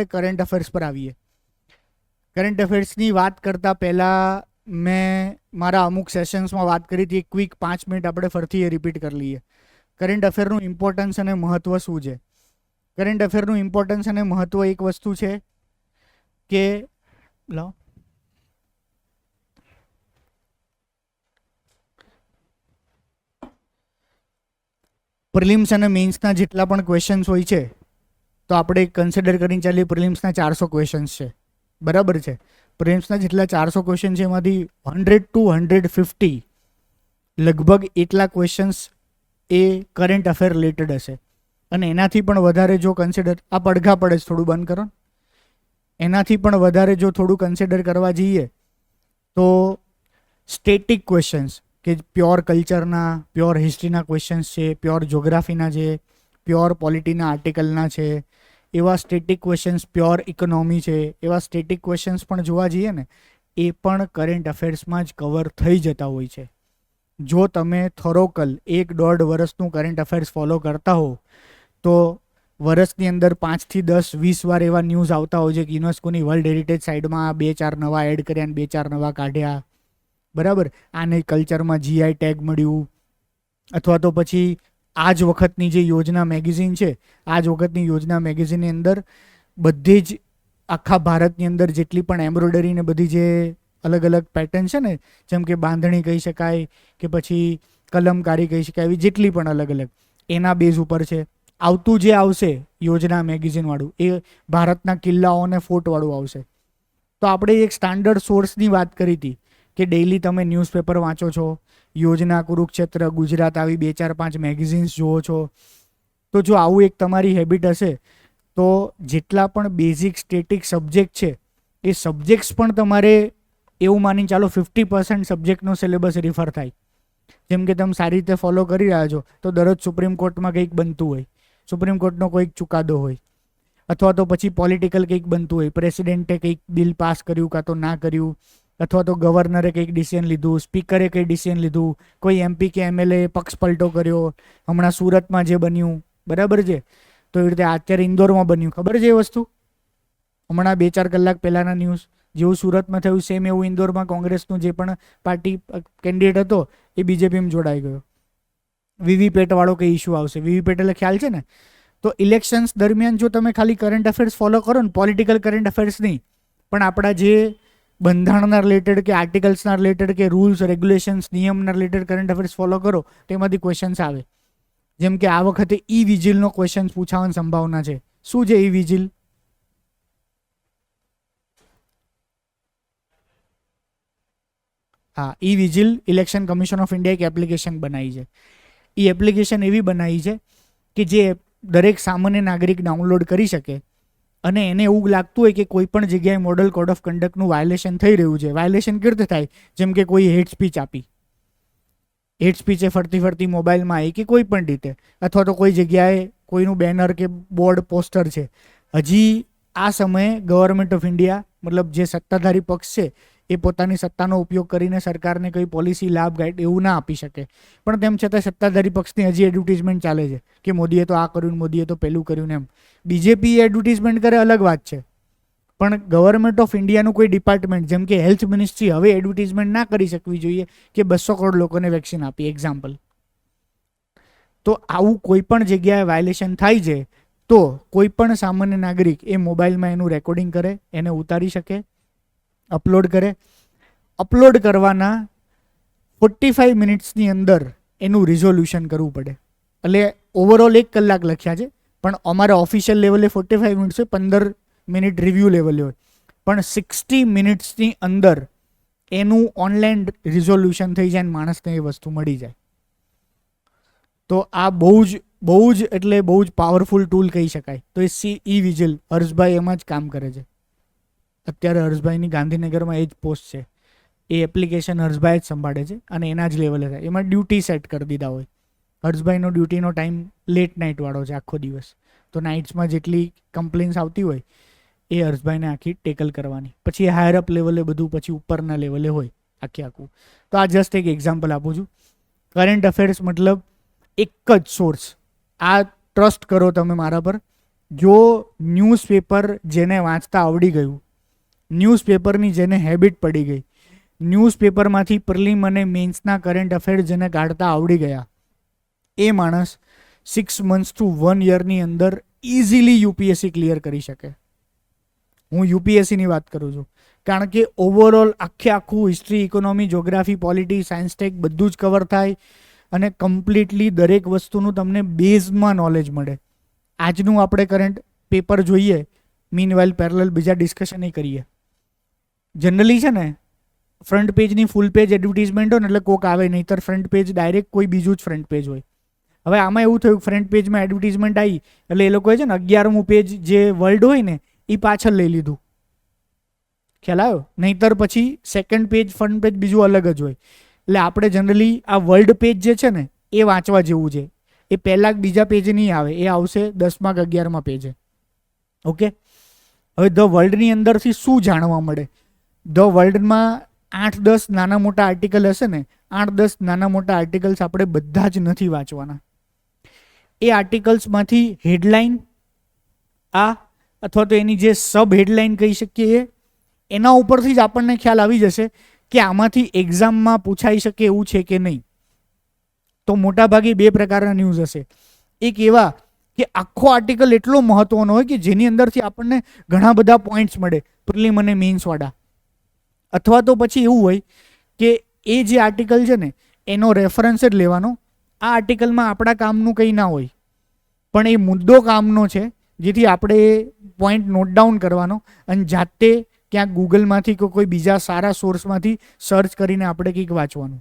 Current affairs પર આવીએ. Current અફેર્સની વાત કરતાં પહેલાં મેં મારા અમુક સેશન્સમાં વાત કરી હતી. ક્વિક 5 મિનિટ આપણે ફરીથી એ રિપીટ કરી લઈએ. કરંટ અફેરનું ઇમ્પોર્ટન્સ અને મહત્ત્વ શું છે? કરંટ અફેરનું ઇમ્પોર્ટન્સ અને મહત્ત્વ એક વસ્તુ છે કે લો પ્રિલિમ્સ અને મેઇન્સના જેટલા પણ ક્વેશ્ચન્સ હોય છે તો આપણે કન્સિડર કરીને ચાલીએ પ્રિલિમ્સના 400 ક્વેશ્ચન્સ છે, બરાબર છે. પ્રિલિમ્સના જેટલા 400 ક્વેશ્ચન છે એમાંથી 100 to 150 લગભગ એટલા ક્વેશ્ચન્સ એ કરંટ અફેર રિલેટેડ હશે. અને એનાથી પણ વધારે જો કન્સિડર, આ પડઘા પડે છે થોડું બંધ કરો, એનાથી પણ વધારે જો થોડું કન્સિડર કરવા જઈએ તો સ્ટેટિક ક્વેશ્ચન્સ કે પ્યોર કલ્ચરના, પ્યોર હિસ્ટ્રીના ક્વેશ્ચન્સ છે, પ્યોર જ્યોગ્રાફીના છે, પ્યોર પોલિટીના આર્ટિકલના છે, એવા સ્ટેટિક ક્વેશ્ચન્સ, પ્યોર ઇકોનોમી છે, એવા સ્ટેટિક ક્વેશ્ચન્સ પણ જોવા જઈએ ને એ પણ કરંટ અફેર્સમાં જ કવર થઈ જતા હોય છે. જો તમે થોરોકલ 1-1.5 વર્ષનું કરંટ અફેર્સ ફોલો કરતા હો તો વર્ષની અંદર 5 થી 10, 20 વાર એવા ન્યૂઝ આવતા હોય છે કે યુનેસ્કોની વર્લ્ડ હેરિટેજ સાઇટમાં 2-4 નવા એડ કર્યા અને 2-4 નવા કાઢ્યા, બરાબર. આને કલ્ચરમાં GI ટેગ મળ્યું, અથવા તો પછી આ જ વખતની જે યોજના મેગેઝિન છે, આ જ વખતની યોજના મેગેઝિનની અંદર બધી જ આખા ભારતની અંદર જેટલી પણ એમ્બ્રોઇડરી ને બધી જે અલગ અલગ પેટર્ન છે ને, જેમ કે બાંધણી કહી શકાય કે પછી કલમકારી કહી શકાય, એવી જેટલી પણ અલગ અલગ એના બેઝ ઉપર છે. આવતું જે આવશે યોજના મેગેઝિનવાળું એ ભારતના કિલ્લાઓ અને ફોર્ટવાળું આવશે. તો આપણે એક સ્ટાન્ડર્ડ સોર્સની વાત કરી હતી કે ડેઇલી તમે ન્યૂઝપેપર વાંચો છો, યોજના, કુરુક્ષેત્ર, ગુજરાત આવી 2-4-5 મેગેઝિન્સ જુઓ છો. તો જો આવું એક તમારી હેબિટ હશે તો જેટલા પણ બેઝિક સ્ટેટિક સબ્જેક્ટ છે એ સબ્જેક્ટ્સ પણ તમારે એવું માની ચાલો 50% સબ્જેક્ટનો સિલેબસ રિફર થાય. જેમ કે તમે સારી રીતે ફોલો કરી રહ્યા છો તો દરરોજ સુપ્રીમ કોર્ટમાં કંઈક બનતું હોય, સુપ્રીમ કોર્ટનો કોઈક ચુકાદો હોય, અથવા તો પછી પોલિટિકલ કંઈક બનતું હોય, પ્રેસિડેન્ટે કંઈક બિલ પાસ કર્યું કાં તો ના કર્યું, અથવા તો ગવર્નરે કંઈક ડિસિઝન લીધું, સ્પીકરે કંઈ ડિસિઝન લીધું, કોઈ MP કે MLA પક્ષ પલટો કર્યો, હમણાં સુરતમાં જે બન્યું, બરાબર છે. તો એ રીતે અત્યારે ઇન્દોરમાં બન્યું, ખબર છે એ વસ્તુ? હમણાં 2-4 કલાક પહેલાંના ન્યૂઝ, જેવું સુરતમાં થયું સેમ એવું ઇન્દોરમાં કોંગ્રેસનું જે પણ પાર્ટી કેન્ડિડેટ હતો એ BJPમાં જોડાઈ ગયો. VVPAT વાળો કંઈ ઇસ્યુ આવશે, VVPAT એટલે ખ્યાલ છે ને? તો ઇલેક્શન્સ દરમિયાન જો તમે ખાલી કરંટ અફેર્સ ફોલો કરો ને, પોલિટિકલ કરંટ અફેર્સ નહીં પણ આપણા જે બંધારણના રિલેટેડ કે આર્ટિકલ્સના રિલેટેડ કે રૂલ્સ, રેગ્યુલેશન્સ, નિયમના રિલેટેડ કરંટ અફેર્સ ફોલો કરો તેમાંથી ક્વેશ્ચન્સ આવે. જેમ કે આ વખતે વિજિલનો ક્વેશ્ચન પૂછાવાની સંભાવના છે. શું છે વિજિલ? હા, vigil election commission of India એક એપ્લિકેશન બનાવી છે. એ એપ્લિકેશન એવી બનાવી છે કે જે દરેક સામાન્ય નાગરિક ડાઉનલોડ કરી શકે અને એને એવું લાગતું હોય કે કોઈ પણ જગ્યાએ મોડલ કોડ ઓફ કન્ડક્ટનું વાયોલેશન થઈ રહ્યું છે. વાયોલેશન કેવી રીતે થાય? જેમ કે કોઈ હેટ સ્પીચ આપી, હેટ સ્પીચ એ ફરતી મોબાઈલમાં આવી કે કોઈ પણ રીતે, અથવા તો કોઈ જગ્યાએ કોઈનું બેનર કે બોર્ડ, પોસ્ટર છે. હજી આ સમયે ગવર્મેન્ટ ઓફ ઇન્ડિયા મતલબ જે સત્તાધારી પક્ષ છે એ પોતાની સત્તાનો ઉપયોગ કરીને સરકારને કોઈ પોલિસી, લાભ, ગાઈડ એવું ના આપી શકે. પણ તેમ છતાં સત્તાધારી પક્ષની હજી એડવર્ટિઝમેન્ટ ચાલે છે કે મોદીએ તો આ કર્યું, મોદીએ તો પેલું કર્યું ને એમ. BJP એડવર્ટિઝમેન્ટ કરે અલગ વાત છે, પણ ગવર્મેન્ટ ઓફ ઇન્ડિયાનું કોઈ ડિપાર્ટમેન્ટ જેમ કે હેલ્થ મિનિસ્ટ્રી હવે એડવર્ટિઝમેન્ટ ના કરી શકવી જોઈએ કે 200 કરોડ લોકોને વેક્સિન આપી, એક્ઝામ્પલ. તો આવું કોઈ પણ જગ્યાએ વાયોલેશન થાય છે તો કોઈ પણ સામાન્ય નાગરિક એ મોબાઈલમાં એનું રેકોર્ડિંગ કરે, એને ઉતારી શકે, અપલોડ કરે. અપલોડ કરવાના 45 મિનિટ્સની અંદર એનું રિઝોલ્યુશન કરવું પડે. એટલે ઓવરઓલ 1 કલાક લખ્યા છે પણ અમારે ઓફિશિયલ લેવલે 45 મિનિટ્સ હોય, 15 મિનિટ રિવ્યૂ લેવલે હોય, પણ 60 મિનિટ્સની અંદર એનું ઓનલાઈન રિઝોલ્યુશન થઈ જાય અને માણસને એ વસ્તુ મળી જાય. તો આ બહુ જ એટલે બહુ જ પાવરફુલ ટૂલ કહી શકાય. તો એ વિજિલ હર્ષભાઈ એમાં જ કામ કરે છે. અત્યારે હર્ષભાઈની ગાંધીનગરમાં એ જ પોસ્ટ છે. એ એપ્લિકેશન હર્ષભાઈ જ સંભાળે છે અને એના જ લેવલે થાય. એમાં ડ્યુટી સેટ કરી દીધા હોય. હર્ષભાઈનો ડ્યુટીનો ટાઈમ લેટ નાઇટ વાળો છે, આખો દિવસ. તો નાઇટ્સમાં જેટલી કમ્પ્લેન્સ આવતી હોય એ હર્ષભાઈને આખી ટેકલ કરવાની. પછી એ હાયર અપ લેવલે બધું પછી ઉપરના લેવલે હોય આખું. તો આ જસ્ટ એક એક્ઝામ્પલ આપું છું. કરંટ અફેર્સ મતલબ એક જ સોર્સ. આ ટ્રસ્ટ કરો તમે મારા પર જો ન્યૂઝપેપર જેને વાંચતા આવડી ગયું, ન્યૂઝપેપરની જેને હેબિટ પડી ગઈ, ન્યૂઝપેપરમાંથી પ્રિલિમ અને મેન્સના કરંટ અફેર જેને કાઢતા આવડી ગયા, એ માણસ 6 months to 1 yearની અંદર ઇઝીલી યુપીએસસી ક્લિયર કરી શકે. હું યુપીએસસીની વાત કરું છું, કારણ કે ઓવરઓલ આખું history, economy, geography, polity, science, tech બધું જ કવર થાય અને કમ્પ્લીટલી દરેક વસ્તુનું તમને બેઝમાં નોલેજ મળે. આજનું આપણે કરંટ પેપર જોઈએ, મીનવાઇલ પેરેલલ બીજા ડિસ્કશન એ કરીએ. જનરલી છે ને ફ્રન્ટ પેજની ફૂલ પેજ એડવર્ટિઝમેન્ટ હોય ને એટલે કોક આવે, નહીંતર ફ્રન્ટ પેજ ડાયરેક્ટ કોઈ બીજું જ ફ્રન્ટ પેજ હોય. હવે આમાં એવું થયું, ફ્રન્ટ પેજમાં એડવર્ટિઝમેન્ટ આવી એટલે એ લોકોએ છે ને 11મું પેજ જે વર્લ્ડ હોય ને એ પાછળ લઈ લીધું. ખ્યાલ આવ્યો? નહીંતર પછી સેકન્ડ પેજ, ફ્રન્ટ પેજ બીજું અલગ જ હોય. એટલે આપણે જનરલી આ વર્લ્ડ પેજ જે છે ને એ વાંચવા જેવું છે. એ પહેલા બીજા પેજ નહીં આવે, એ આવશે 10મા કે 11મા પેજે. ઓકે, હવે ધ વર્લ્ડની અંદરથી શું જાણવા મળે? ધ વર્લ્ડમાં 8-10 નાના મોટા આર્ટિકલ હશે ને, 8-10 નાના મોટા આર્ટિકલ્સ આપણે બધા જ નથી વાંચવાના. એ આર્ટિકલ્સમાંથી હેડલાઇન આ અથવા તો એની જે સબ હેડલાઇન કહી શકીએ એના ઉપરથી જ આપણને ખ્યાલ આવી જશે કે આમાંથી એક્ઝામમાં પૂછાઈ શકે એવું છે કે નહીં. તો મોટાભાગે 2 પ્રકારના ન્યૂઝ હશે. એક એવા કે આખો આર્ટિકલ એટલો મહત્વનો હોય કે જેની અંદરથી આપણને ઘણા બધા પોઈન્ટ્સ મળે, પ્રિલિમ અને મેન્સવાળા. અથવા તો પછી એવું હોય કે એ જે આર્ટિકલ છે ને એનો રેફરન્સ જ લેવાનો. આ આર્ટિકલમાં આપણા કામનું કંઈ ના હોય, પણ એ મુદ્દો કામનો છે, જેથી આપણે એ પોઈન્ટ નોટ ડાઉન કરવાનો અને જાતે ક્યાંક ગૂગલમાંથી કે કોઈ બીજા સારા સોર્સમાંથી સર્ચ કરીને આપણે કંઈક વાંચવાનું.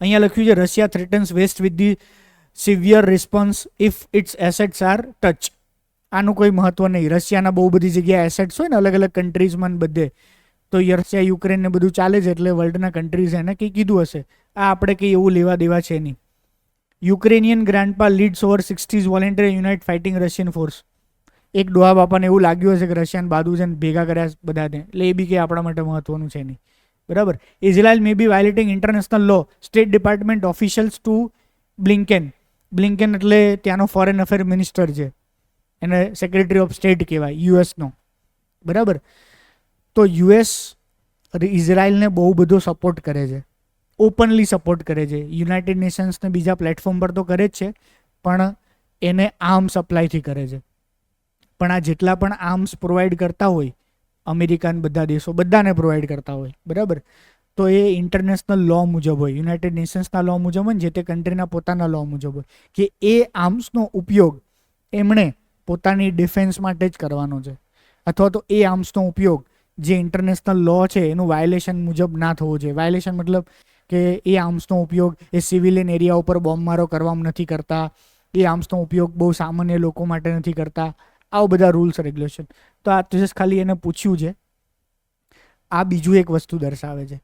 અહીંયા લખ્યું છે Russia threatens West with the severe response if its assets are touch. આનું કોઈ મહત્વ નહીં. રશિયાના બહુ બધી જગ્યાએ એસેટ્સ હોય ને અલગ અલગ કન્ટ્રીઝમાં બધે, તો રશિયા યુક્રેન ને બધું ચાલે છે એટલે વર્લ્ડના કન્ટ્રીઝ એને કંઈ કીધું હશે. આ આપણે કંઈ એવું લેવા દેવા છે નહીં. Ukrainian ગ્રાન્ડપા leads over 60s voluntary unite fighting Russian force. એક ડોહા બાપાને એવું લાગ્યું હશે કે રશિયન બાદુ છે ને ભેગા કર્યા બધાને, એટલે એ બી કંઈ આપણા માટે મહત્વનું છે નહીં. બરાબર. ઇઝરાયલ મે બી વાયોલેટિંગ ઇન્ટરનેશનલ લો, સ્ટેટ ડિપાર્ટમેન્ટ ઓફિશિયલ્સ ટુ બ્લિંકેન. બ્લિંકેન એટલે ત્યાંનો ફોરેન અફેર મિનિસ્ટર છે, એને સેક્રેટરી ઓફ સ્ટેટ કહેવાય યુએસનો. બરાબર. તો યુએસ ઇઝરાયલને બહુ બધો સપોર્ટ કરે છે, ઓપનલી સપોર્ટ કરે છે. યુનાઇટેડ નેશન્સને બીજા પ્લેટફોર્મ પર તો કરે જ છે, પણ એને આર્મ્સ સપ્લાયથી કરે છે. પણ આ જેટલા પણ આર્મ્સ પ્રોવાઈડ કરતા હોય, અમેરિકન બધા દેશો બધાને પ્રોવાઈડ કરતા હોય, બરાબર, તો એ ઇન્ટરનેશનલ લો મુજબ હોય, યુનાઇટેડ નેશન્સના લો મુજબ હોય, જે તે કન્ટ્રીના પોતાના લો મુજબ હોય કે એ આર્મ્સનો ઉપયોગ એમણે પોતાની ડિફેન્સ માટે જ કરવાનો છે, અથવા તો એ આર્મ્સનો ઉપયોગ જે ઇન્ટરનેશનલ લો છે એનું વાયોલેશન મુજબ ના થવો જોઈએ. વાયોલેશન મતલબ કે એ આર્મ્સનો ઉપયોગ એ સિવિલિયન એરિયા ઉપર બોમ્બમારો કરવામાં નથી કરતા, એ આર્મ્સનો ઉપયોગ બહુ સામાન્ય લોકો માટે નથી કરતા, આવા બધા રૂલ્સ રેગ્યુલેશન. તો આ જસ્ટ ખાલી એને પૂછ્યું છે. આ બીજું એક વસ્તુ દર્શાવે છે,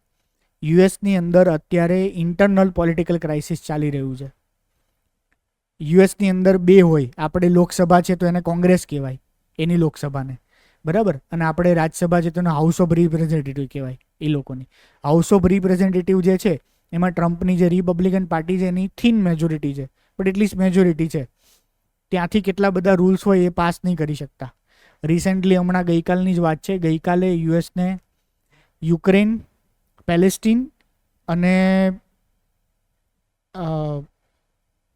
યુએસની અંદર અત્યારે ઇન્ટરનલ પોલિટિકલ ક્રાઇસિસ ચાલી રહ્યું છે. યુએસની અંદર 2 હોય, આપણે લોકસભા છે તો એને કોંગ્રેસ કહેવાય, એની લોકસભાને, બરાબર, અને આપણે રાજ્યસભા છે તો એને હાઉસ ઓફ રિપ્રેઝેન્ટેટિવ કહેવાય એ લોકોની. હાઉસ ઓફ રિપ્રેઝેન્ટેટિવ જે છે એમાં ટ્રમ્પની જે રિપબ્લિકન પાર્ટી છે એની થીન મેજોરિટી છે, બટ એટલીસ્ટ મેજોરિટી છે. ત્યાંથી કેટલા બધા રૂલ્સ હોય એ પાસ નહીં કરી શકતા. રિસેન્ટલી હમણાં ગઈકાલની જ વાત છે, ગઈકાલે યુએસને યુક્રેન, પેલેસ્ટીન અને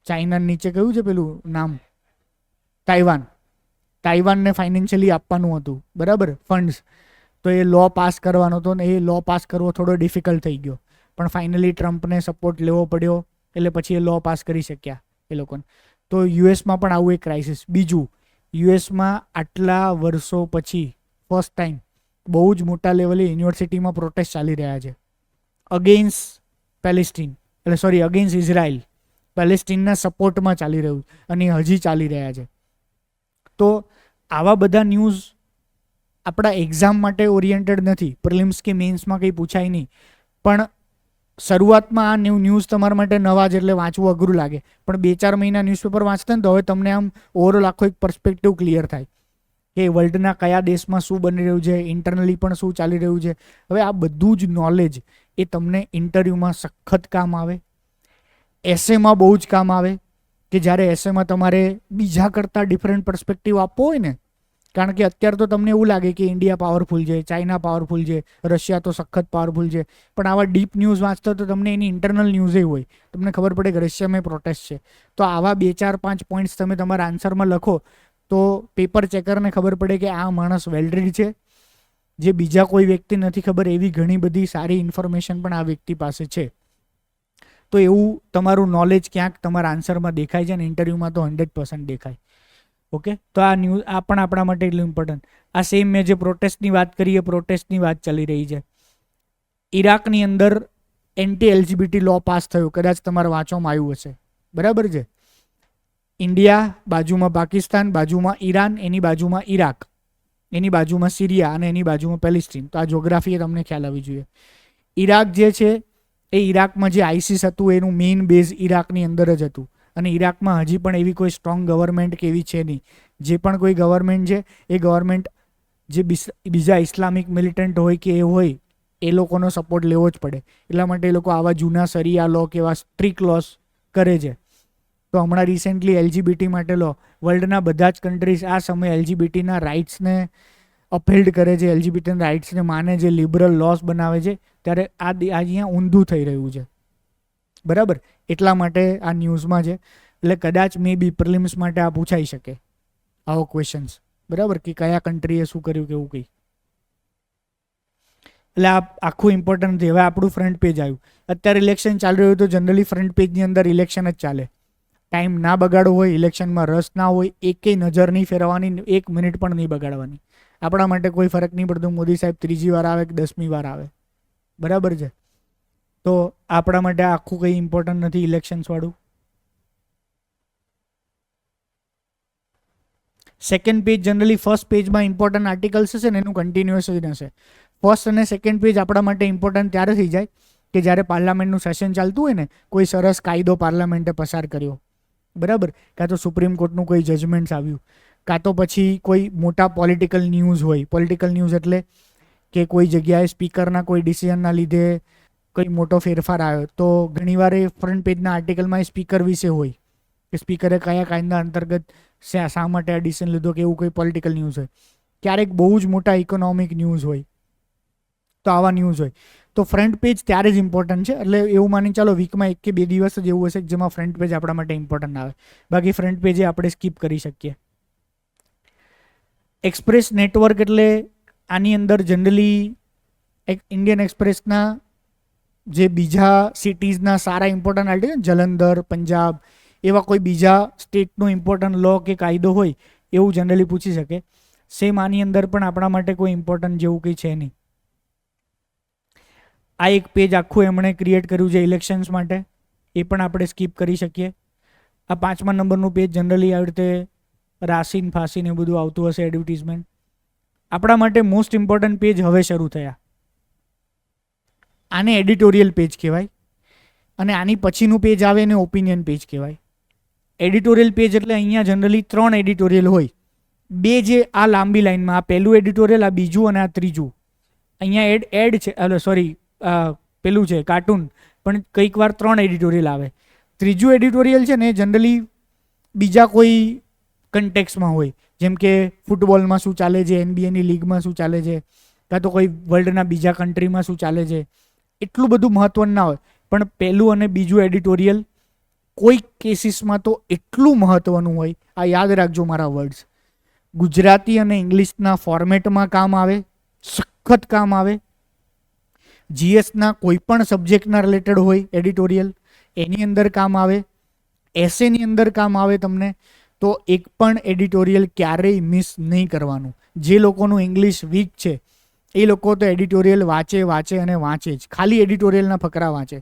ચાઇના નીચે કયું છે પેલું નામ, તાઇવાનને ફાઇનાન્શિયલી આપવાનું હતું, બરાબર, ફંડ્સ. તો એ લો પાસ કરવાનો હતો ને એ લો પાસ કરવો થોડો ડિફિકલ્ટ થઈ ગયો, પણ ફાઇનલી ટ્રમ્પને સપોર્ટ લેવો પડ્યો એટલે પછી એ લો પાસ કરી શક્યા એ લોકોને. તો યુએસમાં પણ આવું એક ક્રાઇસિસ. બીજું, યુએસમાં આટલા વર્ષો પછી ફર્સ્ટ ટાઈમ બહુ જ મોટા લેવલે યુનિવર્સિટીમાં પ્રોટેસ્ટ ચાલી રહ્યા છે અગેન્સ્ટ પેલેસ્ટીન, એટલે સોરી અગેન્સ્ટ ઇઝરાયલ. પેલેસ્ટીનના સપોર્ટમાં ચાલી રહ્યું અને હજી ચાલી રહ્યા છે. તો આવા બધા ન્યૂઝ આપણા એક્ઝામ માટે ઓરિએન્ટેડ નથી, પ્રિલિમ્સ કે મેન્સમાં કંઈ પૂછાય નહીં, પણ શરૂઆતમાં આ ન્યૂઝ તમારા માટે નવા જ એટલે વાંચવું અઘરું લાગે, પણ 2-4 મહિના ન્યૂઝપેપર વાંચતા ને તો હવે તમને આમ ઓવરઓલ આખો એક પર્સ્પેક્ટિવ ક્લિયર થાય કે વર્લ્ડના કયા દેશમાં શું બની રહ્યું છે, ઇન્ટરનલી પણ શું ચાલી રહ્યું છે. હવે આ બધું જ નોલેજ એ તમને ઇન્ટરવ્યૂમાં સખત કામ આવે, એસેમાં બહુ જ કામ આવે, કે જ્યારે એસેમાં તમારે બીજા કરતાં ડિફરન્ટ પર્સપેક્ટિવ આપવો હોય ને, કારણ કે અત્યારે તો તમને એવું લાગે કે ઇન્ડિયા પાવરફુલ છે, ચાઇના પાવરફુલ છે, રશિયા તો સખત પાવરફુલ છે, પણ આવા ડીપ ન્યૂઝ વાંચતા તો તમને એની ઇન્ટરનલ ન્યૂઝે હોય, તમને ખબર પડે કે રશિયામાં પ્રોટેસ્ટ છે. તો આવા 2, 4, 5 પોઈન્ટ્સ તમે તમારા આન્સરમાં લખો તો પેપર ચેકરને ખબર પડે કે આ માણસ વેલરીડ છે, જે બીજા કોઈ વ્યક્તિ નથી ખબર એવી ઘણી બધી સારી ઇન્ફોર્મેશન પણ આ વ્યક્તિ પાસે છે. તો એવું તમારું નોલેજ ક્યાંક તમારા આન્સરમાં દેખાય છે અને ઇન્ટરવ્યૂમાં તો 100% દેખાય. ઓકે, તો આ ન્યૂઝ આ પણ આપણા માટે એટલું ઇમ્પોર્ટન્ટ. આ સેમ મેં જે પ્રોટેસ્ટની વાત કરી એ પ્રોટેસ્ટની વાત ચાલી રહી છે. ઈરાકની અંદર એન્ટી એલજીબીટી લો પાસ થયો, કદાચ તમારે વાંચવામાં આવ્યું હશે, બરાબર છે. ઇન્ડિયા, બાજુમાં પાકિસ્તાન, બાજુમાં ઈરાન, એની બાજુમાં ઈરાક, એની બાજુમાં સિરિયા અને એની બાજુમાં પેલેસ્ટીન. તો આ જ્યોગ્રાફી તમને ખ્યાલ આવવી જોઈએ. ઈરાક જે છે એ ઈરાકમાં જે આઈસીસ હતું એનું મેઇન બેઝ ઈરાકની અંદર જ હતું, અને ઈરાકમાં હજી પણ એવી કોઈ સ્ટ્રોંગ ગવર્મેન્ટ કે એવી છે નહીં. જે પણ કોઈ ગવર્મેન્ટ છે એ ગવર્મેન્ટ જે બીજા ઇસ્લામિક મિલિટન્ટ હોય કે એ હોય એ લોકોનો સપોર્ટ લેવો જ પડે. એટલા માટે એ લોકો આવા જૂના સરિયા લો કે એવા સ્ટ્રિક્ટ લોસ કરે છે. તો હમણાં રિસેન્ટલી એલજીબીટી માટે લો, વર્લ્ડના બધા જ કન્ટ્રીઝ આ સમયે એલજીબીટીના રાઇટ્સને અપહેલ્ડ કરે છે, એલજીબીટીના રાઇટ્સને માને છે, લિબરલ લોસ બનાવે છે, ત્યારે આ અહીંયા ઊંધું થઈ રહ્યું છે, બરાબર. એટલા માટે આ ન્યૂઝમાં છે. એટલે કદાચ મે બી પ્રિલિમ્સ માટે આ પૂછાઈ શકે આવો ક્વેશ્ચન્સ, બરાબર, કે કયા કન્ટ્રીએ શું કર્યું કે એવું કંઈ. એટલે આ આખું ઇમ્પોર્ટન્ટ છે. હવે આપણું ફ્રન્ટ પેજ આવ્યું. અત્યારે ઇલેક્શન ચાલી રહ્યું તો જનરલી ફ્રન્ટ પેજની અંદર ઇલેક્શન જ ચાલે. ટાઈમ ના બગાડવો હોય, ઇલેક્શનમાં રસ ના હોય, એકેય નજર નહીં ફેરવવાની, 1 મિનિટ પણ નહીં બગાડવાની. આપણા માટે કોઈ ફરક નહીં પડતો મોદી સાહેબ 3જી વાર આવે કે 10મી વાર આવે, બરાબર છે. તો આપણા માટે આખું કંઈ ઇમ્પોર્ટન્ટ નથી ઇલેક્શન્સ વાળું. સેકન્ડ પેજ જનરલી ફર્સ્ટ પેજમાં ઇમ્પોર્ટન્ટ આર્ટિકલ્સ હશે ને એનું કન્ટિન્યુએશન હશે. ફર્સ્ટ અને સેકન્ડ પેજ આપણા માટે ઇમ્પોર્ટન્ટ ત્યારે થઈ જાય કે જ્યારે પાર્લામેન્ટનું સેશન ચાલતું હોય ને, કોઈ સરસ કાયદો પાર્લામેન્ટે પસાર કર્યો, બરાબર, કાં તો સુપ્રીમ કોર્ટનું કોઈ જજમેન્ટ્સ આવ્યું, કાં તો પછી કોઈ મોટા પોલિટિકલ ન્યૂઝ હોય. પોલિટિકલ ન્યૂઝ એટલે કે કોઈ જગ્યાએ સ્પીકરના કોઈ ડિસિઝનના લીધે કોઈ મોટો ફેરફાર આવ્યો, તો ઘણીવાર એ ફ્રન્ટ પેજના આર્ટિકલમાં એ સ્પીકર વિશે હોય કે સ્પીકરે કયા કાયદા અંતર્ગત શા માટે આ ડિસિઝન લીધો કે એવું કોઈ પોલિટિકલ ન્યૂઝ હોય. ક્યારેક બહુ જ મોટા ઇકોનોમિક ન્યૂઝ હોય, તો આવા ન્યૂઝ હોય. તો ફ્રન્ટ પેજ ત્યારે જ ઇમ્પોર્ટન્ટ છે. એટલે એવું માની ચાલો વીકમાં 1 કે 2 દિવસ જ એવું હશે જેમાં ફ્રન્ટ પેજ આપણા માટે ઇમ્પોર્ટન્ટ આવે, બાકી ફ્રન્ટ પેજે આપણે સ્કીપ કરી શકીએ. એક્સપ્રેસ નેટવર્ક એટલે આની અંદર જનરલી ઇન્ડિયન એક્સપ્રેસના જે બીજા સિટીઝના સારા ઇમ્પોર્ટન્ટ આર્ટિકલ, જલંધર, પંજાબ, એવા કોઈ બીજા સ્ટેટનો ઇમ્પોર્ટન્ટ લો કે કાયદો હોય એવું જનરલી પૂછી શકે. સેમ આની અંદર પણ આપણા માટે કોઈ ઇમ્પોર્ટન્ટ જેવું કંઈ છે નહીં. આ એક પેજ આખું એમણે ક્રિએટ કર્યું છે ઇલેક્શન્સ માટે, એ પણ આપણે સ્કીપ કરી શકીએ. આ 5મા નંબરનું પેજ જનરલી આવી રીતે રાસીન ફાસીન એ બધું આવતું હશે એડવર્ટિઝમેન્ટ. આપણા માટે મોસ્ટ ઇમ્પોર્ટન્ટ પેજ હવે શરૂ થયા. આને એડિટોરિયલ પેજ કહેવાય, અને આની પછીનું પેજ આવે એને ઓપિનિયન પેજ કહેવાય. એડિટોરિયલ પેજ એટલે અહીંયા જનરલી 3 એડિટોરિયલ હોય. 2 જે આ લાંબી લાઈનમાં, આ પહેલું એડિટોરિયલ, આ બીજું અને આ ત્રીજું. અહીંયા એડ છે, સોરી પેલું છે કાર્ટૂન, પણ કંઈક વાર 3 એડિટોરિયલ આવે. ત્રીજું એડિટોરિયલ છે ને જનરલી બીજા કોઈ કન્ટેક્સમાં હોય, જેમ કે ફૂટબોલમાં શું ચાલે છે, NBAની લીગમાં શું ચાલે છે, કાં તો કોઈ વર્લ્ડના બીજા કન્ટ્રીમાં શું ચાલે છે, એટલું બધું મહત્વનું ના હોય. પણ પહેલું અને બીજું એડિટોરિયલ કોઈક કેસીસમાં તો એટલું મહત્વનું હોય. આ યાદ રાખજો મારા વર્ડ્સ. ગુજરાતી અને ઇંગ્લિશના ફોર્મેટમાં કામ આવે, સખત કામ આવે. GSના કોઈ પણ સબ્જેક્ટના રિલેટેડ હોય એડિટોરિયલ, એની અંદર કામ આવે. એસેની અંદર કામ આવે તમને. તો એક પણ એડિટોરિયલ ક્યારેય મિસ નહીં કરવાનું. જે લોકોનું ઇંગ્લિશ વીક છે એ લોકો તો એડિટોરિયલ વાંચે અને વાંચે જ, ખાલી એડિટોરિયલના ફકરા વાંચે.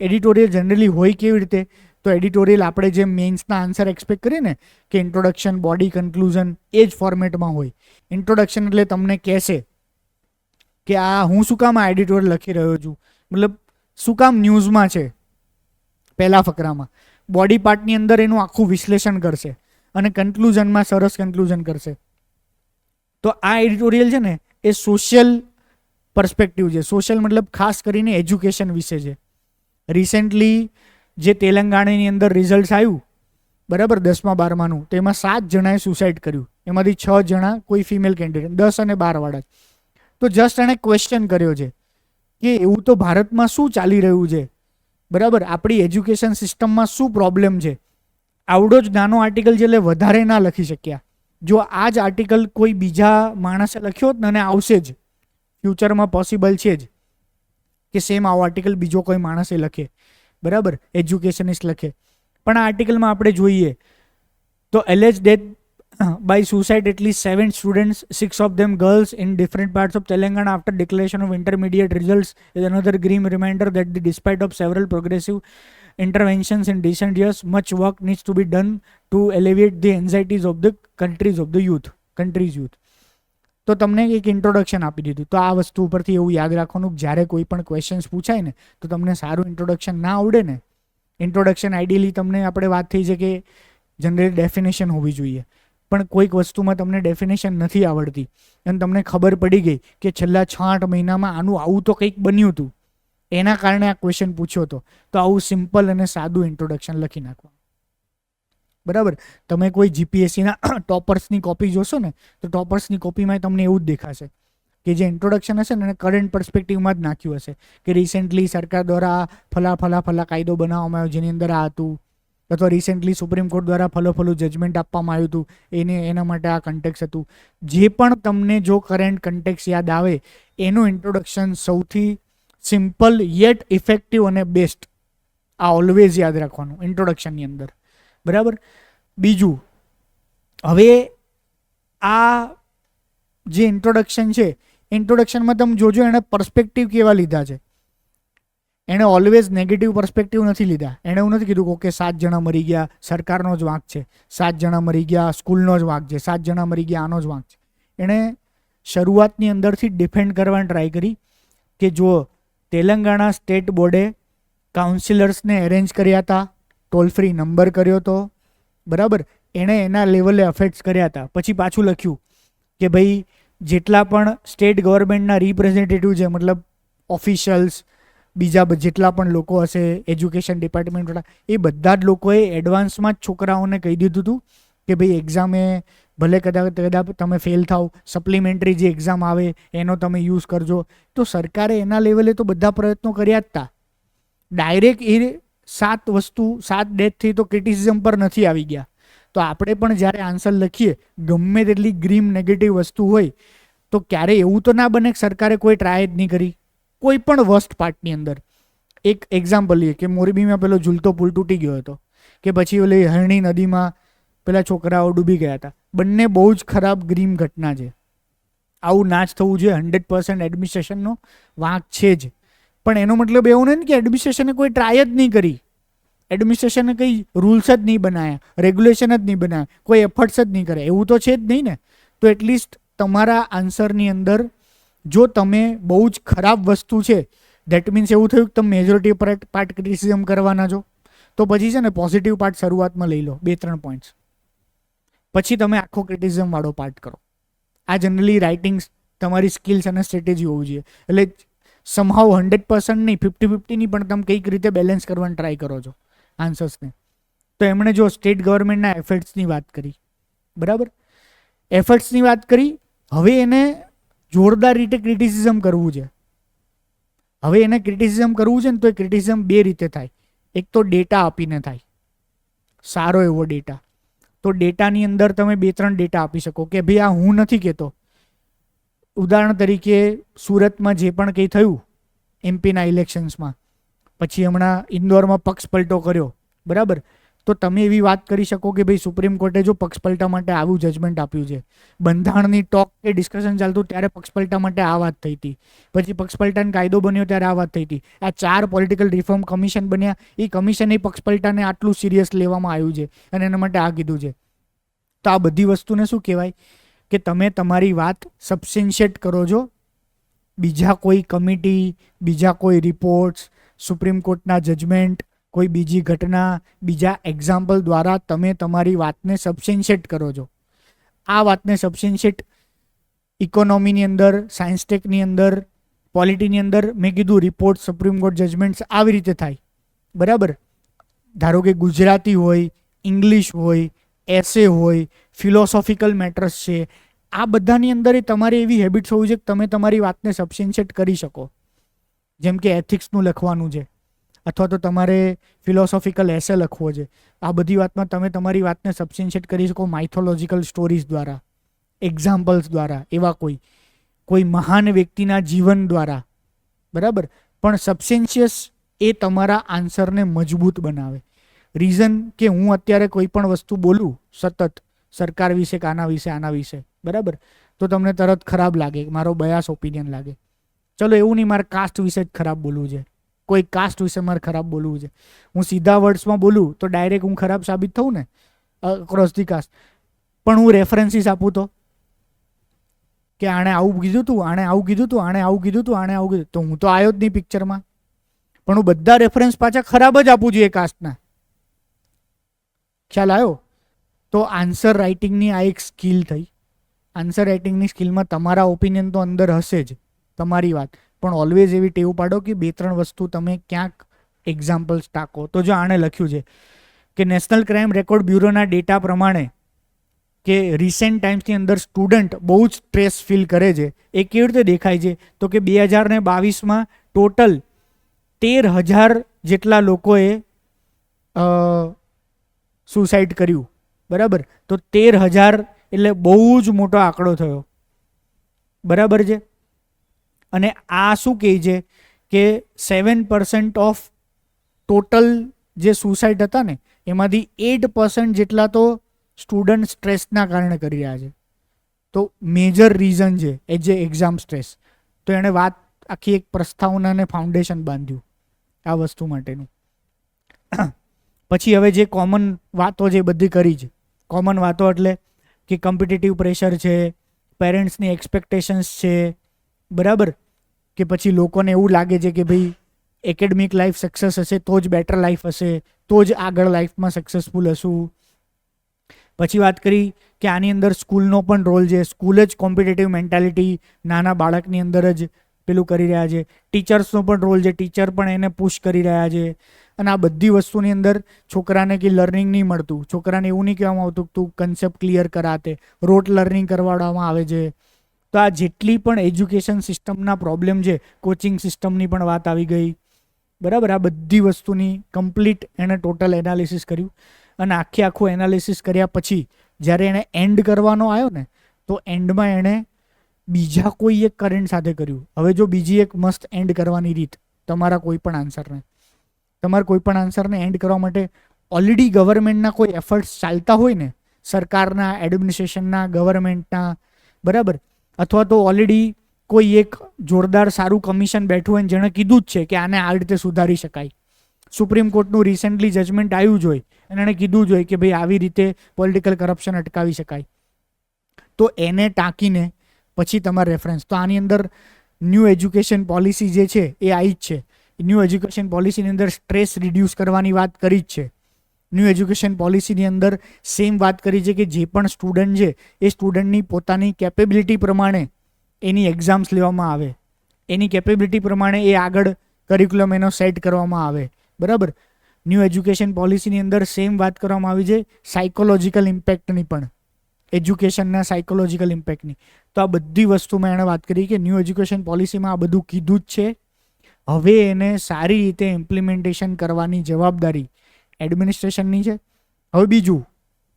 એડિટોરિયલ જનરલી હોય કેવી રીતે, તો એડિટોરિયલ આપણે જેમ મેઇન્સના આન્સર એક્સપેક્ટ કરીએ ને કે ઇન્ટ્રોડક્શન, બોડી, કન્ક્લુઝન, એ જ ફોર્મેટમાં હોય. ઇન્ટ્રોડક્શન એટલે તમને કહેશે કે આ હું શું કામ આ એડિટોરિયલ લખી રહ્યો છું, મતલબ શું કામ ન્યૂઝમાં છે પહેલા ફકરામાં. બોડી પાર્ટની અંદર એનું આખું વિશ્લેષણ કરશે અને કન્ક્લુઝનમાં સરસ કન્ક્લુઝન કરશે. તો આ એડિટોરિયલ છે ને એ સોશિયલ પર્સપેક્ટિવ છે. સોશિયલ મતલબ ખાસ કરીને એજ્યુકેશન વિશે છે. રિસેન્ટલી જે તેલંગાણાની અંદર રિઝલ્ટ આવ્યું બરાબર, 10માં 12માનું, તેમાં 7 જણાએ સુસાઇડ કર્યું, એમાંથી 6 જણા કોઈ ફિમેલ કેન્ડિડેટ, 10 અને 12 વાળા. તો જસ્ટ એણે ક્વેશ્ચન કર્યો છે કે એવું તો ભારતમાં શું ચાલી રહ્યું છે, બરાબર, આપણી એજ્યુકેશન સિસ્ટમમાં શું પ્રોબ્લેમ છે. આવડો જ નાનો આર્ટિકલ છે એટલે વધારે ના લખી શક્યા. જો આ જ આર્ટિકલ કોઈ બીજા માણસે લખ્યો હોત ને, અને આવશે જ, ફ્યુચરમાં પોસિબલ છે જ કે સેમ આવો આર્ટિકલ બીજો કોઈ માણસે લખે, બરાબર, એજ્યુકેશનિસ્ટ લખે. પણ આ આર્ટિકલમાં આપણે જોઈએ તો એલેજ death by suicide at least 7 students, 6 of them girls, in different parts of Telangana after declaration of intermediate results is another grim reminder that despite of several progressive interventions in recent years, much work needs to be done to alleviate the anxieties of the country's youth. તો તમને એક introduction આપી દીધું. તો આ વસ્તુ ઉપરથી એવું યાદ રાખવાનું કે જ્યારે કોઈ પણ ક્વેશ્ચન્સ પૂછાય ને તો તમને સારું ઇન્ટ્રોડક્શન ના આવડે ને, ઇન્ટ્રોડક્શન આઈડિયલી તમને આપણે વાત થઈ છે કે જનરલી ડેફિનેશન હોવી જોઈએ, પણ કોઈક વસ્તુમાં તમને ડેફિનેશન નથી આવડતી અને તમને ખબર પડી ગઈ કે છેલ્લા 6-8 મહિનામાં આવું તો કંઈક બન્યું હતું, એના કારણે આ ક્વેશ્ચન પૂછ્યો હતો, તો આવું સિમ્પલ અને સાદું ઇન્ટ્રોડક્શન લખી નાખવાનું. બરાબર, તમે કોઈ જીપીએસસીના ટોપર્સની કોપી જોશો ને તો ટોપર્સની કોપીમાં તમને એવું જ દેખાશે કે જે ઇન્ટ્રોડક્શન હશે ને એને કરંટ પર્સપેક્ટિવમાં જ નાખ્યું હશે કે રિસેન્ટલી સરકાર દ્વારા ફલા કાયદો બનાવવામાં આવ્યો જેની અંદર આ હતું, અથવા રિસેન્ટલી સુપ્રીમ કોર્ટ દ્વારા ફલું જજમેન્ટ આપવામાં આવ્યું હતું, એના માટે આ કન્ટેક્સ હતું. જે પણ તમને જો કરંટ કન્ટેક્સ યાદ આવે એનું ઇન્ટ્રોડક્શન સૌથી સિમ્પલ યેટ ઇફેક્ટિવ અને બેસ્ટ. આ ઓલવેઝ યાદ રાખવાનું ઇન્ટ્રોડક્શનની અંદર, બરાબર. બીજું, હવે આ જે ઇન્ટ્રોડક્શન છે, ઇન્ટ્રોડક્શનમાં તમે જોજો એણે પર્સપેક્ટિવ કેવા લીધા છે. એણે ઓલવેઝ નેગેટિવ પર્સપેક્ટિવ નથી લીધા. એણે એવું નથી કીધું કે 7 જણા મરી ગયા સરકારનો જ વાંક છે, 7 જણા મરી ગયા સ્કૂલનો જ વાંક છે, 7 જણા મરી ગયા આનો જ વાંક છે. એણે શરૂઆતની અંદરથી ડિફેન્ડ કરવાની ટ્રાય કરી કે જો તેલંગાણા સ્ટેટ બોર્ડે કાઉન્સિલર્સને એરેન્જ કર્યા હતા, ટોલ ફ્રી નંબર કર્યો હતો, બરાબર, એણે એના લેવલે અફેક્ટ્સ કર્યા હતા. પછી પાછું લખ્યું કે ભાઈ જેટલા પણ સ્ટેટ ગવર્મેન્ટના રિપ્રેઝેન્ટેટિવ છે, મતલબ ઓફિશિયલ્સ, બીજા જેટલા પણ લોકો હશે એજ્યુકેશન ડિપાર્ટમેન્ટવાળા, એ બધા જ લોકોએ એડવાન્સમાં જ છોકરાઓને કહી દીધું હતું કે ભાઈ એક્ઝામે ભલે કદાચ તમે ફેલ થાવ, સપ્લિમેન્ટરી જે એક્ઝામ આવે એનો તમે યુઝ કરજો. તો સરકારે એના લેવલે તો બધા પ્રયત્નો કર્યા જ હતા. ડાયરેક્ટ એ 7 ડેથથી તો ક્રિટિસિઝમ પર નથી આવી ગયા. તો આપણે પણ જ્યારે આન્સર લખીએ ગમે તેટલી ગ્રીમ નેગેટિવ વસ્તુ હોય તો ક્યારે એવું તો ના બને કે સરકારે કોઈ ટ્રાય જ નહીં કરી કોઈ પણ વર્સ્ટ પાર્ટની અંદર. એક એક્ઝામ્પલ લઈએ કે મોરબીમાં પેલો ઝૂલતો પુલ તૂટી ગયો હતો, કે પછી ઓલી હરણી નદીમાં પેલા છોકરાઓ ડૂબી ગયા હતા. બંને બહુ જ ખરાબ ગ્રીમ ઘટના છે. આવું ના જ થવું જોઈએ. 100% એડમિનિસ્ટ્રેશનનો વાંક છે જ, પણ એનો મતલબ એવું નહીં કે એડમિનિસ્ટ્રેશને કોઈ ટ્રાય જ નહીં કરી, એડમિનિસ્ટ્રેશને કંઈ રૂલ્સ જ નહીં બનાવ્યા, રેગ્યુલેશન જ નહીં બનાવ્યા, કોઈ એફર્ટ્સ જ નહીં કરે, એવું તો છે જ નહીં ને. તો એટલીસ્ટ તમારા આન્સરની અંદર જો તમે બહુ જ ખરાબ વસ્તુ છે, દેટ મીન્સ એવું થયું કે તમે મેજોરિટી પાર્ટ ક્રિટિસિઝમ કરવાના છો, તો પછી છે ને પોઝિટિવ પાર્ટ શરૂઆતમાં લઈ લો 2-3 પોઈન્ટ્સ, પછી તમે આખો ક્રિટિસિઝમ વાળો પાર્ટ કરો. આ જનરલી રાઇટિંગ તમારી સ્કિલ્સ અને સ્ટ્રેટેજી હોવી જોઈએ. એટલે સમહાવ 100% નહીં, 50-50 નહીં, પણ તમે કઈક રીતે બેલેન્સ કરવાની ટ્રાય કરો છો આન્સર્સને. તો એમણે જો સ્ટેટ ગવર્મેન્ટના એફર્ટ્સની વાત કરી, બરાબર, એફર્ટ્સની વાત કરી. હવે એને જોરદાર રીતે ક્રિટિસિઝમ કરવું છે. હવે એને ક્રિટિસિઝમ કરવું છે ને તો એ ક્રિટિસિઝમ 2 રીતે થાય. એક તો ડેટા આપીને થાય, સારો એવો ડેટા. તો ડેટાની અંદર તમે 2-3 ડેટા આપી શકો કે ભાઈ આ હું નથી કહેતો. ઉદાહરણ તરીકે સુરતમાં જે પણ કંઈ થયું એમપીના ઇલેક્શન્સમાં, પછી હમણાં ઇન્દોરમાં પક્ષપલટો કર્યો, બરાબર, તો તમે એવી વાત કરી શકો કે ભાઈ સુપ્રીમ કોર્ટે જો પક્ષપલટા માટે આવું જજમેન્ટ આપ્યું છે. બંધારણની ટોક કે ડિસ્કશન ચાલતું ત્યારે પક્ષપલટા માટે આ વાત થઈ હતી, પછી પક્ષપલટાનો કાયદો બન્યો ત્યારે આ વાત થઈ હતી. આ 4 પોલિટિકલ રિફોર્મ કમિશન બન્યા, એ કમિશને પક્ષપલટાને આટલું સિરિયસ લેવામાં આવ્યું છે અને એના માટે આ કીધું છે. તો આ બધી વસ્તુને શું કહેવાય કે તમે તમારી વાત સબસ્ટેન્શિએટ કરો છો. બીજા કોઈ કમિટી, બીજા કોઈ રિપોર્ટ્સ, સુપ્રીમ કોર્ટના જજમેન્ટ, કોઈ બીજી ઘટના, બીજા એક્ઝામ્પલ દ્વારા તમે તમારી વાતને સબસ્ટેન્શિએટ કરો છો. આ વાતને સબસ્ટેન્શિએટ ઇકોનોમીની અંદર, સાયન્સ ટેકની અંદર, પોલિટીની અંદર મેં કીધું રિપોર્ટ, સુપ્રીમ કોર્ટ જજમેન્ટ્સ આવી રીતે થાય, બરાબર. ધારો કે ગુજરાતી હોય, ઇંગ્લિશ હોય, એસે હોય, ફિલોસોફિકલ મેટર્સ છે, આ બધાની અંદર એ તમારી એવી હેબિટ્સ હોવી છે કે તમે તમારી વાતને સબસ્ટેન્શિએટ કરી શકો. જેમ કે એથિક્સનું લખવાનું છે અથવા તો તમારે ફિલોસોફિકલ એસે લખવો છે, આ બધી વાતમાં તમે તમારી વાતને સબસ્ટેન્શિએટ કરી શકો માઇથોલોજીકલ સ્ટોરીઝ દ્વારા, એક્ઝામ્પલ્સ દ્વારા, એવા કોઈ મહાન વ્યક્તિના જીવન દ્વારા, બરાબર. પણ સબસ્ટેન્શિયસ એ તમારા આન્સરને મજબૂત બનાવે. રીઝન કે હું અત્યારે કોઈ પણ વસ્તુ બોલું સતત સરકાર વિશે કે આના વિશે, બરાબર, તો તમને તરત ખરાબ લાગે, મારો બયાસ ઓપિનિયન લાગે. ચલો એવું નહીં, મારે કાસ્ટ વિશે જ ખરાબ બોલવું છે, કોઈ કાસ્ટ વિશે મારે ખરાબ બોલવું છે, હું સીધા વર્ડ્સમાં બોલું તો ડાયરેક્ટ હું ખરાબ સાબિત થઉં ને અક્રોસ ધી કાસ્ટ. પણ હું રેફરન્સીસ આપું કે આણે આવું કીધું હતું, આણે આવું કીધું હતું, આણે આવું કીધું હતું, આણે આવું કીધું, તો હું તો આવ્યો જ નહીં પિક્ચરમાં. પણ હું બધા રેફરન્સ પાછા ખરાબ જ આપું જોઈએ કાસ્ટના. ખ્યાલ આવ્યો? તો આન્સર રાઇટિંગની આ એક સ્કિલ થઈ. આન્સર રાઇટિંગની સ્કિલમાં તમારા ઓપિનિયન તો અંદર હશે જ, તમારી વાત, પણ ઓલવેઝ એવી ટેવ પાડો કે 2-3 વસ્તુ તમે ક્યાંક એક્ઝામ્પલ્સ ટાંકો. તો જો આણે લખ્યું છે કે નેશનલ ક્રાઇમ રેકોર્ડ બ્યુરોના ડેટા પ્રમાણે કે રિસેન્ટ ટાઈમ્સની અંદર સ્ટુડન્ટ બહુ જ સ્ટ્રેસ ફીલ કરે છે. એ કેવી રીતે દેખાય છે? તો કે 2022માં ટોટલ 13,000 જેટલા લોકોએ સુસાઇડ કર્યું, બરાબર. તો 13,000 એટલે બહુ જ મોટો આંકડો થયો, બરાબર છે. અને આ શું કહે છે કે 7% ઓફ ટોટલ જે સુસાઇડ હતા ને એમાંથી 8% જેટલા તો સ્ટુડન્ટ સ્ટ્રેસના કારણે કરી રહ્યા છે. તો મેજર રીઝન છે એ જે એક્ઝામ સ્ટ્રેસ. તો એણે વાત આખી એક પ્રસ્તાવનાને ફાઉન્ડેશન બાંધ્યું આ વસ્તુ માટેનું. પછી હવે જે કોમન વાતો છે એ બધી કરી છે. કોમન વાતો એટલે કે કોમ્પિટિટિવ પ્રેશર છે, પેરેન્ટ્સની એક્સપેક્ટેશન્સ છે, બરાબર, કે પછી લોકોને એવું લાગે છે કે ભાઈ એકેડમિક લાઈફ સક્સેસ હશે તો જ બેટર લાઈફ હશે, તો જ આગળ લાઈફમાં સક્સેસફુલ હશું. પછી વાત કરી કે આની અંદર સ્કૂલનો પણ રોલ છે. સ્કૂલ જ કોમ્પિટિટિવ મેન્ટાલિટી નાના બાળકની અંદર જ પેલું કરી રહ્યા છે. ટીચર્સનો પણ રોલ છે, ટીચર પણ એને પુશ કરી રહ્યા છે. અને આ બધી વસ્તુની અંદર છોકરાને કે લર્નિંગ નહીં મળતું. છોકરાને એવું નહીં કહેવામાં આવતું તું કન્સેપ્ટ ક્લિયર કરાતે, રોટ લર્નિંગ કરવાડવામાં આવે છે. તો આ જેટલી પણ એજ્યુકેશન સિસ્ટમના પ્રોબ્લેમ છે, કોચિંગ સિસ્ટમની પણ વાત આવી ગઈ, બરાબર. આ બધી વસ્તુની કમ્પ્લીટ એણે ટોટલ એનાલિસિસ કર્યું. અને આખું એનાલિસિસ કર્યા પછી જ્યારે એણે એન્ડ કરવાનો આવ્યો ને, તો એન્ડમાં એણે બીજા કોઈ એક કરંટ સાથે કર્યું. હવે જો બીજી એક મસ્ત એન્ડ કરવાની રીત, તમારા કોઈ પણ આન્સરને એન્ડ કરવા માટે ઓલરેડી ગવર્મેન્ટના કોઈ એફર્ટ્સ ચાલતા હોય ને, સરકારના, એડમિનિસ્ટ્રેશનના, ગવર્મેન્ટના, બરાબર, અથવા તો ઓલરેડી કોઈ એક જોરદાર સારું કમિશન બેઠું હોય જેણે કીધું જ છે કે આને આ રીતે સુધારી શકાય. સુપ્રીમ કોર્ટનું રિસેન્ટલી જજમેન્ટ આવ્યું જ હોય અને એણે કીધું જ હોય કે ભાઈ આવી રીતે પોલિટિકલ કરપ્શન અટકાવી શકાય. તો એને ટાંકીને પછી તમારા રેફરન્સ. તો આની અંદર ન્યૂ એજ્યુકેશન પોલિસી જે છે એ આવી જ છે. ન્યૂ એજ્યુકેશન પોલિસીની અંદર સ્ટ્રેસ રિડ્યુસ કરવાની વાત કરી જ છે. ન્યૂ એજ્યુકેશન પોલિસીની અંદર સેમ વાત કરી છે કે જે પણ સ્ટુડન્ટ છે એ સ્ટુડન્ટની પોતાની કેપેબિલિટી પ્રમાણે એની એક્ઝામ્સ લેવામાં આવે, એની કેપેબિલિટી પ્રમાણે એ આગળ કરિક્યુલમ એનો સેટ કરવામાં આવે, બરાબર. ન્યૂ એજ્યુકેશન પોલિસીની અંદર સેમ વાત કરવામાં આવી છે સાયકોલોજીકલ ઇમ્પેક્ટની પણ, એજ્યુકેશનના સાયકોલોજીકલ ઇમ્પેક્ટની. તો આ બધી વસ્તુમાં એણે વાત કરી કે ન્યૂ એજ્યુકેશન પોલિસીમાં આ બધું કીધું જ છે. હવે એને સારી રીતે ઇમ્પ્લિમેન્ટેશન કરવાની જવાબદારી એડમિનિસ્ટ્રેશનની છે. હવે બીજું,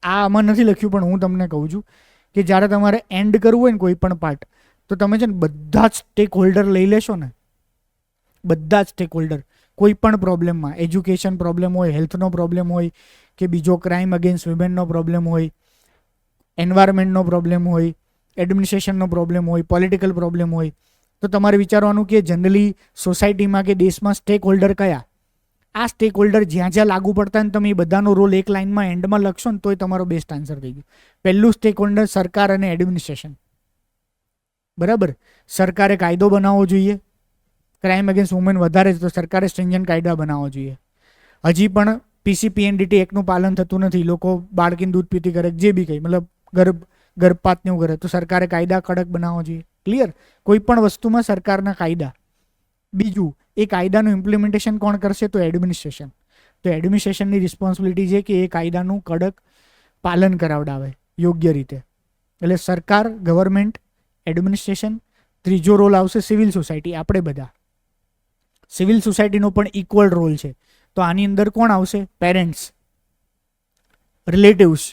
આ આમાં નથી લખ્યું પણ હું તમને કહું છું કે જ્યારે તમારે એન્ડ કરવું હોય ને કોઈ પણ પાર્ટ, તો તમે છે ને બધા જ સ્ટેક હોલ્ડર લઈ લેશો ને, બધા જ સ્ટેક હોલ્ડર કોઈ પણ પ્રોબ્લેમમાં, એજ્યુકેશન પ્રોબ્લેમ હોય, હેલ્થનો પ્રોબ્લેમ હોય, કે બીજો ક્રાઇમ અગેન્સ્ટ વિમેનનો પ્રોબ્લેમ હોય, એન્વાયરમેન્ટનો પ્રોબ્લેમ હોય, એડમિનિસ્ટ્રેશનનો પ્રોબ્લેમ હોય, પોલિટિકલ પ્રોબ્લેમ હોય, તો તમારે વિચારવાનું કે જનરલી સોસાયટીમાં કે દેશમાં સ્ટેક હોલ્ડર કયા. આ સ્ટેક હોલ્ડર જ્યાં જ્યાં લાગુ પડતા ને તમે એ બધાનો રોલ એક લાઇનમાં એન્ડમાં લખશો ને તો એ તમારો બેસ્ટ આન્સર થઈ ગયો. પહેલું સ્ટેક હોલ્ડર સરકાર અને એડમિનિસ્ટ્રેશન, બરાબર. સરકારે કાયદો બનાવવો જોઈએ. ક્રાઇમ અગેન્સ્ટ વુમેન વધારે છે તો સરકારે સ્ટ્રિંજન્ટ કાયદા બનાવવા જોઈએ. હજી પણ PCPNDT એક્ટનું પાલન થતું નથી. લોકો બાળકીને દૂધ પીતી કરે, જે બી કંઈ, મતલબ ગર્ભપાતને એવું કરે, તો સરકારે કાયદા કડક બનાવવા જોઈએ. ક્લિયર? કોઈ પણ વસ્તુમાં સરકારના કાયદા. બીજું, એ કાયદાનું ઇમ્પ્લિમેન્ટેશન કોણ કરશે? તો એડમિનિસ્ટ્રેશન. તો એડમિનિસ્ટ્રેશનની રિસ્પોન્સિબિલિટી છે કે એ કાયદાનું કડક પાલન કરાવડાવે યોગ્ય રીતે. એટલે સરકાર, ગવર્મેન્ટ, એડમિનિસ્ટ્રેશન. ત્રીજો રોલ આવશે સિવિલ સોસાયટી, આપણે બધા. સિવિલ સોસાયટીનો પણ ઇક્વલ રોલ છે. તો આની અંદર કોણ આવશે? Parents, relatives.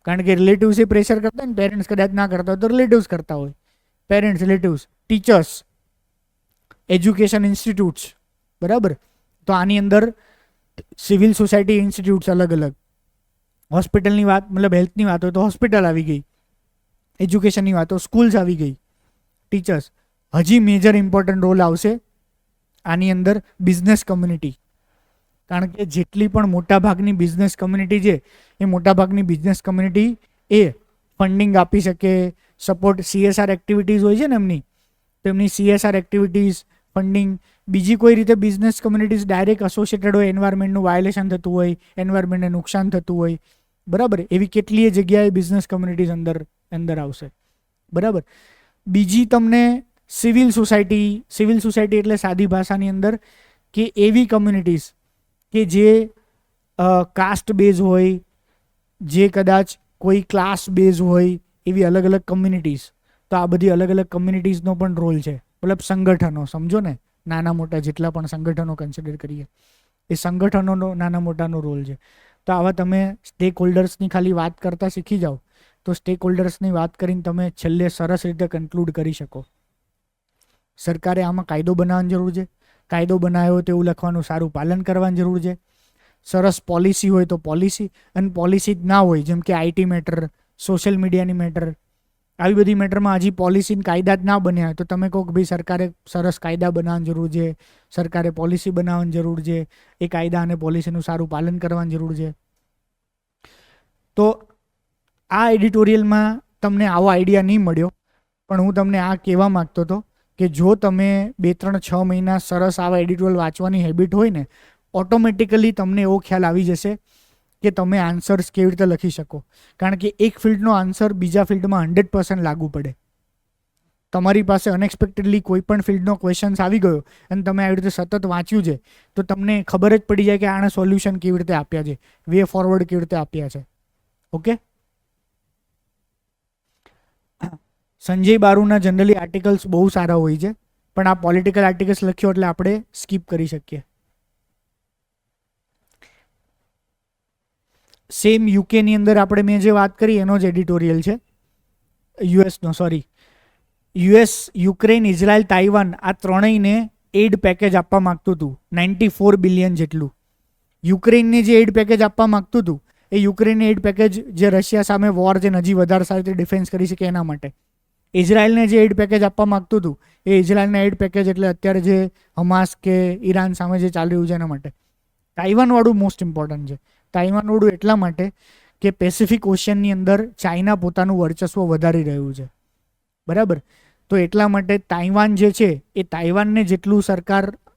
કારણ કે રિલેટિવ્સ એ પ્રેશર કરતા હોય ને, પેરેન્ટ્સ કદાચ ના કરતા હોય તો રિલેટિવ્સ કરતા હોય. Parents, relatives, teachers, education institutes. બરાબર. તો આની અંદર સિવિલ સોસાયટી ઇન્સ્ટિટ્યૂટ્સ અલગ અલગ. હોસ્પિટલની વાત, મતલબ હેલ્થની વાત હોય તો હોસ્પિટલ આવી ગઈ. એજ્યુકેશનની વાત હોય સ્કૂલ્સ આવી ગઈ. ટીચર્સ. હજી મેજર ઇમ્પોર્ટન્ટ રોલ આવશે આની અંદર બિઝનેસ કમ્યુનિટી. કારણ કે જેટલી પણ મોટાભાગની બિઝનેસ કમ્યુનિટી છે એ મોટાભાગની બિઝનેસ કમ્યુનિટી એ ફંડિંગ આપી શકે, સપોર્ટ, CSR એક્ટિવિટીઝ હોય છે ને એમની, તો એમની CSR એક્ટિવિટીઝ, ફંડિંગ, બીજી કોઈ રીતે બિઝનેસ કમ્યુનિટીઝ ડાયરેક્ટ એસોસિએટેડ હોય, એન્વાયરમેન્ટનું વાયોલેશન થતું હોય, એન્વાયરમેન્ટને નુકસાન થતું હોય, બરાબર, એવી કેટલીય જગ્યાએ બિઝનેસ કમ્યુનિટીઝ અંદર આવશે. બરાબર. બીજી તમને સિવિલ સોસાયટી એટલે સાદી ભાષાની અંદર કે એવી કમ્યુનિટીઝ કે જે કાસ્ટ બેઝ હોય, જે કદાચ કોઈ ક્લાસ બેઝ હોય, એવી અલગ અલગ કમ્યુનિટીઝ. તો આ બધી અલગ અલગ કમ્યુનિટીઝનો પણ રોલ છે. મતલબ સંગઠનો, સમજો ને, નાના મોટા જેટલા પણ સંગઠનો કન્સિડર કરીએ એ સંગઠનોનો નાના મોટાનો રોલ છે. તો આવા તમે સ્ટેક હોલ્ડર્સની ખાલી વાત કરતાં શીખી જાઓ તો સ્ટેક હોલ્ડર્સની વાત કરીને તમે છેલ્લે સરસ રીતે કન્ક્લુડ કરી શકો. સરકારે આમાં કાયદો બનાવવાની જરૂર છે. કાયદો બનાવ્યો હોય તો એવું લખવાનું સારું પાલન કરવાની જરૂર છે. સરસ પોલિસી હોય તો પોલિસી, અને પોલિસી જ ના હોય જેમ કે IT મેટર, સોશિયલ મીડિયાની મેટર, આવી બધી મેટરમાં હજી પોલિસી કાયદા જ ના બન્યા હોય તો તમે કહો કે ભાઈ સરકારે સરસ કાયદા બનાવવાની જરૂર છે, સરકારે પોલિસી બનાવવાની જરૂર છે, એ કાયદા અને પોલિસીનું સારું પાલન કરવાની જરૂર છે. તો આ એડિટોરિયલમાં તમને આવો આઈડિયા નહીં મળ્યો, પણ હું તમને આ કહેવા માગતો હતો કે જો તમે 2-3-6 મહિના સરસ આવા એડિટોરિયલ વાંચવાની હેબિટ હોય ને, ઓટોમેટિકલી તમને એવો ખ્યાલ આવી જશે કે તમે આન્સર્સ કેવી રીતે લખી શકો. કારણ કે એક ફિલ્ડનો આન્સર બીજા ફિલ્ડમાં 100% લાગુ પડે. તમારી પાસે અનએક્સપેક્ટેડલી કોઈ પણ ફિલ્ડનો ક્વેશ્ચન્સ આવી ગયો અને તમે આવી રીતે સતત વાંચ્યું છે તો તમને ખબર જ પડી જાય કે આને સોલ્યુશન કેવી રીતે આપ્યા છે, વે ફોરવર્ડ કેવી રીતે આપ્યા છે. ઓકે. સંજય બારુના જનરલી આર્ટિકલ્સ બહુ સારા હોય છે, પણ આ પોલિટિકલ આર્ટિકલ્સ લખ્યો એટલે આપણે સ્કીપ કરી શકીએ. સેમ યુકેની અંદર આપણે મેં જે વાત કરી એનો જ એડિટોરિયલ છે. યુએસ, યુક્રેન, ઇઝરાયલ, તાઇવાન આ ત્રણેયને એડ પેકેજ આપવા માગતું હતું 94 બિલિયન જેટલું. યુક્રેનને જે એડ પેકેજ આપવા માગતું હતું એ યુક્રેનને એડ પેકેજ જે રશિયા સામે વોર છે હજી વધારે સારી રીતે ડિફેન્સ કરી શકે એના માટે. ઇઝરાયલને જે એડ પેકેજ આપવા માગતું હતું એ ઇઝરાયલના એડ પેકેજ એટલે અત્યારે જે હમાસ કે ઈરાન સામે જે ચાલી રહ્યું છે એના માટે. તાઇવાનવાળું મોસ્ટ ઇમ્પોર્ટન્ટ છે. તાઇવાનવાળું એટલા માટે કે પેસિફિક ઓશિયનની અંદર ચાઇના પોતાનું વર્ચસ્વ વધારી રહ્યું છે. બરાબર. તો એટલા માટે તાઇવાન જે છે એ તાઇવાનને જેટલું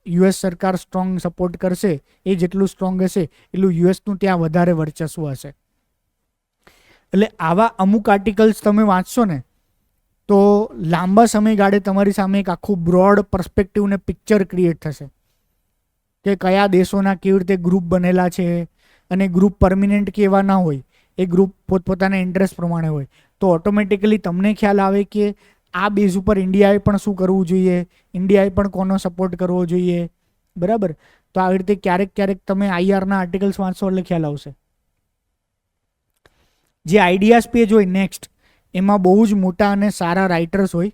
યુએસ સરકાર સ્ટ્રોંગ સપોર્ટ કરશે એ જેટલું સ્ટ્રોંગ હશે એટલું યુએસનું ત્યાં વધારે વર્ચસ્વ હશે. એટલે આવા અમુક આર્ટિકલ્સ તમે વાંચશો ને તો લાંબા સમયગાળે તમારી સામે એક આખું બ્રોડ પર્સ્પેક્ટિવ ને પિક્ચર ક્રિએટ થશે કે કયા દેશોના કેવી રીતે ગ્રુપ બનેલા છે, અને ગ્રુપ પરમિનન્ટ કે એવા ના હોય, એ ગ્રુપ પોતપોતાના ઇન્ટરેસ્ટ પ્રમાણે હોય. તો ઓટોમેટિકલી તમને ખ્યાલ આવે કે આ બેઝ ઉપર ઇન્ડિયાએ પણ શું કરવું જોઈએ, ઇન્ડિયાએ પણ કોનો સપોર્ટ કરવો જોઈએ. બરાબર. તો આવી રીતે ક્યારેક તમે IRના આર્ટિકલ્સ વાંચશો એટલે ખ્યાલ આવશે. જે આઈડિયાઝ પેજ હોય નેક્સ્ટ, એમાં બહુ જ મોટા અને સારા રાઇટર્સ હોય,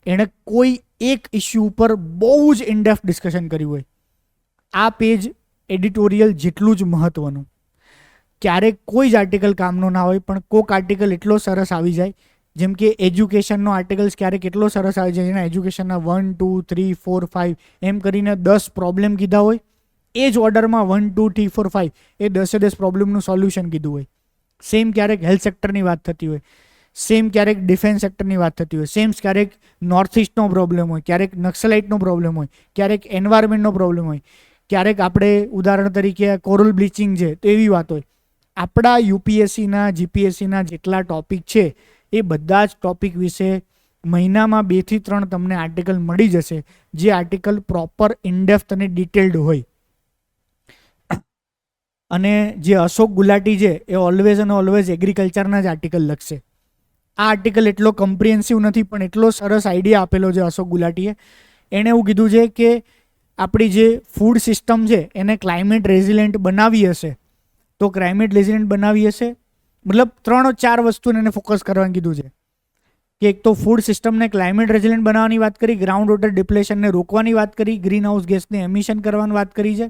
એણે કોઈ એક ઇસ્યુ ઉપર બહુ જ ઇનડેપ્થ ડિસ્કશન કર્યું હોય. આ પેજ એડિટોરિયલ જેટલું જ મહત્વનું. ક્યારેક કોઈ જ આર્ટિકલ કામનો ના હોય, પણ કોઈક આર્ટિકલ એટલો સરસ આવી જાય, જેમ કે એજ્યુકેશનનો આર્ટિકલ્સ ક્યારેક એટલો સરસ આવી જાય, જેના એજ્યુકેશનના 1, 2, 3, 4, 5 એમ કરીને 10 પ્રોબ્લેમ કીધા હોય, એ જ ઓર્ડરમાં 1, 2, 3, 4, 5 એ 10 પ્રોબ્લેમનું સોલ્યુશન કીધું હોય. સેમ ક્યારેક હેલ્થ સેક્ટરની વાત થતી હોય, સેમ ક્યારેક ડિફેન્સ સેક્ટરની વાત થતી હોય, સેમ ક્યારેક નોર્થ ઇસ્ટનો પ્રોબ્લેમ હોય, ક્યારેક નક્સલાઇટનો પ્રોબ્લેમ હોય, ક્યારેક એન્વાયરમેન્ટનો પ્રોબ્લેમ હોય, ક્યારેક આપણે ઉદાહરણ તરીકે કોરલ બ્લીચિંગ છે તો એવી વાત હોય. આપણા UPSCના GPSCના જેટલા ટોપિક છે એ બધા જ ટોપિક વિશે મહિનામાં 2 થી 3 તમને આર્ટિકલ મળી જશે, જે આર્ટિકલ પ્રોપર ઇનડેપ્થ અને ડિટેલ્ડ હોય. અને જે અશોક ગુલાટી છે એ ઓલવેઝ અને ઓલવેઝ એગ્રીકલ્ચરના જ આર્ટિકલ લખશે. આ આર્ટિકલ એટલો કમ્પ્રિહેન્સિવ નથી પણ એટલો સરસ આઈડિયા આપેલો છે અશોક ગુલાટીએ. એણે એવું કીધું છે કે આપણી જે ફૂડ સિસ્ટમ છે એને ક્લાઇમેટ રેઝિલિયન્ટ બનાવી હશે તો ક્લાઇમેટ રેઝિલિયન્ટ બનાવી હશે મતલબ 3-4 વસ્તુને એને ફોકસ કરવાનું કીધું છે કે એક તો ફૂડ સિસ્ટમને ક્લાઇમેટ રેઝિલિયન્ટ બનાવવાની વાત કરી, ગ્રાઉન્ડ વોટર ડિપ્લેશનને રોકવાની વાત કરી, ગ્રીન હાઉસ ગેસને એમિશન કરવાની વાત કરી છે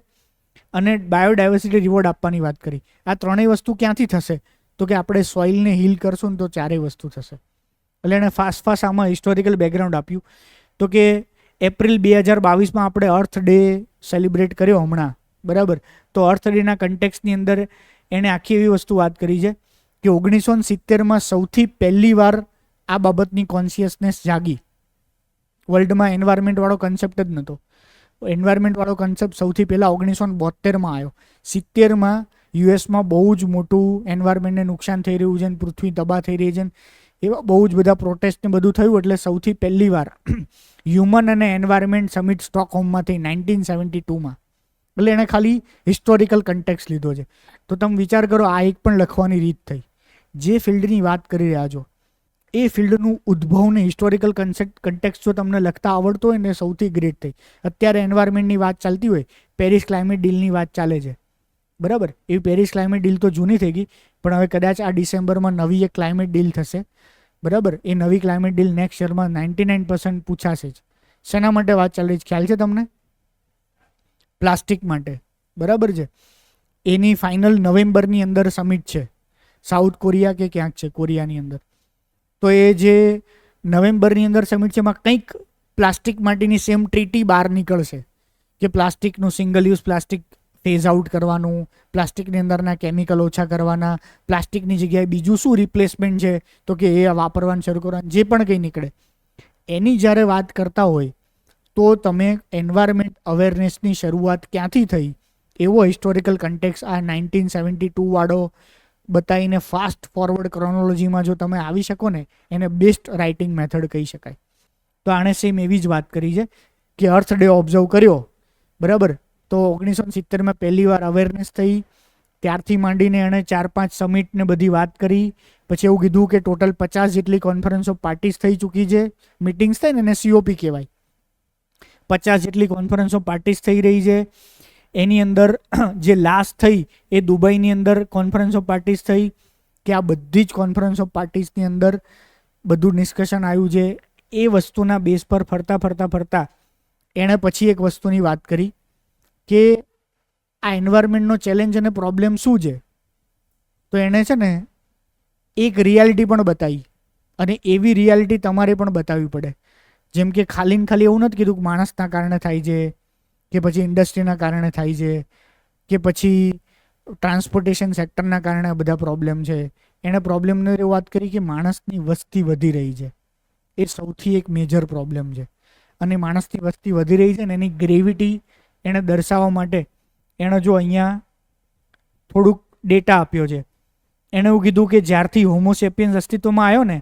અને બાયોડાયવર્સિટી રિવોર્ડ આપવાની વાત કરી. આ ત્રણેય વસ્તુ ક્યાંથી થશે તો કે આપણે સોઇલને હીલ કરશું ને તો ચારેય વસ્તુ થશે. એટલે એણે ફાસ્ટ આમાં હિસ્ટોરિકલ બેકગ્રાઉન્ડ આપ્યું. તો કે એપ્રિલ 2022માં આપણે અર્થ ડે સેલિબ્રેટ કર્યો હમણાં, બરાબર. તો અર્થ ડેના કન્ટેક્સની અંદર એણે આખી એવી વસ્તુ વાત કરી છે કે 1970માં સૌથી પહેલી વાર આ બાબતની કોન્શિયસનેસ જાગી. વર્લ્ડમાં એન્વાયરમેન્ટવાળો કન્સેપ્ટ જ નહોતો. એન્વાયરમેન્ટવાળો કન્સેપ્ટ સૌથી પહેલાં 1972માં આવ્યો. 70માં યુએસમાં બહુ જ મોટું એન્વાયરમેન્ટને નુકસાન થઈ રહ્યું છે ને પૃથ્વી તબાહ થઈ રહી છે ને એવા બહુ જ બધા પ્રોટેસ્ટ ને બધું થયું. એટલે સૌથી પહેલી વાર હ્યુમન અને એન્વાયરમેન્ટ સમિટ સ્ટોકહોમમાં થઈ 1972માં. એટલે એણે ખાલી હિસ્ટોરિકલ કન્ટેક્સ લીધો છે. તો તમે વિચાર કરો આ એક પણ લખવાની રીત થઈ. જે ફિલ્ડની વાત કરી રહ્યા છો એ ફિલ્ડનું ઉદ્ભવને હિસ્ટોરિકલ કન્ટેક્સ જો તમને લખતા આવડતો હોય ને સૌથી ગ્રેટ થઈ. અત્યારે એન્વાયરમેન્ટની વાત ચાલતી હોય, પેરિસ ક્લાઇમેટ ડીલની વાત ચાલે છે, બરાબર. એવી પેરિસ ક્લાઇમેટ ડીલ તો જૂની થઈ ગઈ પણ હવે કદાચ આ ડિસેમ્બરમાં નવી એક ક્લાઇમેટ ડીલ થશે, બરાબર. એ નવી ક્લાઇમેટ ડીલ નેક્સ્ટ યરમાં 99% પૂછાશે જ. શેના માટે વાત ચાલી છે ખ્યાલ છે તમને? પ્લાસ્ટિક માટે, બરાબર છે. એની ફાઇનલ નવેમ્બરની અંદર સમિટ છે, સાઉથ કોરિયા કે ક્યાંક છે કોરિયાની અંદર. તો એ જે નવેમ્બરની અંદર સમિટ છે એમાં કંઈક પ્લાસ્ટિક માટેની સેમ ટ્રીટી બહાર નીકળશે કે પ્લાસ્ટિકનું single use plastic phase out કરવાનું, પ્લાસ્ટિકની અંદરના કેમિકલ ઓછા કરવાના, પ્લાસ્ટિકની જગ્યાએ બીજું શું રિપ્લેસમેન્ટ છે તો કે એ વાપરવાનું શરૂ કરવાનું, જે પણ કંઈ નીકળે એની જ્યારે વાત કરતા હોય તો તમે એન્વાયરમેન્ટ અવેરનેસની શરૂઆત ક્યાંથી થઈ એવો હિસ્ટોરિકલ કન્ટેક્સ આ 1972 વાળો બતાવીને ફાસ્ટ ફોરવર્ડ ક્રોનોલોજીમાં જો તમે આવી શકો ને એને બેસ્ટ રાઇટિંગ મેથડ કહી શકાય. તો આણે સેમ એવી જ વાત કરી છે કે અર્થ ડે ઓબ્ઝર્વ કર્યો, બરાબર. તો 1970માં પહેલી વાર અવેરનેસ થઈ. ત્યારથી માંડીને એણે 4-5 સમિટને બધી વાત કરી. પછી એવું કીધું કે ટોટલ 50 જેટલી કોન્ફરન્સ ઓફ પાર્ટીસ થઈ ચૂકી છે. મિટિંગ્સ થાય ને એને COP કહેવાય. 50 જેટલી કોન્ફરન્સ ઓફ પાર્ટીસ થઈ રહી છે. એની અંદર જે લાસ્ટ થઈ એ દુબઈની અંદર કોન્ફરન્સ ઓફ પાર્ટીસ થઈ કે આ બધી જ કોન્ફરન્સ ઓફ પાર્ટીસની અંદર બધું ડિસ્કશન આવ્યું છે. એ વસ્તુના બેઝ પર ફરતા એણે પછી એક વસ્તુની વાત કરી કે આ એન્વાયરમેન્ટનો ચેલેન્જ અને પ્રોબ્લેમ શું છે. તો એણે છે ને એક રિયાલિટી પણ બતાવી અને એવી રિયાલિટી તમારે પણ બતાવવી પડે. જેમ કે ખાલી એવું નથી કીધું કે માણસના કારણે થાય છે કે પછી ઇન્ડસ્ટ્રીના કારણે થાય છે કે પછી ટ્રાન્સપોર્ટેશન સેક્ટરના કારણે બધા પ્રોબ્લેમ છે. એણે પ્રોબ્લેમની વાત કરી કે માણસની વસ્તી વધી રહી છે. એ સૌથી એક મેજર પ્રોબ્લેમ છે. અને માણસની વસ્તી વધી રહી છે ને એની ગ્રેવિટી એણે દર્શાવવા માટે એણે જો અહીંયા થોડુંક ડેટા આપ્યો છે. એણે એવું કીધું કે જ્યારથી હોમોસેપિયન્સ અસ્તિત્વમાં આવ્યો ને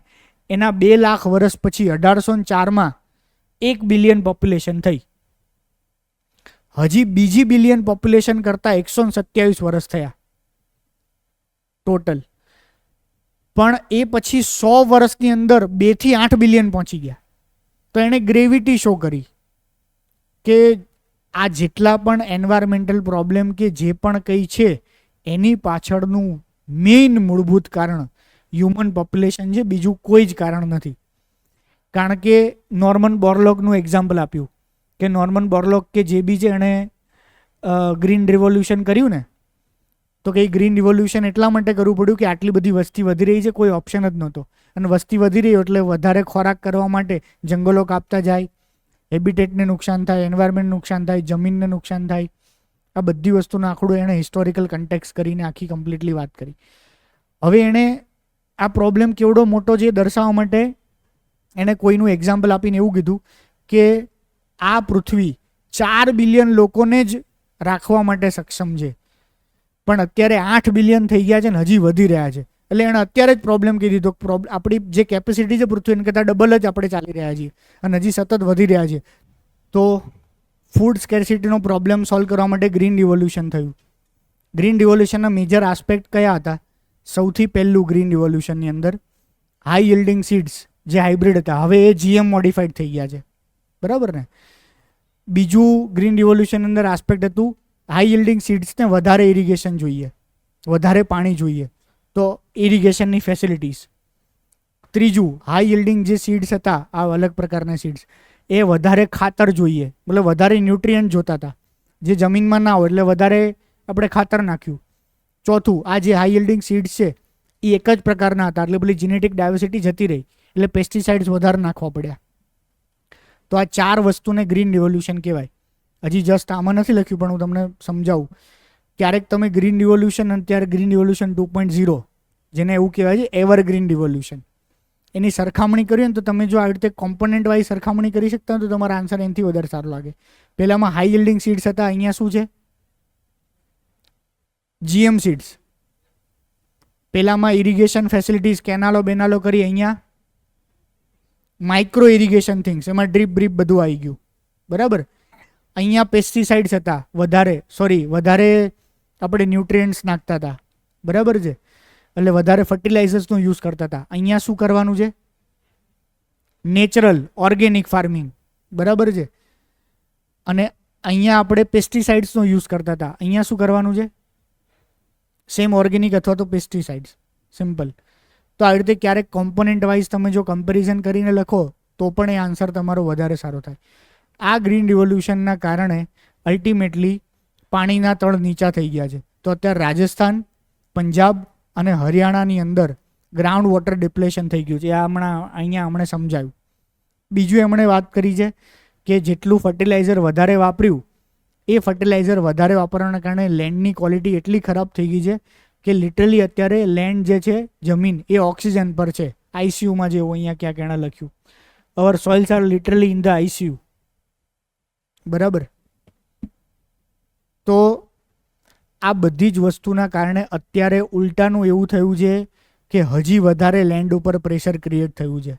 એના 2 લાખ વર્ષ પછી 1804માં 1 બિલિયન પોપ્યુલેશન થઈ. હજી બીજી બિલિયન પોપ્યુલેશન કરતાં 127 વર્ષ થયા ટોટલ. પણ એ પછી 100 વર્ષની અંદર 2 થી 8 બિલિયન પહોંચી ગયા. તો એણે ગ્રેવિટી શો કરી કે આ જેટલા પણ એન્વાયરમેન્ટલ પ્રોબ્લેમ કે જે પણ કંઈ છે એની પાછળનું મેઇન મૂળભૂત કારણ હ્યુમન પોપ્યુલેશન છે, બીજું કોઈ જ કારણ નથી. કારણ કે નોર્મન બોરલોગનું એક્ઝામ્પલ આપ્યું કે નોર્મન બોરલોગ કે જે બી છે એણે ગ્રીન રિવોલ્યુશન કર્યું ને તો કે ગ્રીન રિવોલ્યુશન એટલા માટે કરવું પડ્યું કે આટલી બધી વસ્તી વધી રહી છે, કોઈ ઓપ્શન જ નહોતો. અને વસ્તી વધી રહી એટલે વધારે ખોરાક કરવા માટે જંગલો કાપતા જાય, હેબિટેટને નુકસાન થાય, એન્વાયરમેન્ટ નુકસાન થાય, જમીનને નુકસાન થાય. આ બધી વસ્તુનો આંકડો એણે હિસ્ટોરિકલ કન્ટેક્સ કરીને આખી કમ્પ્લીટલી વાત કરી. હવે એણે આ પ્રોબ્લેમ કેવડો મોટો છે દર્શાવવા માટે એણે કોઈનું એક્ઝામ્પલ આપીને એવું કીધું કે આ પૃથ્વી 4 બિલિયન લોકોને જ રાખવા માટે સક્ષમ છે પણ અત્યારે 8 બિલિયન થઈ ગયા છે ને હજી વધી રહ્યા છે. એટલે એણે અત્યારે જ પ્રોબ્લેમ કહી દીધો. આપણી જે કેપેસિટી છે પૃથ્વી એના કરતાં ડબલ જ આપણે ચાલી રહ્યા છીએ અને હજી સતત વધી રહ્યા છે. તો ફૂડ સ્કેર્સિટીનો પ્રોબ્લેમ સોલ્વ કરવા માટે ગ્રીન રિવોલ્યુશન થયું. ગ્રીન રિવોલ્યુશનના મેજર આસ્પેક્ટ કયા હતા? સૌથી પહેલું ગ્રીન રિવોલ્યુશનની અંદર હાઈ yielding સીડ્સ જે હાઇબ્રિડ હતા, હવે એ GM મોડિફાઈડ થઈ ગયા છે, બરાબર ને. બીજું ગ્રીન રિવોલ્યુશનની અંદર આસ્પેક્ટ હતું હાઈ yielding સીડ્સને વધારે ઇરિગેશન જોઈએ, વધારે પાણી જોઈએ, તો ઇરિગેશનની ફેસિલિટીઝ. ત્રીજું હાઈ yielding જે સીડ્સ હતા, આ અલગ પ્રકારના સીડ્સ, એ વધારે ખાતર જોઈએ, મતલબ વધારે ન્યુટ્રિયન્ટ જોતા હતા, જે જમીનમાં ના હોય એટલે વધારે આપણે ખાતર નાખ્યું. ચોથું, આ જે હાઈ yielding સીડ્સ છે એ એક જ પ્રકારના હતા એટલે પેલી જીનેટિક ડાયવર્સિટી જતી રહી એટલે પેસ્ટિસાઇડ્સ વધારે નાખવા પડ્યા. તો આ 4 વસ્તુને ગ્રીન રિવોલ્યુશન કહેવાય. હજી જસ્ટ આમાં નથી લખ્યું પણ હું તમને સમજાવું. ક્યારેક તમે ગ્રીન રિવોલ્યુશન અને ત્યારે ગ્રીન રિવોલ્યુશન 2.0 જેને એવું કહેવાય છે એવરગ્રીન રિવોલ્યુશન, એની સરખામણી કરીએ ને તો તમે જો આવી રીતે કોમ્પોનન્ટ વાઇઝ સરખામણી કરી શકતા તો તમારા આન્સર એનાથી વધારે સારો લાગે. પહેલામાં હાઈ yielding સીડ્સ હતા, અહીંયા શું છે? GM seeds. પહેલામાં ઇરિગેશન ફેસિલિટીઝ કેનાલો બેનાલો કરી, અહીંયા માઇક્રો ઇરિગેશન થિંગ્સ, એમાં ડ્રીપ બ્રીપ બધું આવી ગયું, બરાબર. અહીંયા પેસ્ટિસાઇડ્સ હતા વધારે આપણે ન્યુટ્રિયન્ટ્સ નાખતા હતા, બરાબર છે, એટલે વધારે ફર્ટિલાઇઝર્સનો યુઝ કરતા હતા. અહીંયા શું કરવાનું છે? નેચરલ ઓર્ગેનિક ફાર્મિંગ, બરાબર છે. અને અહીંયા આપણે પેસ્ટિસાઇડ્સનો યુઝ કરતા હતા, અહીંયા શું કરવાનું છે? સેમ ઓર્ગેનિક અથવા તો પેસ્ટિસાઇડ્સ, સિમ્પલ. તો આવી રીતે ક્યારેક કોમ્પોનન્ટ વાઇઝ તમે જો કમ્પેરિઝન કરીને લખો તો પણ એ આન્સર તમારો વધારે સારો થાય. આ ગ્રીન રિવોલ્યુશનના કારણે અલ્ટિમેટલી પાણીના તળ નીચા થઈ ગયા છે. તો અત્યારે રાજસ્થાન, પંજાબ અને હરિયાણાની અંદર ગ્રાઉન્ડ વોટર ડિપ્લેશન થઈ ગયું છે. આ અહીંયા હમણાં સમજાયું. બીજું એમણે વાત કરી છે કે જેટલું ફર્ટિલાઇઝર વધારે વાપર્યું એ ફર્ટિલાઇઝર વધારે વાપરવાના કારણે લેન્ડની ક્વોલિટી એટલી ખરાબ થઈ ગઈ છે કે લિટરલી અત્યારે લેન્ડ જે છે, જમીન, એ ઓક્સિજન પર છે, ICUમાં જેવું અહીંયા ક્યાંક એણે લખ્યું. Our soils are literally in the ICU, બરાબર. તો આ બધી જ વસ્તુના કારણે અત્યારે ઉલટાનું એવું થયું છે કે હજી વધારે લેન્ડ ઉપર પ્રેશર ક્રિએટ થયું છે.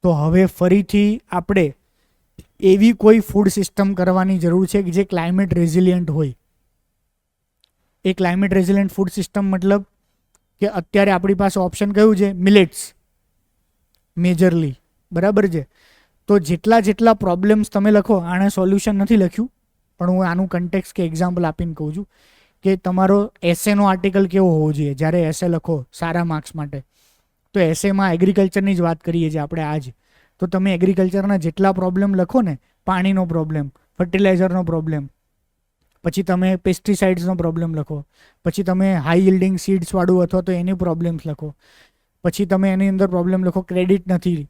તો હવે ફરીથી આપણે એવી કોઈ ફૂડ સિસ્ટમ કરવાની જરૂર છે કે જે ક્લાઇમેટ રેઝિલિયન્ટ હોય. એ ક્લાઇમેટ રેઝિલિયન્ટ ફૂડ સિસ્ટમ મતલબ કે અત્યારે આપણી પાસે ઓપ્શન કયું છે? મિલેટ્સ મેજરલી, બરાબર છે. તો જેટલા પ્રોબ્લેમ્સ તમે લખો, આને સોલ્યુશન નથી લખ્યું પણ હું આનું કન્ટેક્સ કે એક્ઝામ્પલ આપીને કહું છું કે તમારો એસેનો આર્ટિકલ કેવો હોવો જોઈએ જ્યારે એસે લખો સારા માર્ક્સ માટે. તો એસેમાં એગ્રીકલ્ચરની જ વાત કરીએ છીએ આપણે આજ. તો તમે એગ્રીકલ્ચરના જેટલા પ્રોબ્લેમ લખો ને, પાણીનો પ્રોબ્લેમ, ફર્ટિલાઇઝરનો પ્રોબ્લેમ, પછી તમે પેસ્ટિસાઇડ્સનો પ્રોબ્લેમ લખો, પછી તમે હાઈ yielding સીડ્સવાળું અથવા તો એની પ્રોબ્લેમ્સ લખો, પછી તમે એની અંદર પ્રોબ્લેમ લખો ક્રેડિટ નથી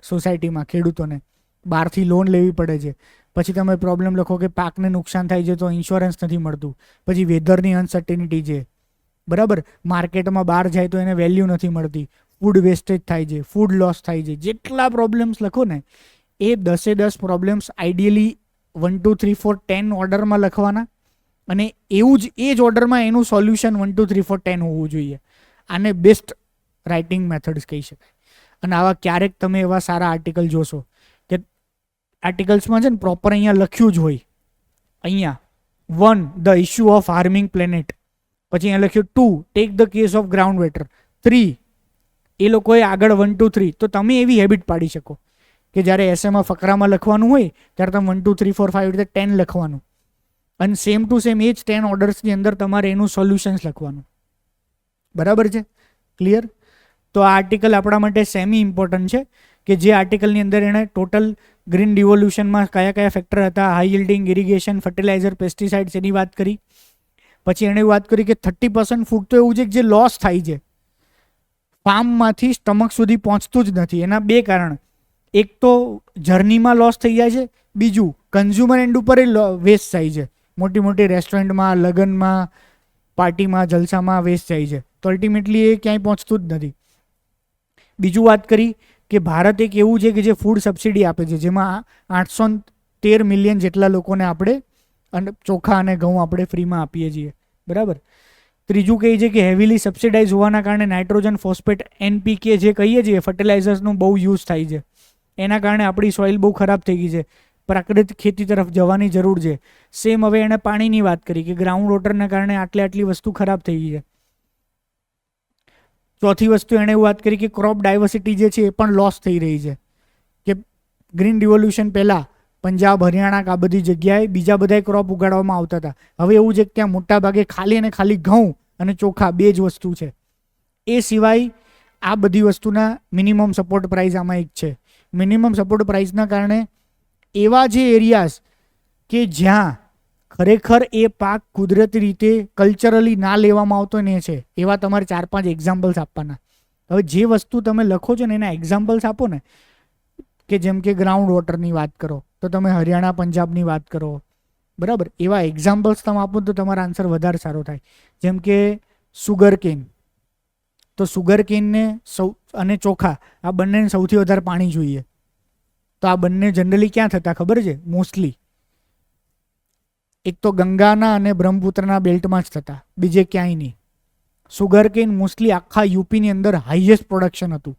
સોસાયટીમાં ખેડૂતોને, બહારથી લોન લેવી પડે છે, પછી તમે પ્રોબ્લેમ લખો કે પાકને નુકસાન થાય છે તો ઇન્સ્યોરન્સ નથી મળતું, પછી વેધરની અનસર્ટેનિટી છે, બરાબર, માર્કેટમાં બહાર જાય તો એને વેલ્યુ નથી મળતી, ફૂડ વેસ્ટેજ થાય છે, ફૂડ લોસ થાય છે. જેટલા પ્રોબ્લેમ્સ લખો ને એ 10 પ્રોબ્લેમ્સ આઈડિયલી 1 2 3 4 10 ઓર્ડરમાં લખવાના અને એવું જ એ જ ઓર્ડરમાં એનું સોલ્યુશન 1 2 3 4 10 હોવું જોઈએ. આને બેસ્ટ રાઇટિંગ મેથડ્સ કહી શકાય. અને આવા ક્યારેક તમે એવા સારા આર્ટિકલ જોશો કે આર્ટિકલ્સમાં છે ને પ્રોપર અહીંયા લખ્યું જ હોય. અહીંયા 1 ધ ઇશ્યુ ઓફ હાર્મિંગ પ્લેનેટ, પછી અહીંયા લખ્યું 2 take the case of ground water, 3 એ લોકોએ આગળ 1 2 3. તો તમે એવી હેબિટ પાડી શકો કે જ્યારે એસેમાં ફકરામાં લખવાનું હોય ત્યારે તમે 1 2 3 4 5 રીતે 10 લખવાનું અને સેમ ટુ સેમ એ જ 10 ઓર્ડર્સની અંદર તમારે એનું સોલ્યુશન્સ લખવાનું, બરાબર છે, ક્લિયર? તો આ આર્ટિકલ આપણા માટે સેમી ઇમ્પોર્ટન્ટ છે કે જે આર્ટિકલની અંદર એણે ટોટલ ગ્રીન રિવોલ્યુશનમાં કયા કયા ફેક્ટર હતા, high yielding, irrigation, fertiliser, pesticides, એની વાત કરી. પછી એણે વાત કરી કે 30% ફૂડ તો એવું છે કે જે લોસ થાય છે, ફાર્મમાંથી સ્ટમક સુધી પહોંચતું જ નથી. એના 2 કારણ, એક તો જર્નીમાં લોસ થઈ જાય છે, બીજું કન્ઝ્યુમર એન્ડ ઉપર વેસ્ટ થાય છે, મોટી મોટી રેસ્ટોરન્ટમાં, લગ્નમાં, પાર્ટીમાં, જલસામાં વેસ્ટ જાય છે. તો અલ્ટિમેટલી એ ક્યાંય પહોંચતું જ નથી. બીજું વાત કરી કે ભારત એક એવું છે કે જે ફૂડ સબસિડી આપે છે જેમાં 813 મિલિયન જેટલા લોકોને આપણે ચોખા અને ઘઉં આપણે ફ્રીમાં આપીએ છીએ, બરાબર. ત્રીજું કહે છે કે હેવીલી સબસિડાઇઝ હોવાના કારણે નાઇટ્રોજન, ફોસ્ફેટ, NPK જે કહીએ છીએ ફર્ટિલાઇઝર્સનું બહુ યુઝ થાય છે, એના કારણે આપણી સોઇલ બહુ ખરાબ થઈ ગઈ છે. પ્રાકૃતિક ખેતી તરફ જવાની જરૂર છે. સેમ હવે એણે પાણીની વાત કરી કે ગ્રાઉન્ડ વોટરના કારણે આટલી વસ્તુ ખરાબ થઈ ગઈ છે. ચોથી વસ્તુ એણે એવું વાત કરી કે ક્રોપ ડાયવર્સિટી જે છે એ પણ લોસ થઈ રહી છે. કે ગ્રીન રિવોલ્યુશન પહેલાં પંજાબ, હરિયાણા આ બધી જગ્યાએ બીજા બધા ક્રોપ ઉગાડવામાં આવતા હતા. હવે એવું છે કે ત્યાં મોટા ભાગે ખાલી અને ખાલી ઘઉં અને ચોખા 2 જ વસ્તુ છે. એ સિવાય આ બધી વસ્તુના મિનિમમ સપોર્ટ પ્રાઇસ આમાં એક છે. મિનિમમ સપોર્ટ પ્રાઇસના કારણે એવા જે એરિયાઝ કે જ્યાં ખરેખર એ પાક કુદરતી રીતે કલ્ચરલી ના લેવામાં આવતો ને છે, એવા તમારે 4-5 એક્ઝામ્પલ્સ આપવાના. હવે જે વસ્તુ તમે લખો છો ને એના એક્ઝામ્પલ્સ આપો ને, કે જેમ કે ગ્રાઉન્ડ વોટરની વાત કરો તો તમે હરિયાણા, પંજાબની વાત કરો, બરાબર. એવા એક્ઝામ્પલ્સ તમે આપો તો તમારો આન્સર વધારે સારો થાય. જેમ કે સુગર કેન, તો સુગર કેનને અને ચોખા આ બંનેને સૌથી વધારે પાણી જોઈએ. તો આ બંને જનરલી ક્યાં થતા ખબર છે? મોસ્ટલી એક તો ગંગાના અને બ્રહ્મપુત્રના બેલ્ટમાં જ થતા, બીજે ક્યાંય નહીં. સુગર કેન મોસ્ટલી આખા યુપીની અંદર હાઈએસ્ટ પ્રોડક્શન હતું,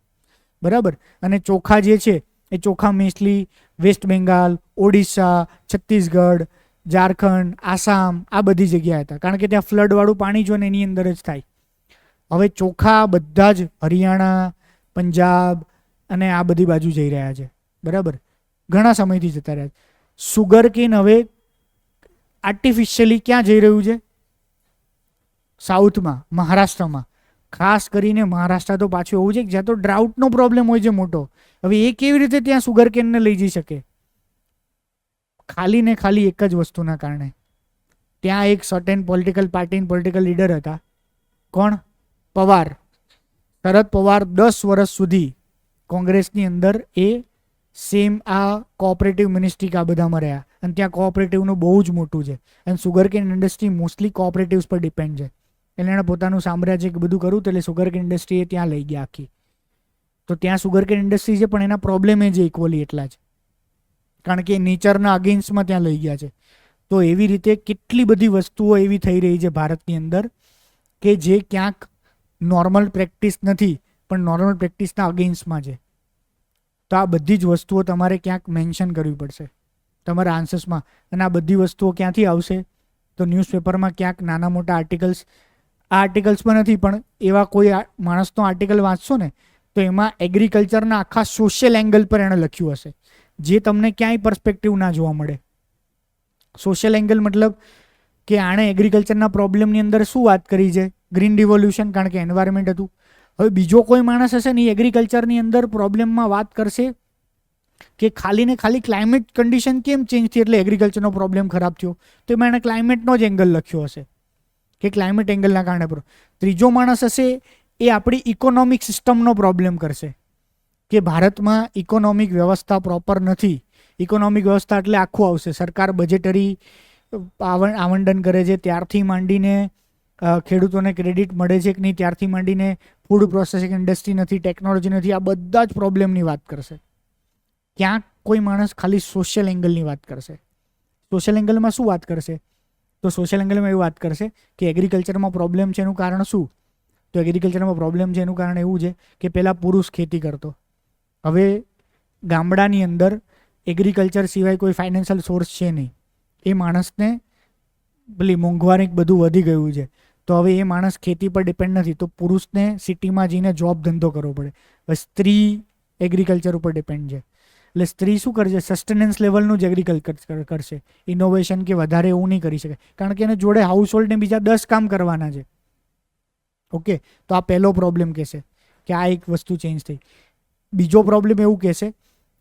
બરાબર. અને ચોખા જે છે એ ચોખા મોસ્ટલી વેસ્ટ બેંગાલ, ઓડિશા, છત્તીસગઢ, ઝારખંડ, આસામ આ બધી જગ્યાએ હતા, કારણ કે ત્યાં ફ્લડવાળું પાણી જો ને એની અંદર જ થાય. હવે ચોખા બધા જ હરિયાણા, પંજાબ અને આ બધી બાજુ જઈ રહ્યા છે, બરાબર. ઘણા સમયથી જતા રહ્યા છે. સુગર કેન હવે આર્ટિફિશિયલી ક્યાં જઈ રહ્યું છે? સાઉથમાં, મહારાષ્ટ્રમાં. ખાસ કરીને મહારાષ્ટ્ર તો પાછું એવું છે કે જ્યાં તો ડ્રાઉટનો પ્રોબ્લેમ હોય છે મોટો. હવે એ કેવી રીતે ત્યાં સુગર કેનને લઈ જઈ શકે? ખાલી ને ખાલી એક જ વસ્તુના કારણે. ત્યાં એક certain political party, political leader હતા. કોણ? પવાર. શરદ પવાર 10 વર્ષ સુધી કોંગ્રેસની અંદર એ સેમ આ કોઓપરેટિવ મિનિસ્ટ્રી આ બધામાં રહ્યા, અને ત્યાં કોઓપરેટિવનું બહુ જ મોટું છે. અને sugar can industry mostly cooperatives પર ડિપેન્ડ છે. એટલે એણે પોતાનું સામ્રાજ્ય બધું કર્યું, એટલે સુગર કેન ઇન્ડસ્ટ્રી એ ત્યાં લઈ ગયા આખી. તો ત્યાં સુગર કેન ઇન્ડસ્ટ્રી છે, પણ એના પ્રોબ્લેમ એ છે ઇક્વલી એટલા જ, કારણ કે નેચરના અગેન્સ્ટમાં ત્યાં લઈ ગયા છે. તો એવી રીતે કેટલી બધી વસ્તુઓ એવી થઈ રહી છે ભારતની અંદર કે જે ક્યાંક નોર્મલ પ્રેક્ટિસ નથી, પણ નોર્મલ પ્રેક્ટિસના અગેન્સ્ટમાં છે. તો આ બધી જ વસ્તુઓ તમારે ક્યાંક મેન્શન કરવી પડશે તમારા આન્સર્સમાં. અને આ બધી વસ્તુઓ ક્યાંથી આવશે? તો ન્યૂઝપેપરમાં ક્યાંક નાના મોટા આર્ટિકલ્સ, આ આર્ટિકલ્સમાં નથી પણ એવા કોઈ માણસનો આર્ટિકલ વાંચશો ને તો એમાં એગ્રીકલ્ચરના આખા સોશિયલ એંગલ પર એણે લખ્યું હશે, જે તમને ક્યાંય પર્સપેક્ટિવ ના જોવા મળે. સોશિયલ એંગલ મતલબ કે આણે એગ્રીકલ્ચરના પ્રોબ્લેમની અંદર શું વાત કરી છે? ગ્રીન રિવોલ્યુશન, કારણ કે એન્વાયરમેન્ટ હતું. હવે બીજો કોઈ માણસ હશે ને એ એગ્રીકલ્ચરની અંદર પ્રોબ્લેમમાં વાત કરશે કે ખાલી ને ખાલી ક્લાઇમેટ કન્ડિશન કેમ ચેન્જ થઈ એટલે એગ્રીકલ્ચરનો પ્રોબ્લેમ ખરાબ થયો, તો એમાં એણે ક્લાઇમેટનો જ એંગલ લખ્યો હશે કે ક્લાઇમેટ એંગલના કારણે. ત્રીજો માણસ હશે એ આપણી ઇકોનોમિક સિસ્ટમનો પ્રોબ્લેમ કરશે કે ભારતમાં ઇકોનોમિક વ્યવસ્થા પ્રોપર નથી. ઇકોનોમિક વ્યવસ્થા એટલે આખું આવશે, સરકાર બજેટરી આવંટન કરે છે ત્યારથી માંડીને ખેડૂતોને ક્રેડિટ મળે છે કે નહીં ત્યારથી માંડીને ફૂડ પ્રોસેસિંગ ઇન્ડસ્ટ્રી નથી, ટેકનોલોજી નથી, આ બધા જ પ્રોબ્લેમની વાત કરશે. ક્યાંક કોઈ માણસ ખાલી સોશિયલ એંગલની વાત કરશે. સોશિયલ એંગલમાં શું વાત કરશે? તો સોશિયલ એંગલમાં એવું વાત કરશે કે એગ્રીકલ્ચરમાં પ્રોબ્લેમ છે એનું કારણ શું? તો એગ્રીકલ્ચરમાં પ્રોબ્લેમ છે એનું કારણ એવું છે કે પહેલાં પુરુષ ખેતી કરતો, હવે ગામડાની અંદર એગ્રીકલ્ચર સિવાય કોઈ ફાઇનાન્શિયલ સોર્સ છે નહીં. એ માણસને પેલી મોંઘવારી બધું વધી ગયું છે, તો હવે એ માણસ ખેતી પર ડિપેન્ડ નથી, તો પુરુષને સિટીમાં જઈને જોબ ધંધો કરવો પડે. હવે સ્ત્રી એગ્રીકલ્ચર ઉપર ડિપેન્ડ છે, એટલે સ્ત્રી શું કરશે? સસ્ટેનન્સ લેવલનું જ એગ્રીકલ્ચર કરશે. ઇનોવેશન કે વધારે એવું નહીં કરી શકે, કારણ કે એને જોડે હાઉસ હોલ્ડને બીજા 10 કામ કરવાના છે. ઓકે, તો આ પહેલો પ્રોબ્લેમ કહેશે કે આ એક વસ્તુ ચેન્જ થઈ. બીજો પ્રોબ્લેમ એવું કહેશે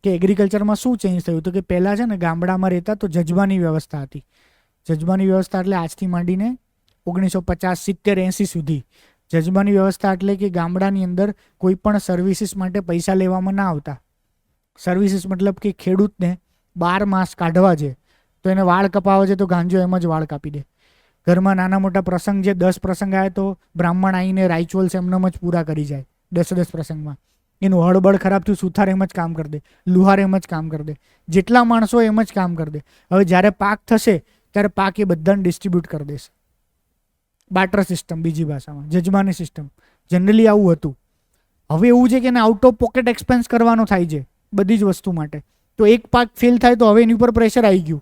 કે એગ્રીકલ્ચરમાં શું ચેન્જ થયું? તો કે પહેલાં છે ને ગામડામાં રહેતા તો જજબાની વ્યવસ્થા હતી. જજબાની વ્યવસ્થા એટલે આજથી માંડીને 1950, 70, 80 સુધી જજબાની વ્યવસ્થા એટલે કે ગામડાની અંદર કોઈ પણ સર્વિસીસ માટે પૈસા લેવામાં ના આવતા. સર્વિસીસ મતલબ કે ખેડૂતને 12 માસ કાઢવા છે તો એને વાળ કપાવવા છે તો ગાંજો એમ જ વાળ કાપી દે. ઘરમાં નાના મોટા પ્રસંગ છે, 10 પ્રસંગ આવે તો બ્રાહ્મણ આવીને રાઇચ્યુઅલ્સ એમનેમ જ પૂરા કરી જાય 10 પ્રસંગમાં. એનું હળબળ ખરાબ થયું, સુથાર એમ જ કામ કરી દે, લુહાર એમ જ કામ કરી દે, જેટલા માણસો એમ જ કામ કરી દે. હવે જ્યારે પાક થશે ત્યારે પાક એ બધાને ડિસ્ટ્રીબ્યુટ કરી દેશે. બાર્ટર સિસ્ટમ, બીજી ભાષામાં જજમાની સિસ્ટમ. જનરલી આવું હતું. હવે એવું છે કે એને આઉટ ઓફ પોકેટ એક્સપેન્સ કરવાનો થાય છે બધી જ વસ્તુ માટે. તો એક પાક ફેલ થાય તો હવે એની ઉપર પ્રેશર આવી ગયું,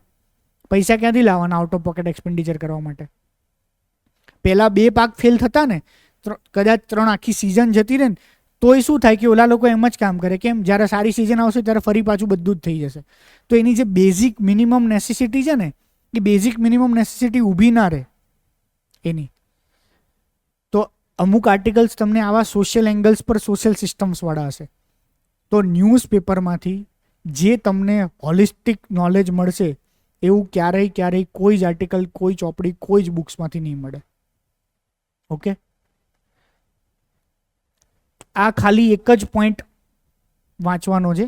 પૈસા ક્યાંથી લાવવાના આઉટ ઓફ પોકેટ એક્સપેન્ડિચર કરવા માટે? પહેલાં 2 પાક ફેલ થતા ને, કદાચ 3 આખી સિઝન જતી રહે ને, તોય શું થાય કે ઓલા લોકો એમ જ કામ કરે. કેમ? જ્યારે સારી સિઝન આવશે ત્યારે ફરી પાછું બધું જ થઈ જશે. તો એની જે બેઝિક મિનિમમ નેસેસિટી છે ને, એ બેઝિક મિનિમમ નેસેસિટી ઊભી ના રહે એની. તો અમુક આર્ટિકલ્સ તમને આવા સોશિયલ એંગલ્સ પર, સોશિયલ સિસ્ટમ્સવાળા હશે. તો ન્યૂઝપેપરમાંથી જે તમને હોલિસ્ટિક નોલેજ મળશે એવું ક્યારેય કોઈ જ આર્ટિકલ, કોઈ ચોપડી, કોઈ જ બુક્સમાંથી નહીં મળે. ઓકે, આ ખાલી એક જ પોઈન્ટ વાંચવાનો છે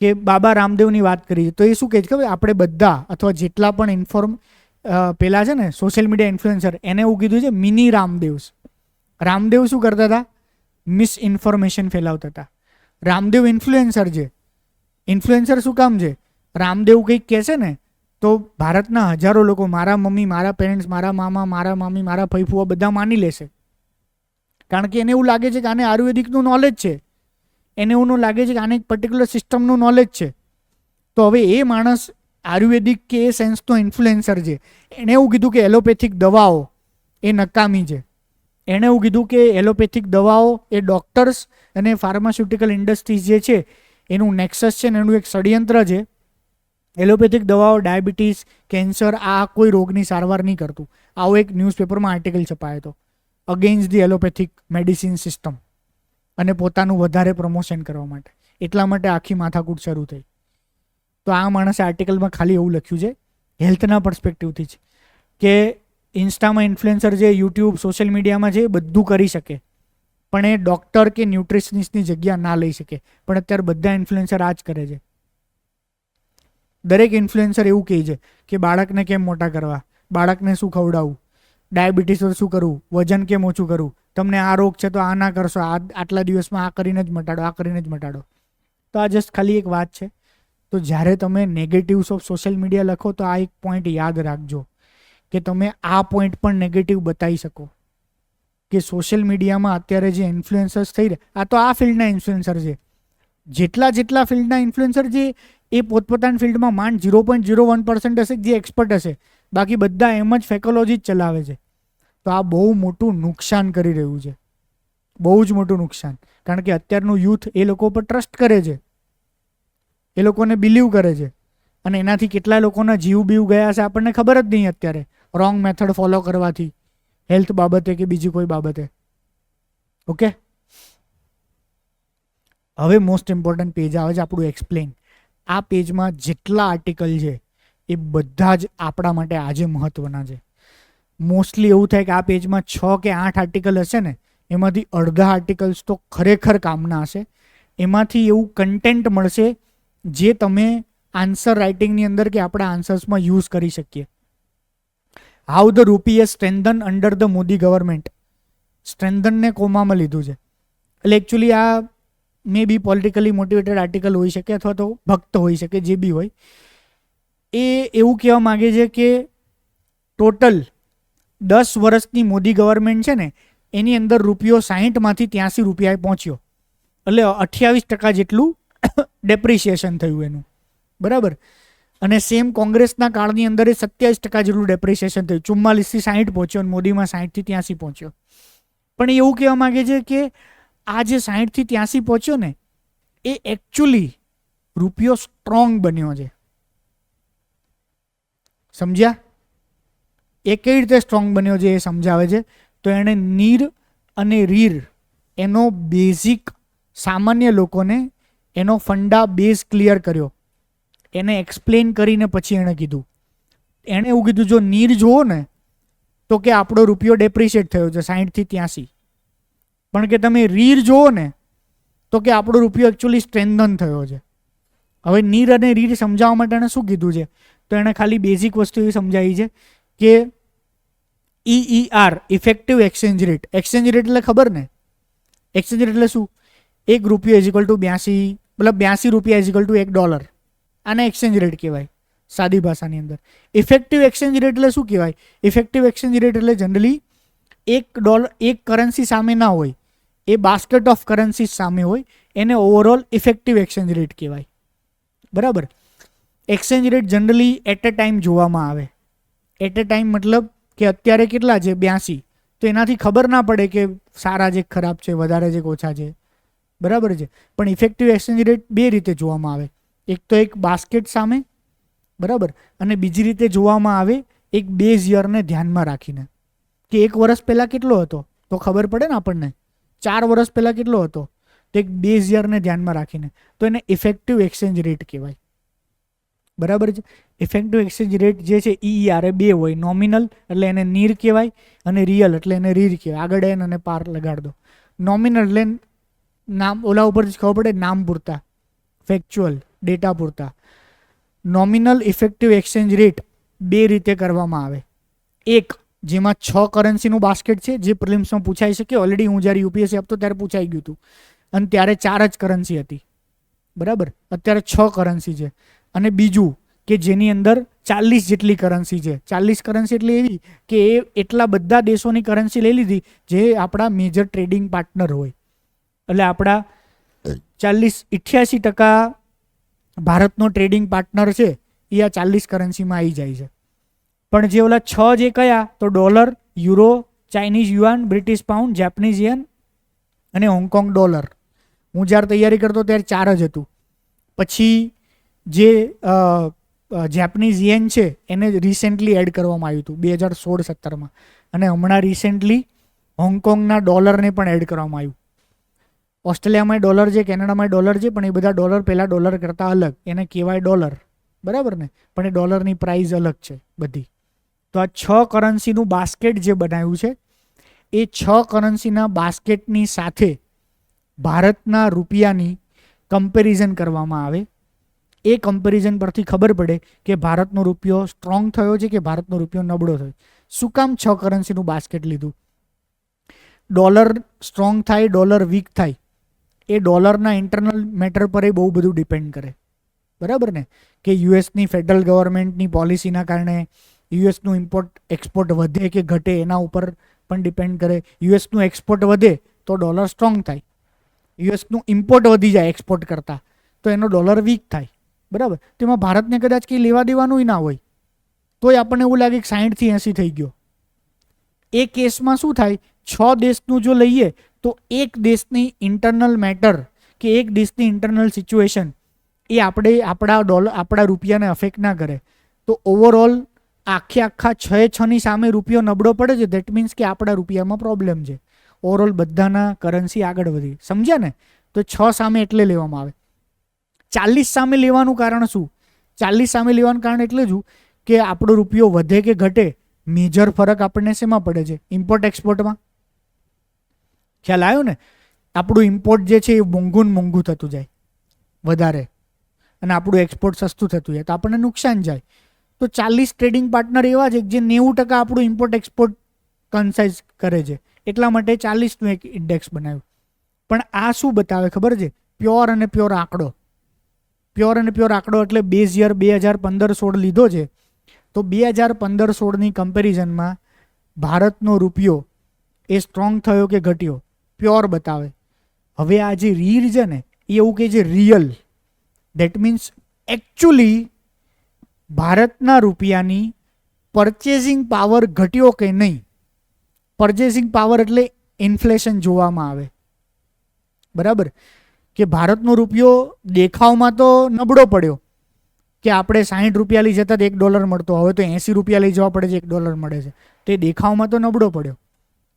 કે બાબા રામદેવની વાત કરી છે. તો એ શું કહે છે કે આપણે બધા અથવા જેટલા પણ પેલા છે ને સોશિયલ મીડિયા ઇન્ફ્લુએન્સર, એને એવું કીધું છે મિની રામદેવ્સ. રામદેવ શું કરતા હતા? મિસઇન્ફોર્મેશન ફેલાવતા હતા. રામદેવ ઇન્ફ્લુએન્સર છે. ઇન્ફ્લુએન્સર શું કામ છે? રામદેવ કંઈક કહેશે ને તો ભારતના હજારો લોકો, મારા મમ્મી, મારા પેરેન્ટ્સ, મારા મામા, મારા મામી, મારા ફઈફુઆ બધા માની લેશે. કારણ કે એને એવું લાગે છે કે આને આયુર્વેદિકનું નોલેજ છે, એને એવું લાગે છે કે આને એક પર્ટિક્યુલર સિસ્ટમનું નોલેજ છે. તો હવે એ માણસ આયુર્વેદિક કે એ સેન્સનો ઇન્ફ્લુએન્સર છે. એણે એવું કીધું કે એલોપેથિક દવાઓ એ નકામી છે. એણે એવું કીધું કે એલોપેથિક દવાઓ એ ડૉક્ટર્સ અને ફાર્માસ્યુટિકલ ઇન્ડસ્ટ્રીઝ જે છે એનું નેક્સસ છે ને એનું એક ષડયંત્ર છે. એલોપેથિક દવાઓ ડાયાબિટીસ, કેન્સર, આ કોઈ રોગની સારવાર નહીં કરતું. આવો એક ન્યૂઝપેપરમાં આર્ટિકલ છપાયો હતો against the allopathic medicine system, અને પોતાનું વધારે પ્રમોશન કરવા માટે. એટલા માટે આખી માથાકૂટ શરૂ થઈ. તો આ માણસે આર્ટિકલમાં ખાલી એવું લખ્યું છે હેલ્થના પર્સપેક્ટિવથી જ કે ઇન્સ્ટામાં ઇન્ફ્લુએન્સર છે, યુટ્યુબ, સોશિયલ મીડિયામાં છે, બધું કરી શકે, પણ એ ડૉક્ટર કે ન્યુટ્રિશનિસ્ટની જગ્યા ના લઈ શકે. પણ અત્યારે બધા ઇન્ફ્લુએન્સર આ જ કરે છે. દરેક ઇન્ફ્લુએન્સર એવું કહે છે કે બાળકને કેમ મોટા કરવા, બાળકને શું ખવડાવવું, ડાયાબિટીસ પર શું કરવું, વજન કેમ ઓછું કરવું, તમને આ રોગ છે તો આ ના કરશો, આટલા દિવસમાં આ કરીને જ મટાડો, આ કરીને જ મટાડો. તો આ જસ્ટ ખાલી એક વાત છે. તો જ્યારે તમે નેગેટિવ્સ ઓફ સોશિયલ મીડિયા લખો તો આ એક પોઈન્ટ યાદ રાખજો કે તમે આ પોઈન્ટ પણ નેગેટિવ બતાવી શકો કે સોશિયલ મીડિયામાં અત્યારે જે ઇન્ફ્લુએન્સર્સ થઈ રહ્યા, આ તો આ ફિલ્ડના ઇન્ફ્લુએન્સર છે. જેટલા ફિલ્ડના ઇન્ફ્લુએન્સર છે એ પોતપોતાની ફિલ્ડમાં માંડ 0.01% હશે જે એક્સપર્ટ હશે, બાકી બધા એમ જ ફેકોલોજી જ ચલાવે છે. તો આ બહુ મોટું નુકસાન કરી રહ્યું છે, બહુ જ મોટું નુકસાન. કારણ કે અત્યારનું યુથ એ લોકો પર ટ્રસ્ટ કરે છે, એ લોકોને બિલીવ કરે છે, અને એનાથી કેટલા લોકોના જીવ ગયા છે આપણને ખબર જ નહીં અત્યારે, રોંગ મેથડ ફોલો કરવાથી, હેલ્થ બાબતે કે બીજી કોઈ બાબતે. ઓકે, હવે મોસ્ટ ઇમ્પોર્ટન્ટ પેજ આવે છે આપણું એક્સપ્લેન. આ પેજમાં જેટલા આર્ટિકલ છે એ બધા જ આપણા માટે આજે મહત્વના છે. મોસ્ટલી એવું થાય કે આ પેજમાં 6 કે 8 આર્ટિકલ હશે ને, એમાંથી અડધા આર્ટિકલ્સ તો ખરેખર કામના હશે. એમાંથી એવું કન્ટેન્ટ મળશે જે તમે આન્સર રાઇટિંગની અંદર કે આપણા આન્સર્સમાં યુઝ કરી શકીએ. હાઉ ધ રૂપી એ સ્ટ્રેન્ધન અંડર ધ મોદી ગવર્મેન્ટ. સ્ટ્રેન્ધનને કોમામાં લીધું છે. એટલે એકચ્યુઅલી આ મે બી પોલિટિકલી મોટિવેટેડ આર્ટિકલ હોઈ શકે અથવા તો ભક્ત હોઈ શકે, જે બી હોય. એ એવું કહેવા માગે છે કે ટોટલ 10 વર્ષની મોદી ગવર્મેન્ટ છે ને એની અંદર ₹60માંથી ₹83 પહોંચ્યો, એટલે 28% જેટલું ડેપ્રિસિએશન થયું એનું, બરાબર. અને સેમ કોંગ્રેસના કાળની અંદર 27% જેટલું ડેપ્રિસિએશન થયું, 44થી 60 પહોંચ્યો અને મોદીમાં 60થી 83 પહોંચ્યો. પણ એ એવું કહેવા માગે છે કે આ જે 60થી 83 પહોંચ્યો ને એ એકચ્યુઅલી રૂપિયો સ્ટ્રોંગ બન્યો છે. સમજ્યા? એ કઈ રીતે સ્ટ્રોંગ બન્યો છે એ સમજાવે છે. તો એણે નીર અને રીર એનો બેઝિક સામાન્ય લોકોને એનો ફંડા બેઝ ક્લિયર કર્યો, એને એક્સપ્લેન કરીને પછી એણે કીધું. એણે એવું કીધું જો નીર જુઓ ને તો કે આપણો રૂપિયો ડેપ્રિશિએટ થયો છે 60થી 83, પણ કે તમે રીર જુઓ ને તો કે આપણો રૂપિયો એકચ્યુઅલી સ્ટ્રેન્થન થયો છે. હવે નીર અને રીર સમજાવવા માટે એણે શું કીધું છે? તો એણે ખાલી બેઝિક વસ્તુ એ સમજાવી છે કે EER effective exchange rate. Exchange rate એટલે ખબર ને? એક્સચેન્જ રેટ એટલે શું? ₹1 82, મતલબ ₹82 $1. આને એક્સચેન્જ રેટ કહેવાય સાદી ભાષાની અંદર. ઇફેક્ટિવ એક્સચેન્જ રેટ એટલે શું કહેવાય? ઇફેક્ટિવ એક્સચેન્જ રેટ એટલે જનરલી એક કરન્સી સામે ના હોય, એ બાસ્કેટ ઓફ કરન્સી સામે હોય, એને ઓવરઓલ ઇફેક્ટિવ એક્સચેન્જ રેટ કહેવાય. બરાબર. Exchange rate generally at a time જોવામાં આવે. એટ અ ટાઈમ મતલબ કે અત્યારે કેટલા છે 82, તો એનાથી ખબર ના પડે કે સારા છે ખરાબ છે, વધારે છે ઓછા છે, બરાબર છે. પણ ઇફેક્ટિવ એક્સચેન્જ રેટ બે રીતે જોવામાં આવે. એક તો એક બાસ્કેટ સામે, બરાબર, અને બીજી રીતે જોવામાં આવે એક બેઝ યરને ધ્યાનમાં રાખીને, કે એક વર્ષ પહેલાં કેટલો હતો તો ખબર પડે ને આપણને, 4 વર્ષ પહેલાં કેટલો હતો તો એક બેઝ યરને ધ્યાનમાં રાખીને, તો એને ઇફેક્ટિવ એક્સચેન્જ રેટ કહેવાય, બરાબર છે. ઇફેક્ટિવ એક્સચેન્જ રેટ જે છે EER બે હોય, નોમિનલ એટલે એને નીર કહેવાય અને રિયલ એટલે એને રીર કહેવાય. આગળ એન અને પાર લગાડ દો. નોમિનલ એટલે નામ ઓલા ઉપરથી ખબર પડે નામ પૂરતા, ફેક્ચ્યુઅલ ડેટા પૂરતા. નોમિનલ ઇફેક્ટિવ એક્સચેન્જ રેટ બે રીતે કરવામાં આવે. એક જેમાં 6 કરન્સીનું બાસ્કેટ છે, જે પ્રિલિમ્સમાં પૂછાઈ શકે. ઓલરેડી હું જ્યારે યુપીએસસી આપતો ત્યારે પૂછાઈ ગયું હતું, અને ત્યારે 4 જ કરન્સી હતી, બરાબર. અત્યારે 6 કરન્સી છે. અને બીજું કે જેની અંદર 40 જેટલી કરન્સી છે. 40 કરન્સી એટલે એવી કે એ એટલા બધા દેશોની કરન્સી લઈ લીધી જે આપણા મેજર ટ્રેડિંગ પાર્ટનર હોય. એટલે આપણા 88% ભારતનો ટ્રેડિંગ પાર્ટનર છે એ આ 40 કરન્સીમાં આવી જાય છે. પણ જે ઓલા 6 જે કયા તો dollar, euro, Chinese yuan, British pound, Japanese yen અને હોંગકોંગ ડોલર. હું જ્યારે તૈયારી કરતો ત્યારે 4 જ હતું. પછી જે જેપનીઝ યેન છે એને રિસેન્ટલી એડ કરવામાં આવ્યું હતું 2016-17માં, અને હમણાં રિસેન્ટલી હોંગકોંગના ડોલરને પણ એડ કરવામાં આવ્યું. ઓસ્ટ્રેલિયામાં ડોલર છે, કેનેડામાં ડોલર છે, પણ એ બધા ડોલર પહેલાં ડોલર કરતાં અલગ, એને કહેવાય ડોલર, બરાબર ને. પણ એ ડોલરની પ્રાઇસ અલગ છે બધી. તો આ 6 કરન્સીનું બાસ્કેટ જે બનાવ્યું છે એ 6 કરન્સીના બાસ્કેટની સાથે ભારતના રૂપિયાની કમ્પેરિઝન કરવામાં આવે. એ કમ્પેરિઝન પરથી ખબર પડે કે ભારતનો રૂપિયો સ્ટ્રોંગ થયો છે કે ભારતનો રૂપિયો નબળો થયો. શું કામ 6 કરન્સીનું બાસ્કેટ લીધું? ડોલર સ્ટ્રોંગ થાય, ડોલર વીક થાય, એ ડોલરના ઇન્ટરનલ મેટર પર એ બહુ બધું ડિપેન્ડ કરે, બરાબર ને. કે યુએસની ફેડરલ ગવર્મેન્ટની પોલિસીના કારણે યુએસનું ઇમ્પોર્ટ એક્સપોર્ટ વધે કે ઘટે એના ઉપર પણ ડિપેન્ડ કરે. યુએસનું એક્સપોર્ટ વધે તો ડોલર સ્ટ્રોંગ થાય, યુએસનું ઇમ્પોર્ટ વધી જાય એક્સપોર્ટ કરતાં તો એનો ડોલર વીક થાય, બરાબર. તેમાં ભારતને કદાચ કંઈ લેવા દેવાનું ના હોય તોય આપણને એવું લાગે કે 60 થી 80 થઈ ગયો. એ કેસમાં શું થાય, 6 દેશનું જો લઈએ તો એક દેશની ઇન્ટરનલ મેટર કે એક દેશની ઇન્ટરનલ સિચ્યુએશન એ આપણા રૂપિયાને અફેક્ટ ના કરે. તો ઓવરઓલ આખા 6 સામે રૂપિયો નબળો પડે છે. દેટ મીન્સ કે આપણા રૂપિયામાં પ્રોબ્લેમ છે. ઓવરઓલ બધાના કરન્સી આગળ વધી, સમજ્યા ને. તો 6 સામે એટલે લેવામાં આવે. 40 સામે લેવાનું કારણ શું? 40 સામે લેવાનું કારણ એટલે જ કે આપણો રૂપિયો વધે કે ઘટે મેજર ફરક આપણને શેમાં પડે છે? ઇમ્પોર્ટ એક્સપોર્ટમાં. ખ્યાલ આવ્યો ને. આપણું ઇમ્પોર્ટ જે છે એ મોંઘું થતું જાય વધારે, અને આપણું એક્સપોર્ટ સસ્તું થતું જાય તો આપણને નુકસાન જાય. તો 40 ટ્રેડિંગ પાર્ટનર એવા છે જે 90% આપણું ઇમ્પોર્ટ એક્સપોર્ટ કન્સાઇઝ કરે છે. એટલા માટે 40નું એક ઇન્ડેક્સ બનાવ્યું. પણ આ શું બતાવે ખબર છે? પ્યોર અને પ્યોર આંકડો. પ્યોર અને પ્યોર આંકડો એટલે બેઝ યર 2015-16 લીધો છે. તો 2015-16ની કમ્પેરિઝનમાં ભારતનો રૂપિયો એ સ્ટ્રોંગ થયો કે ઘટ્યો પ્યોર બતાવે. હવે આ જે રીર છે ને એ એવું કહે છે રિયલ. દેટ મીન્સ એકચ્યુઅલી ભારતના રૂપિયાની પરચેસિંગ પાવર ઘટ્યો કે નહીં. પરચેસિંગ પાવર એટલે ઇન્ફ્લેશન જોવામાં આવે, બરાબર. કે ભારતનો રૂપિયો દેખાવમાં તો નબળો પડ્યો, કે આપણે 60 રૂપિયા લઈ જતા $1 મળતો, હવે તો 80 રૂપિયા લઈ જવા પડે છે $1 મળે છે. તે દેખાવમાં તો નબળો પડ્યો,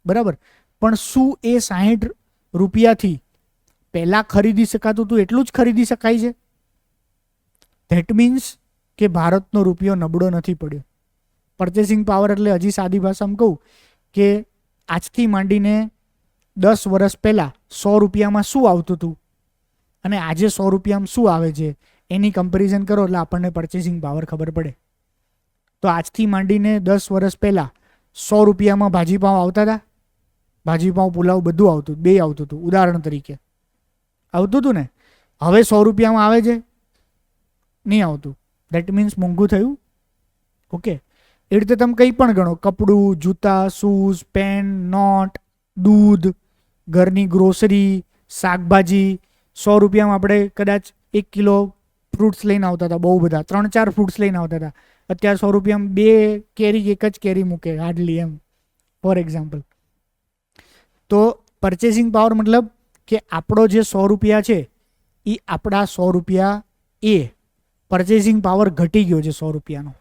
બરાબર. પણ શું એ 60 રૂપિયાથી પહેલાં ખરીદી શકાતું હતું એટલું જ ખરીદી શકાય છે? ધેટ મીન્સ કે ભારતનો રૂપિયો નબળો નથી પડ્યો. પરચેસિંગ પાવર એટલે હજી સાદી ભાષામાં કહું કે આજથી માંડીને 10 વર્ષ પહેલાં 100 રૂપિયામાં શું આવતું હતું અને આજે 100 રૂપિયામાં શું આવે છે એની કમ્પેરિઝન કરો એટલે આપણને પરચેસિંગ પાવર ખબર પડે. તો આજથી માંડીને 10 વર્ષ પહેલાં 100 રૂપિયામાં ભાજીપાઉં આવતા હતા? ભાજીપાઉં, પુલાવ બધું આવતું, બે આવતું હતું, ઉદાહરણ તરીકે આવતું હતું ને. હવે 100 રૂપિયામાં આવે છે? નહીં આવતું. દેટ મીન્સ મોંઘું થયું. ઓકે. એ રીતે તમે કંઈ પણ ગણો, કપડું, જૂતા, શૂઝ, પેન, નોટ, દૂધ, ઘરની ગ્રોસરી, શાકભાજી, 100 રૂપિયામાં આપણે કદાચ 1 કિલો ફ્રૂટ્સ લઈને આવતા હતા, બહુ બધા 3-4 ફ્રૂટ્સ લઈને આવતા હતા. અત્યારે 100 રૂપિયામાં 2 કેરી, એક જ કેરી મૂકે હાર્ડલી, એમ ફોર એક્ઝામ્પલ. તો પરચેસિંગ પાવર મતલબ કે આપણો જે 100 રૂપિયા છે એ આપણા 100 રૂપિયા એ પરચેસિંગ પાવર ઘટી ગયો છે 100 રૂપિયાનો.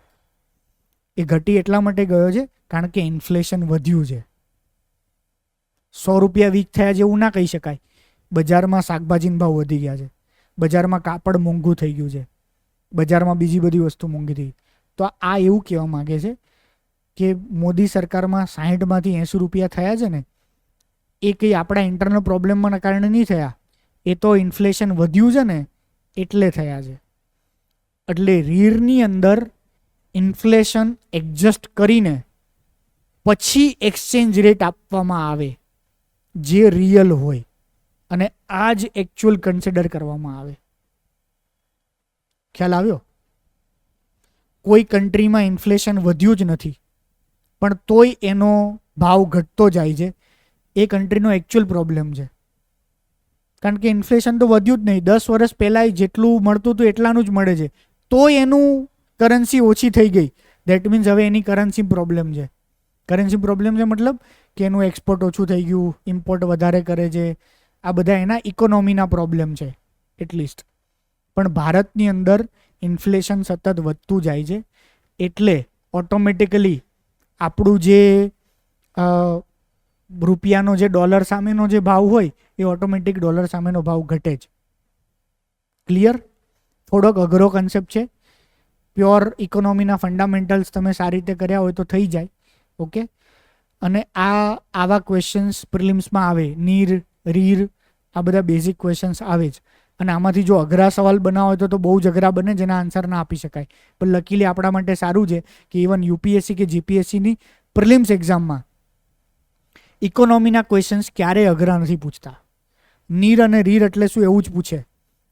એ ઘટી એટલા માટે ગયો છે કારણ કે ઇન્ફ્લેશન વધ્યું છે. 100 રૂપિયા વીક થયા જેવું ના કહી શકાય. બજારમાં શાકભાજીના ભાવ વધી ગયા છે, બજારમાં કાપડ મોંઘું થઈ ગયું છે, બજારમાં બીજી બધી વસ્તુ મોંઘી થઈ. તો આ એવું કહેવા માગે છે કે મોદી સરકારમાં 60માંથી 80 રૂપિયા થયા છે ને, એ કંઈ આપણા ઇન્ટરનલ પ્રોબ્લેમના કારણે નહીં થયા, એ તો ઇન્ફ્લેશન વધ્યું છે ને એટલે થયા છે. એટલે રીરની અંદર ઇન્ફ્લેશન એડજસ્ટ કરીને પછી એક્સચેન્જ રેટ આપવામાં આવે જે રિયલ હોય, અને આ જ એકચ્યુઅલ કન્સિડર કરવામાં આવે. ખ્યાલ આવ્યો? કોઈ કન્ટ્રીમાં ઇન્ફ્લેશન વધ્યું જ નથી પણ તોય એનો ભાવ ઘટતો જાય છે, એ કન્ટ્રીનો એકચ્યુઅલ પ્રોબ્લેમ છે. કારણ કે ઇન્ફ્લેશન તો વધ્યું જ નહીં. 10 વર્ષ પહેલાં જેટલું મળતું હતું એટલાનું જ મળે છે, તોય એનું કરન્સી ઓછી થઈ ગઈ. દેટ મીન્સ હવે એની કરન્સી પ્રોબ્લેમ છે. કરન્સી પ્રોબ્લેમ છે મતલબ કે એનું એક્સપોર્ટ ઓછું થઈ ગયું, ઇમ્પોર્ટ વધારે કરે છે. આ બધા એના ઇકોનોમીના પ્રોબ્લેમ છે એટલીસ્ટ. પણ ભારતની અંદર ઇન્ફ્લેશન સતત વધતું જાય છે, એટલે ઓટોમેટિકલી આપણું જે રૂપિયાનો જે ડોલર સામેનો જે ભાવ હોય એ ઓટોમેટિક ડોલર સામેનો ભાવ ઘટે જ. ક્લિયર? થોડોક અઘરો કન્સેપ્ટ છે. પ્યોર ઇકોનોમીના ફંડામેન્ટલ્સ તમે સારી રીતે કર્યા હોય તો થઈ જાય. ઓકે. અને આવા ક્વેશ્ચન્સ પ્રિલિમ્સમાં આવે. નીર, રીર, આ બધા બેઝિક ક્વેશ્ચન્સ આવે જ. અને આમાંથી જો અઘરા સવાલ બનાવો હોય તો બહુ જ અઘરા બને જેના આન્સર ના આપી શકાય. પણ લકીલી આપણા માટે સારું છે કે ઇવન યુપીએસસી કે જીપીએસસીની પ્રિલિમ્સ એક્ઝામમાં ઇકોનોમીના ક્વેશ્ચન્સ ક્યારેય અઘરા નથી પૂછતા. નીર અને રીર એટલે શું એવું જ પૂછે.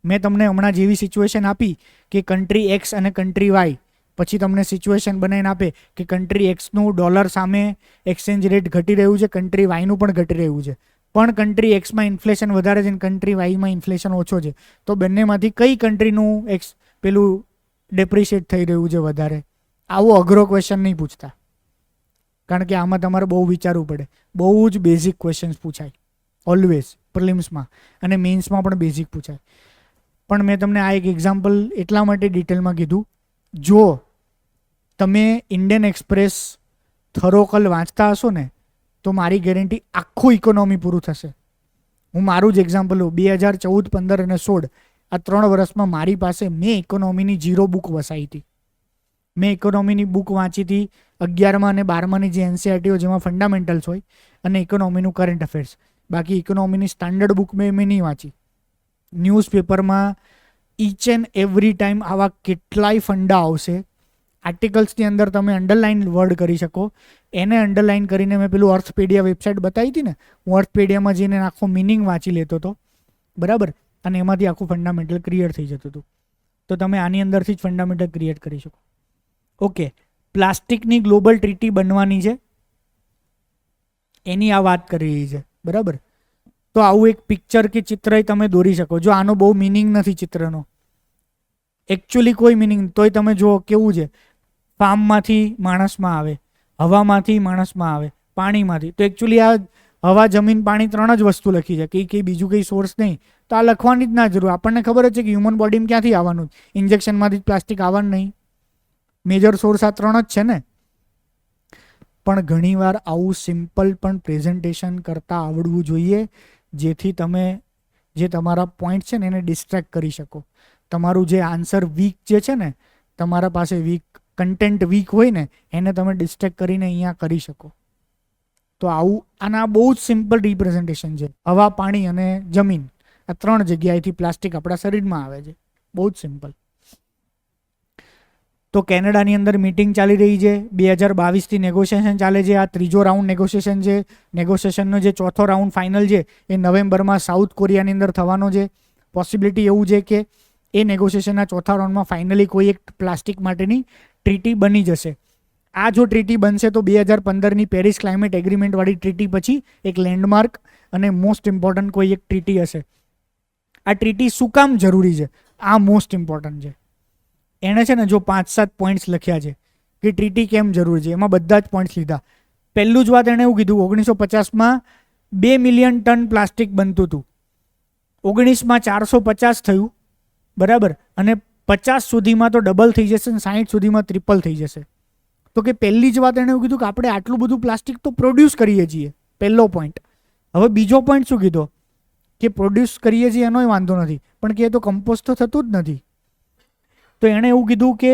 મેં તમને હમણાં જેવી સિચ્યુએશન આપી કે કન્ટ્રી એક્સ અને કન્ટ્રી વાય, પછી તમને સિચ્યુએશન બનાવીને આપે કે કન્ટ્રી એક્સનું ડોલર સામે એક્સચેન્જ રેટ ઘટી રહ્યું છે, કન્ટ્રી વાયનું પણ ઘટી રહ્યું છે, પણ કન્ટ્રી એક્સમાં ઇન્ફ્લેશન વધારે છે અને કન્ટ્રી વાયમાં ઇન્ફ્લેશન ઓછો છે, તો બંનેમાંથી કઈ કન્ટ્રીનું પેલું ડેપ્રિશિએટ થઈ રહ્યું છે વધારે? આવો અઘરો ક્વેશ્ચન નહીં પૂછતા, કારણ કે આમાં તમારે બહુ વિચારવું પડે. બહુ જ બેઝિક ક્વેશ્ચન્સ પૂછાય ઓલવેઝ પ્રિલિમ્સમાં, અને મેઇન્સમાં પણ બેઝિક પૂછાય. પણ મેં તમને આ એક એક્ઝામ્પલ એટલા માટે ડિટેલમાં કીધું, જો તમે ઇન્ડિયન એક્સપ્રેસ થરોકલ વાંચતા હશો ને તો મારી ગેરંટી આખું ઇકોનોમી પૂરું થશે. હું મારું જ એક્ઝામ્પલ લઉં. 2014, 15 અને 16 આ 3 વર્ષમાં મારી પાસે મેં ઇકોનોમીની 0 બુક વસાવી હતી. મેં ઇકોનોમીની બુક વાંચી હતી 11મા અને 12માની જે એનસીઆરટીઓ જેમાં ફંડામેન્ટલ્સ હોય, અને ઇકોનોમીનું કરંટ અફેર્સ. બાકી ઇકોનોમીની સ્ટાન્ડર્ડ બુક મેં નહીં વાંચી. ન્યૂઝપેપરમાં ઇચ એન્ડ એવરી ટાઈમ આવા કેટલાય ફંડા આવશે. આર્ટિકલ્સની અંદર તમે અંડરલાઇન વર્ડ કરી શકો. એને અંડરલાઇન કરીને મેં પેલું અર્થપેડિયા વેબસાઇટ બતાવી હતી ને, હું અર્થપેડિયામાં જઈને આખો મિનિંગ વાંચી લેતો હતો, બરાબર, અને એમાંથી આખું ફંડામેન્ટલ ક્રિએટ થઈ જતું હતું. તો તમે આની અંદરથી જ ફંડામેન્ટલ ક્રિએટ કરી શકો. ઓકે. પ્લાસ્ટિકની ગ્લોબલ ટ્રીટી બનવાની છે, એની આ વાત કરી રહી છે, બરાબર. તો આવું એક પિક્ચર કે ચિત્ર તમે દોરી શકો. જો આનો બહુ મિનિંગ નથી ચિત્રનો, એકચ્યુઅલી કોઈ મિનિંગ, તોય તમે જુઓ કેવું છે. ફાર્મમાંથી માણસમાં આવે, હવામાંથી માણસમાં આવે, પાણીમાંથી. તો એકચ્યુઅલી આ હવા, જમીન, પાણી 3 જ વસ્તુ લખી છે, કંઈ બીજું કંઈ સોર્સ નહીં. તો આ લખવાની જ ના જરૂર. આપણને ખબર જ છે કે હ્યુમન બોડીમાં ક્યાંથી આવવાનું, ઇન્જેક્શનમાંથી પ્લાસ્ટિક આવવાનું નહીં. મેજર સોર્સ આ 3 જ છે ને. પણ ઘણીવાર આવું સિમ્પલ પણ પ્રેઝન્ટેશન કરતાં આવડવું જોઈએ, જેથી તમે જે તમારા પોઈન્ટ છે ને એને ડિસ્ટ્રેક્ટ કરી શકો. તમારું જે આન્સર વીક જે છે ને, તમારા પાસે વીક કન્ટેન્ટ વીક હોય ને, એને તમે ડિસ્ટ્રેક્ટ કરીને અહીંયા કરી શકો. તો આના બહુ જ સિમ્પલ રિપ્રેઝન્ટેશન છે. હવા, પાણી અને જમીન, આ 3 જગ્યાએથી પ્લાસ્ટિક આપણા શરીરમાં આવે છે. બહુ જ સિમ્પલ. તો કેનેડાની અંદર મિટિંગ ચાલી રહી છે. 2022થી નેગોશિએશન ચાલે છે. આ 3જો રાઉન્ડ નેગોશિએશન છે. નેગોશિએશનનો જે 4થો રાઉન્ડ ફાઇનલ છે એ નવેમ્બરમાં સાઉથ કોરિયાની અંદર થવાનો છે. પોસિબિલિટી એવું છે કે એ નેગોશિએશનના 4થા રાઉન્ડમાં ફાઇનલી કોઈ એક પ્લાસ્ટિક માટેની ટ્રીટી બની જશે. આ જો ટ્રીટી બનશે તો 2015ની પેરિસ ક્લાઇમેટ એગ્રીમેન્ટવાળી ટ્રીટી પછી એક લેન્ડમાર્ક અને મોસ્ટ ઇમ્પોર્ટન્ટ કોઈ એક ટ્રીટી હશે. આ ટ્રીટી શું કામ જરૂરી છે? આ મોસ્ટ ઇમ્પોર્ટન્ટ છે. એણે છે ને જો 5-7 પોઈન્ટ્સ લખ્યા છે કે ટ્રીટી કેમ જરૂર છે, એમાં બધા જ પોઈન્ટ્સ લીધા. પહેલું જ વાત એણે એવું કીધું 1950માં 2 મિલિયન ટન પ્લાસ્ટિક બનતું હતું, 19માં 450 થયું, બરાબર, અને 50 સુધીમાં તો ડબલ થઈ જશે અને 60 સુધીમાં ટ્રિપલ થઈ જશે. તો કે પહેલી જ વાત એણે એવું કીધું કે આપણે આટલું બધું પ્લાસ્ટિક તો પ્રોડ્યુસ કરીએ છીએ, પહેલો પોઈન્ટ. હવે બીજો પોઈન્ટ શું કીધો કે પ્રોડ્યુસ કરીએ છીએ એનોય વાંધો નથી, પણ કે એ તો કમ્પોઝ તો થતું જ નથી. તો એણે એવું કીધું કે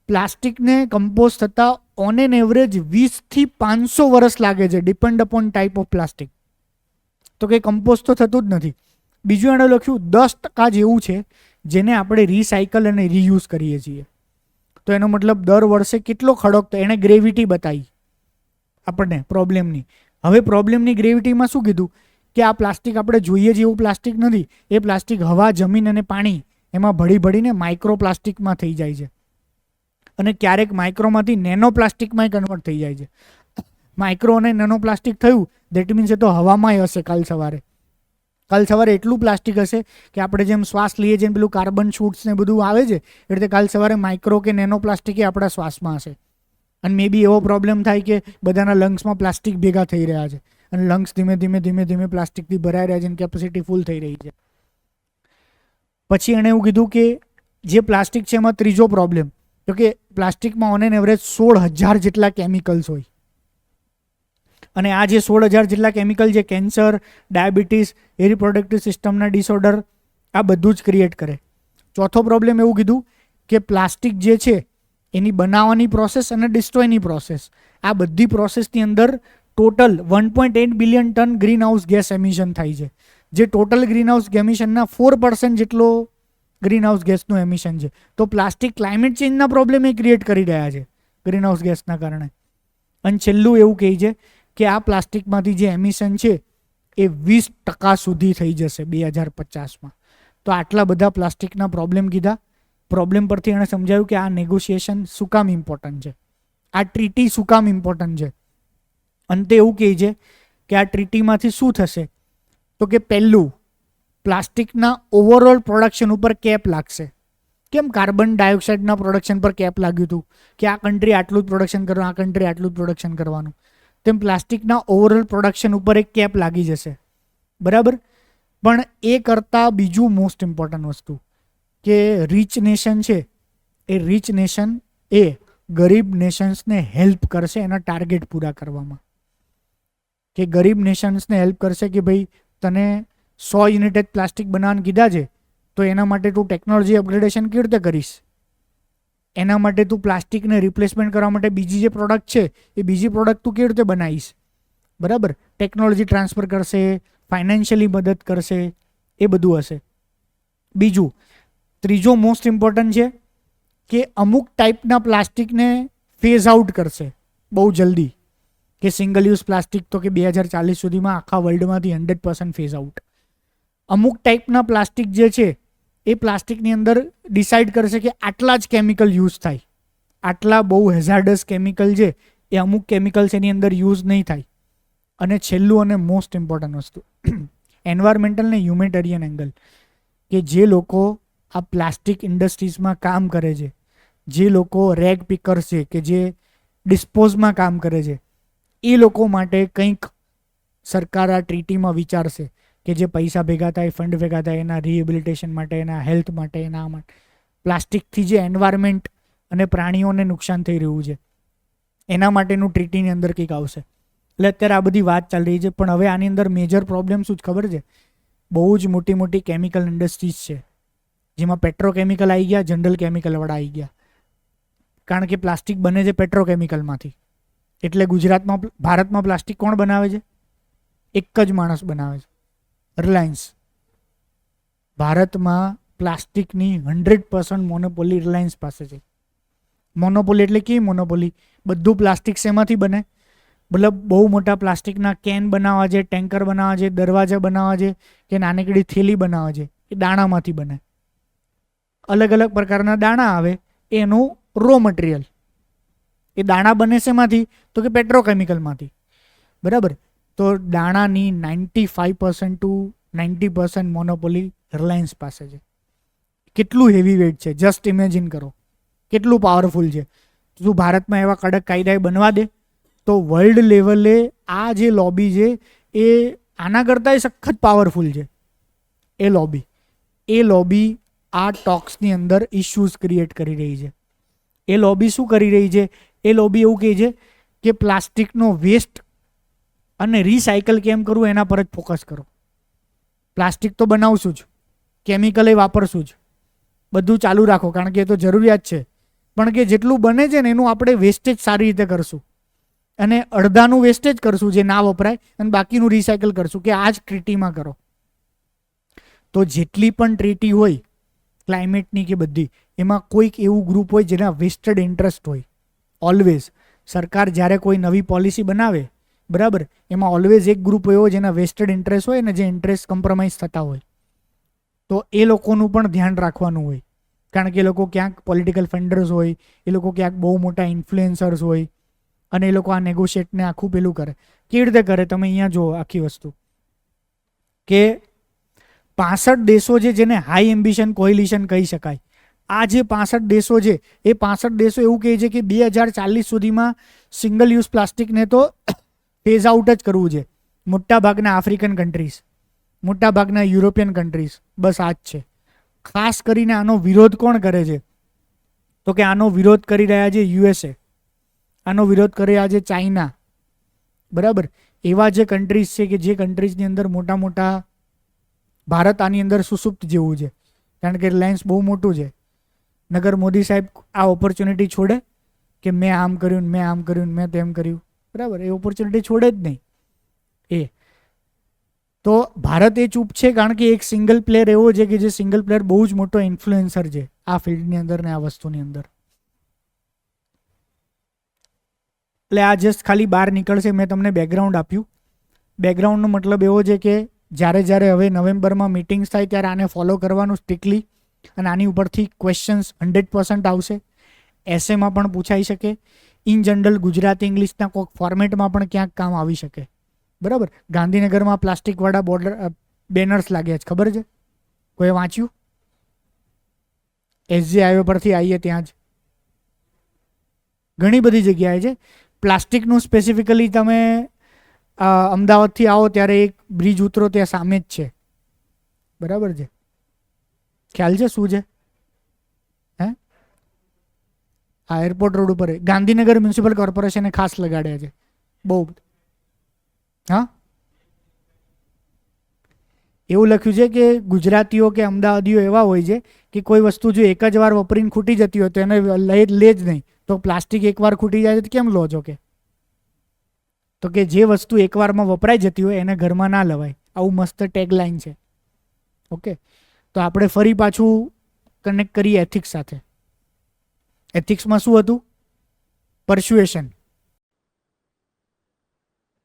પ્લાસ્ટિકને કમ્પોઝ થતાં ઓન એન એવરેજ 20થી 500 વર્ષ લાગે છે, depend upon type of plastic. તો કે કમ્પોઝ તો થતું જ નથી. બીજું એણે લખ્યું 10% જેવું છે જેને આપણે રિસાયકલ અને રીયુઝ કરીએ છીએ. તો એનો મતલબ દર વર્ષે કેટલો ખડક, તો એણે ગ્રેવિટી બતાવી આપણને પ્રોબ્લેમની. હવે પ્રોબ્લેમની ગ્રેવિટીમાં શું કીધું કે આ પ્લાસ્ટિક આપણે જોઈએ જેવું પ્લાસ્ટિક નથી, એ પ્લાસ્ટિક હવા, જમીન અને પાણી એમાં ભળી ભળીને માઇક્રો પ્લાસ્ટિકમાં થઈ જાય છે, અને ક્યારેક માઇક્રોમાંથી નેનો પ્લાસ્ટિકમાં કન્વર્ટ થઈ જાય છે. માઇક્રો અને નેનો પ્લાસ્ટિક થયું દેટ મીન્સ એ તો હવામાં હશે કાલ સવારે એટલું પ્લાસ્ટિક હશે કે આપણે જેમ શ્વાસ લઈએ છીએ પેલું કાર્બન શૂટ્સ ને બધું આવે છે, એ રીતે કાલ સવારે માઇક્રો કે નેનો પ્લાસ્ટિક એ આપણા શ્વાસમાં હશે. અને મે બી એવો પ્રોબ્લેમ થાય કે બધાના લંગ્સમાં પ્લાસ્ટિક ભેગા થઈ રહ્યા છે અને લંગ્સ ધીમે ધીમે પ્લાસ્ટિકથી ભરાઈ રહ્યા છે અને કેપેસિટી ફૂલ થઈ રહી છે. પછી એણે એવું કીધું કે જે પ્લાસ્ટિક છે એમાં ત્રીજો પ્રોબ્લેમ, તો કે પ્લાસ્ટિકમાં ઓન એન એવરેજ 16,000 જેટલા કેમિકલ્સ હોય, અને આ જે 16,000 જેટલા કેમિકલ છે કેન્સર, ડાયાબિટીસ, રિપ્રોડક્ટિવ સિસ્ટમના ડિસઓર્ડર આ બધું જ ક્રિએટ કરે. ચોથો પ્રોબ્લેમ એવું કીધું કે પ્લાસ્ટિક જે છે એની બનાવવાની પ્રોસેસ અને ડિસ્ટ્રોયની પ્રોસેસ, આ બધી પ્રોસેસની અંદર total 1.8 billion ton greenhouse gas emission થાય છે, જે ટોટલ ગ્રીન હાઉસ એમિશનના 4% જેટલો ગ્રીન હાઉસ ગેસનું એમિશન છે. તો પ્લાસ્ટિક ક્લાઇમેટ ચેન્જના પ્રોબ્લેમ એ ક્રિએટ કરી રહ્યા છે ગ્રીન હાઉસ ગેસના કારણે. અને છેલ્લું એવું કહે છે કે આ પ્લાસ્ટિકમાંથી જે એમિશન છે એ 20% સુધી થઈ જશે 2050માં. તો આટલા બધા પ્લાસ્ટિકના પ્રોબ્લેમ કીધા. પ્રોબ્લેમ પરથી એણે સમજાવ્યું કે આ નેગોશિએશન શું કામ ઇમ્પોર્ટન્ટ છે, આ ટ્રીટી શું કામ ઇમ્પોર્ટન્ટ છે. અંતે એવું કહે છે કે આ ટ્રીટીમાંથી શું થશે, તો કે પહેલું પ્લાસ્ટિકના ઓવરઓલ પ્રોડક્શન ઉપર કેપ લાગશે. કેમ કાર્બન ડાયોક્સાઇડના પ્રોડક્શન પર કેપ લાગ્યું હતું કે આ કન્ટ્રી આટલું જ પ્રોડક્શન કરવાનું, આ કન્ટ્રી આટલું જ પ્રોડક્શન કરવાનું, તેમ પ્લાસ્ટિકના ઓવરઓલ પ્રોડક્શન ઉપર એક કેપ લાગી જશે, બરાબર. પણ એ કરતાં બીજું મોસ્ટ ઇમ્પોર્ટન્ટ વસ્તુ કે રિચ નેશન છે એ રિચ નેશન એ ગરીબ નેશન્સને હેલ્પ કરશે એના ટાર્ગેટ પૂરા કરવામાં. કે ગરીબ નેશન્સને હેલ્પ કરશે કે ભાઈ તને 100 યુનિટ જ પ્લાસ્ટિક બનાવવાનું કીધા છે તો એના માટે તું ટેકનોલોજી અપગ્રેડેશન કેવી રીતે કરીશ, એના માટે તું પ્લાસ્ટિકને રિપ્લેસમેન્ટ કરવા માટે બીજી જે પ્રોડક્ટ છે એ બીજી પ્રોડક્ટ તું કેવી રીતે બનાવીશ, બરાબર. ટેકનોલોજી ટ્રાન્સફર કરશે, ફાઇનાન્શિયલી મદદ કરશે, એ બધું હશે. બીજું ત્રીજો મોસ્ટ ઇમ્પોર્ટન્ટ છે કે અમુક ટાઈપના પ્લાસ્ટિકને ફેઝ આઉટ કરશે બહુ જલ્દી, કે સિંગલ યુઝ પ્લાસ્ટિક તો કે 2040 સુધીમાં આખા વર્લ્ડમાંથી 100% ફેઝ આઉટ. અમુક ટાઈપના પ્લાસ્ટિક જે છે એ પ્લાસ્ટિકની અંદર ડિસાઇડ કરશે કે આટલા જ કેમિકલ યુઝ થાય, આટલા બહુ હેઝાર્ડસ કેમિકલ છે એ અમુક કેમિકલ્સ એની અંદર યુઝ નહીં થાય. અને છેલ્લું અને મોસ્ટ ઇમ્પોર્ટન્ટ વસ્તુ એન્વાયરમેન્ટલ ને હ્યુમેટેરિયન એંગલ, કે જે લોકો આ પ્લાસ્ટિક ઇન્ડસ્ટ્રીઝમાં કામ કરે છે, જે લોકો રેગ પિકર્સ છે કે જે ડિસ્પોઝમાં કામ કરે છે, એ લોકો માટે કંઈક સરકાર આ ટ્રીટીમાં વિચારશે કે જે પૈસા ભેગા થાય, ફંડ ભેગા થાય એના રિહેબિલિટેશન માટે, એના હેલ્થ માટે, એના માટે પ્લાસ્ટિકથી જે એન્વાયરમેન્ટ અને પ્રાણીઓને નુકસાન થઈ રહ્યું છે એના માટેનું ટ્રીટીની અંદર કંઈક આવશે. એટલે અત્યારે આ બધી વાત ચાલી રહી છે, પણ હવે આની અંદર મેજર પ્રોબ્લેમ શું જ ખબર છે, બહુ જ મોટી મોટી કેમિકલ ઇન્ડસ્ટ્રીઝ છે જેમાં પેટ્રોકેમિકલ આવી ગયા, જનરલ કેમિકલવાળા આવી ગયા. કારણ કે પ્લાસ્ટિક બને છે પેટ્રોકેમિકલમાંથી. એટલે ગુજરાતમાં, ભારતમાં પ્લાસ્ટિક કોણ બનાવે છે? એક જ માણસ બનાવે છે, રિલાયન્સ. ભારતમાં પ્લાસ્ટિકની 100% મોનોપોલી રિલાયન્સ પાસે છે. મોનોપોલી એટલે કેવી મોનોપોલી? બધું પ્લાસ્ટિક શેમાંથી બને? મતલબ બહુ મોટા પ્લાસ્ટિકના કેન બનાવવા છે, ટેન્કર બનાવવા છે, દરવાજા બનાવવા છે કે નાનકડી થેલી બનાવવા છે, એ દાણામાંથી બને. અલગ અલગ પ્રકારના દાણા આવે, એનું રો મટીરિયલ. એ દાણા બને શેમાંથી? તો કે પેટ્રોકેમિકલમાંથી, બરાબર. તો દાણાની 95% to 90% મોનોપોલી રિલાયન્સ પાસે છે. કેટલું હેવી વેઇટ છે, જસ્ટ ઇમેજિન કરો કેટલું પાવરફુલ છે. શું ભારતમાં એવા કડક કાયદા બનવા દે? તો વર્લ્ડ લેવલે આ જે લોબી છે એ આના કરતાં સખત પાવરફુલ છે. એ લોબી આ ટોક્સની અંદર ઇશ્યુઝ ક્રિએટ કરી રહી છે. એ લોબી શું કરી રહી છે? એ લોબી એવું કહે છે કે પ્લાસ્ટિકનો વેસ્ટ અને રિસાયકલ કેમ કરવું એના પર જ ફોકસ કરો. પ્લાસ્ટિક તો બનાવશું જ, કેમિકલ એ વાપરશું જ, બધું ચાલુ રાખો કારણ કે એ તો જરૂરિયાત છે, પણ કે જેટલું બને છે ને એનું આપણે વેસ્ટેજ સારી રીતે કરશું અને અડધાનું વેસ્ટેજ કરશું જે ના વપરાય અને બાકીનું રિસાયકલ કરશું, કે આ જ ટ્રીટીમાં કરો. તો જેટલી પણ ટ્રીટી હોય ક્લાઇમેટની કે બધી, એમાં કોઈક એવું ગ્રુપ હોય જેના વેસ્ટેડ ઇન્ટરેસ્ટ હોય. ઓલવેઝ સરકાર જ્યારે કોઈ નવી પોલિસી બનાવે, બરાબર, એમાં ઓલવેઝ એક ગ્રુપ એવો જેના વેસ્ટેડ ઇન્ટરેસ્ટ હોય ને જે ઇન્ટરેસ્ટ કોમ્પ્રોમાઇઝ થતા હોય. તો એ લોકોનું પણ ધ્યાન રાખવાનું હોય કારણ કે એ લોકો ક્યાંક પોલિટિકલ ફંડર્સ હોય, એ લોકો ક્યાંક બહુ મોટા ઇન્ફ્લુએન્સર્સ હોય અને એ લોકો આ નેગોશિએટને આખું પેલું કરે. કેવી રીતે કરે? તમે અહીંયા જુઓ આખી વસ્તુ કે 65 દેશો છે જેને હાઈ એમ્બિશન કોલિશન કહી શકાય. આ જે 65 દેશો છે એ 65 દેશો એવું કહે છે કે 2040 સુધીમાં સિંગલ યુઝ પ્લાસ્ટિકને તો ફેઝ આઉટ જ કરવું છે. મોટા ભાગના આફ્રિકન કન્ટ્રીઝ, મોટા ભાગના યુરોપિયન કન્ટ્રીઝ, બસ આ જ છે. ખાસ કરીને આનો વિરોધ કોણ કરે છે? તો કે આનો વિરોધ કરી રહ્યા છે યુએસએ, આનો વિરોધ કરી રહ્યા છે ચાઇના, બરાબર. એવા જે કન્ટ્રીઝ છે કે જે કન્ટ્રીઝની અંદર મોટા મોટા, ભારત આની અંદર સુસુપ્ત જેવું છે કારણ કે રિલાયન્સ બહુ મોટું છે. નગર મોદી સાહેબ આ ઓપોર્ચ્યુનિટી છોડે કે મેં આમ કર્યું, મેં આમ કર્યું, મેં તેમ કર્યું, બરાબર? એ ઓપોર્ચ્યુનિટી છોડે જ નહીં. તો ભારત એ ચૂપ છે કારણ કે એક સિંગલ પ્લેયર એવો છે કે જે સિંગલ પ્લેયર બહુ જ મોટો ઇન્ફ્લુએન્સર છે આ ફિલ્ડની અંદર ને આ વસ્તુની અંદર. એટલે આ જસ્ટ ખાલી બહાર નીકળશે. મેં તમને બેકગ્રાઉન્ડ આપ્યું. બેકગ્રાઉન્ડનો મતલબ એવો છે કે જ્યારે હવે નવેમ્બરમાં મિટિંગ્સ થાય ત્યારે આને ફોલો કરવાનું સ્ટ્રિક્ટલી, અને આની ઉપરથી ક્વેશ્ચન્સ 100% આવશે. એસેમાં પણ પૂછાઈ શકે, ઇન જનરલ ગુજરાતી ઇંગ્લિશના કોઈક ફોર્મેટમાં પણ ક્યાંક કામ આવી શકે, બરાબર. ગાંધીનગરમાં પ્લાસ્ટિકવાળા બોર્ડર બેનર્સ લાગ્યા છે, ખબર છે? કોઈ વાંચ્યું? એસજી હાઈવે પરથી આવીએ ત્યાં જ ઘણી બધી જગ્યાએ છે પ્લાસ્ટિકનું. સ્પેસિફિકલી તમે અમદાવાદથી આવો ત્યારે એક બ્રિજ ઉતરો ત્યાં સામે જ છે, બરાબર છે? ખ્યાલ છે શું છે? હે? હા, એરપોર્ટ રોડ ઉપર ગાંધીનગર મ્યુનિસિપલ કોર્પોરેશને ખાસ લગાડ્યા છે બહુ. હા, એવું લખ્યું છે કે ગુજરાતીઓ કે અમદાવાદીઓ એવા હોય છે કે કોઈ વસ્તુ જો એક જ વાર વપરીને ખૂટી જતી હોય તો એને લે જ નહીં. તો પ્લાસ્ટિક એકવાર ખૂટી જાય તો કેમ લો છો? કે તો કે જે વસ્તુ એકવારમાં વપરાઈ જતી હોય એને ઘરમાં ના લવાય. આવું મસ્ત ટેગલાઇન છે. ઓકે, તો આપણે ફરી પાછું કનેક્ટ કરીએ એથિક્સ સાથે. એથિક્સમાં શું હતું? પરસ્યુએશન,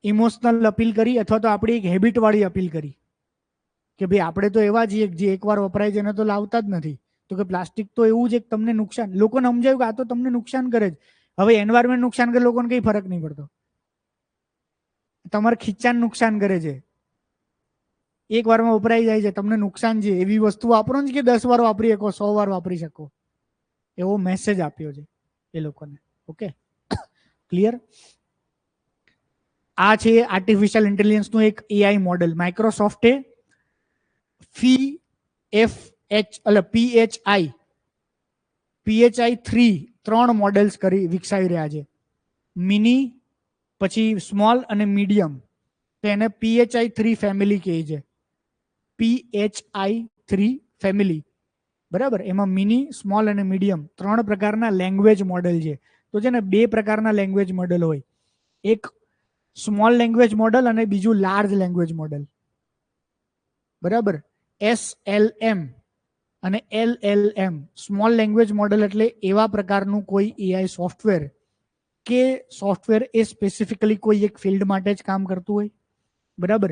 ઇમોશનલ અપીલ કરી અથવા તો આપણી એક હેબિટવાળી અપીલ કરી કે ભાઈ આપણે તો એવા છીએ જે એકવાર વપરાય છે એને તો લાવતા જ નથી. તો કે પ્લાસ્ટિક તો એવું છે કે તમને નુકસાન, લોકોને સમજાયું કે આ તો તમને નુકસાન કરે જ. હવે એન્વાયરમેન્ટ નુકસાન કરે લોકોને કંઈ ફરક નહીં પડતો. તમારે ખીચાને નુકસાન કરે છે, એક વારમાં વપરાઈ જાય છે, તમને નુકસાન છે. એવી વસ્તુ વાપરો ને કે 10 વાર વાપરી શકો, 100 વાર વાપરી શકો, એવો મેસેજ આપ્યો છે એ લોકોને. Okay, clear? આ છે આર્ટિફિશિયલ ઇન્ટેલિજન્સનું એક એઆઈ મોડેલ. માઇક્રોસોફ્ટે PHI 3 મોડેલ્સ વિકસાવી રહ્યા છે. મિની, પછી સ્મોલ અને મીડિયમ. તો એને PHI 3 ફેમિલી કહે છે. PHI 3 ફેમિલી, બરાબર. એમાં મિની, સ્મોલ અને મીડિયમ 3 પ્રકારના લેંગ્વેજ મોડેલ છે. તો છે ને 2 પ્રકારના લેંગ્વેજ મોડેલ હોય, એક સ્મોલ લેંગ્વેજ મોડેલ અને બીજું લાર્જ લેંગ્વેજ મોડેલ, બરાબર. SLM અને LLM. સ્મોલ લેંગ્વેજ મોડેલ એટલે એવા પ્રકારનું કોઈ એઆઈ સોફ્ટવેર કે સોફ્ટવેર એ સ્પેસિફિકલી કોઈ એક ફિલ્ડ માટે જ કામ કરતું હોય, બરાબર.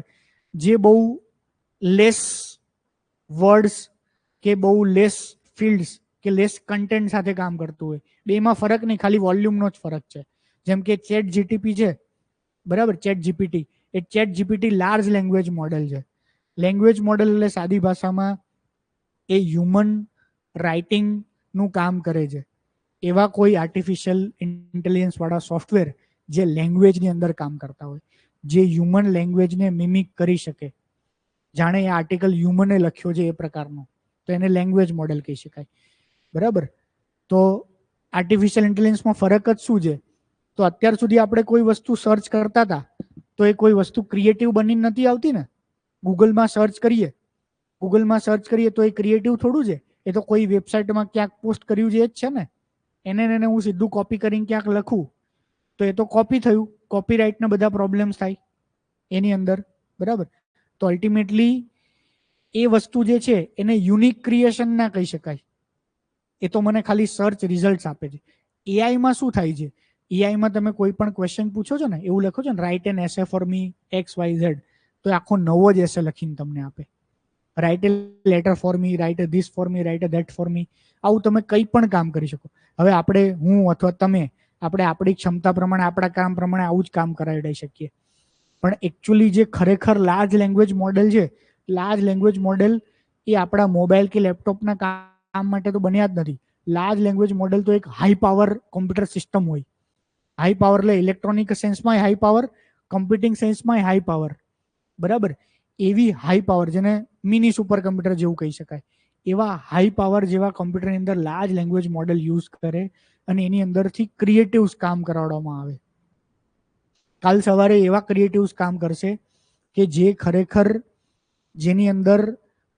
જે બહુ લેસ વર્ડ્સ કે બહુ લેસ ફિલ્ડ્સ કે લેસ કન્ટેન્ટ સાથે કામ કરતું હોય. બેમાં ફરક નહીં, ખાલી વોલ્યુમનો જ ફરક છે. જેમ કે ચેટ જીટીપી છે, બરાબર. Chat GPT large language model છે. લેંગ્વેજ મોડેલ એટલે સાદી ભાષામાં એ હ્યુમન રાઇટિંગનું કામ કરે છે એવા કોઈ આર્ટિફિશિયલ ઇન્ટેલિજન્સ વાળા સોફ્ટવેર જે લેંગ્વેજની અંદર કામ કરતા હોય, જે હ્યુમન લેંગ્વેજને મિમિક કરી શકે, જાણે એ આર્ટિકલ હ્યુમને લખ્યો છે એ પ્રકારનો, તો એને લેંગ્વેજ મોડેલ કહી શકાય. બરાબર. તો આર્ટિફિશિયલ ઇન્ટેલિજન્સમાં ફરક જ શું છે? તો અત્યાર સુધી આપણે કોઈ વસ્તુ સર્ચ કરતા હતા તો એ કોઈ વસ્તુ ક્રિએટિવ બનીને નથી આવતી ને. ગૂગલમાં સર્ચ કરીએ તો એ ક્રિએટિવ થોડું છે, એ તો કોઈ વેબસાઇટમાં ક્યાંક પોસ્ટ કર્યું છે એ જ છે ને. એને હું સીધું કોપી કરીને ક્યાંક લખું તો એ તો કોપી થયું. કોપીરાઇટના બધા પ્રોબ્લેમ્સ થાય એની અંદર. બરાબર. તો અલ્ટિમેટલી એ વસ્તુ જે છે એને યુનિક ક્રિએશન ના કહી શકાય. એ તો મને ખાલી સર્ચ રિઝલ્ટ આપે છે. એઆઈમાં શું થાય છે? એઆઈમાં તમે કોઈ પણ ક્વેશ્ચન પૂછો છો ને, એવું લખો છો ને, write an essay for me X Y Z, તો એ આખો નવો જ એસે લખીને તમને આપે. Write a letter for me, write a this for me, write a that for me. આવું તમે કંઈ પણ કામ કરી શકો. હવે આપણે, હું અથવા તમે, આપણે આપણી ક્ષમતા પ્રમાણે, આપણા કામ પ્રમાણે આવું જ કામ કરાવી દઈ શકીએ. પણ એકચ્યુઅલી જે ખરેખર લાર્જ લેંગ્વેજ મોડેલ છે, લાર્જ લેંગ્વેજ મોડેલ એ આપણા મોબાઈલ કે લેપટોપના કામ માટે તો બન્યા જ નથી. લાર્જ લેંગ્વેજ મોડેલ તો એક હાઈ પાવર કોમ્પ્યુટર સિસ્ટમ હોય. હાઈ પાવર એટલે ઇલેક્ટ્રોનિક સેન્સમાં હાઈ પાવર, કમ્પ્યુટિંગ સેન્સમાં હાઈ પાવર. બરાબર. એવી હાઈ પાવર, જેને મિની સુપર કમ્પ્યુટર જેવું કહી શકાય, એવા હાઈ પાવર જેવા કમ્પ્યુટરની અંદર લાર્જ લેંગ્વેજ મોડેલ યુઝ કરે અને એની અંદરથી ક્રિએટિવ્સ કામ કરાવવામાં આવે. કાલ સવારે એવા ક્રિએટિવ્સ કામ કરશે કે જે ખરેખર, જેની અંદર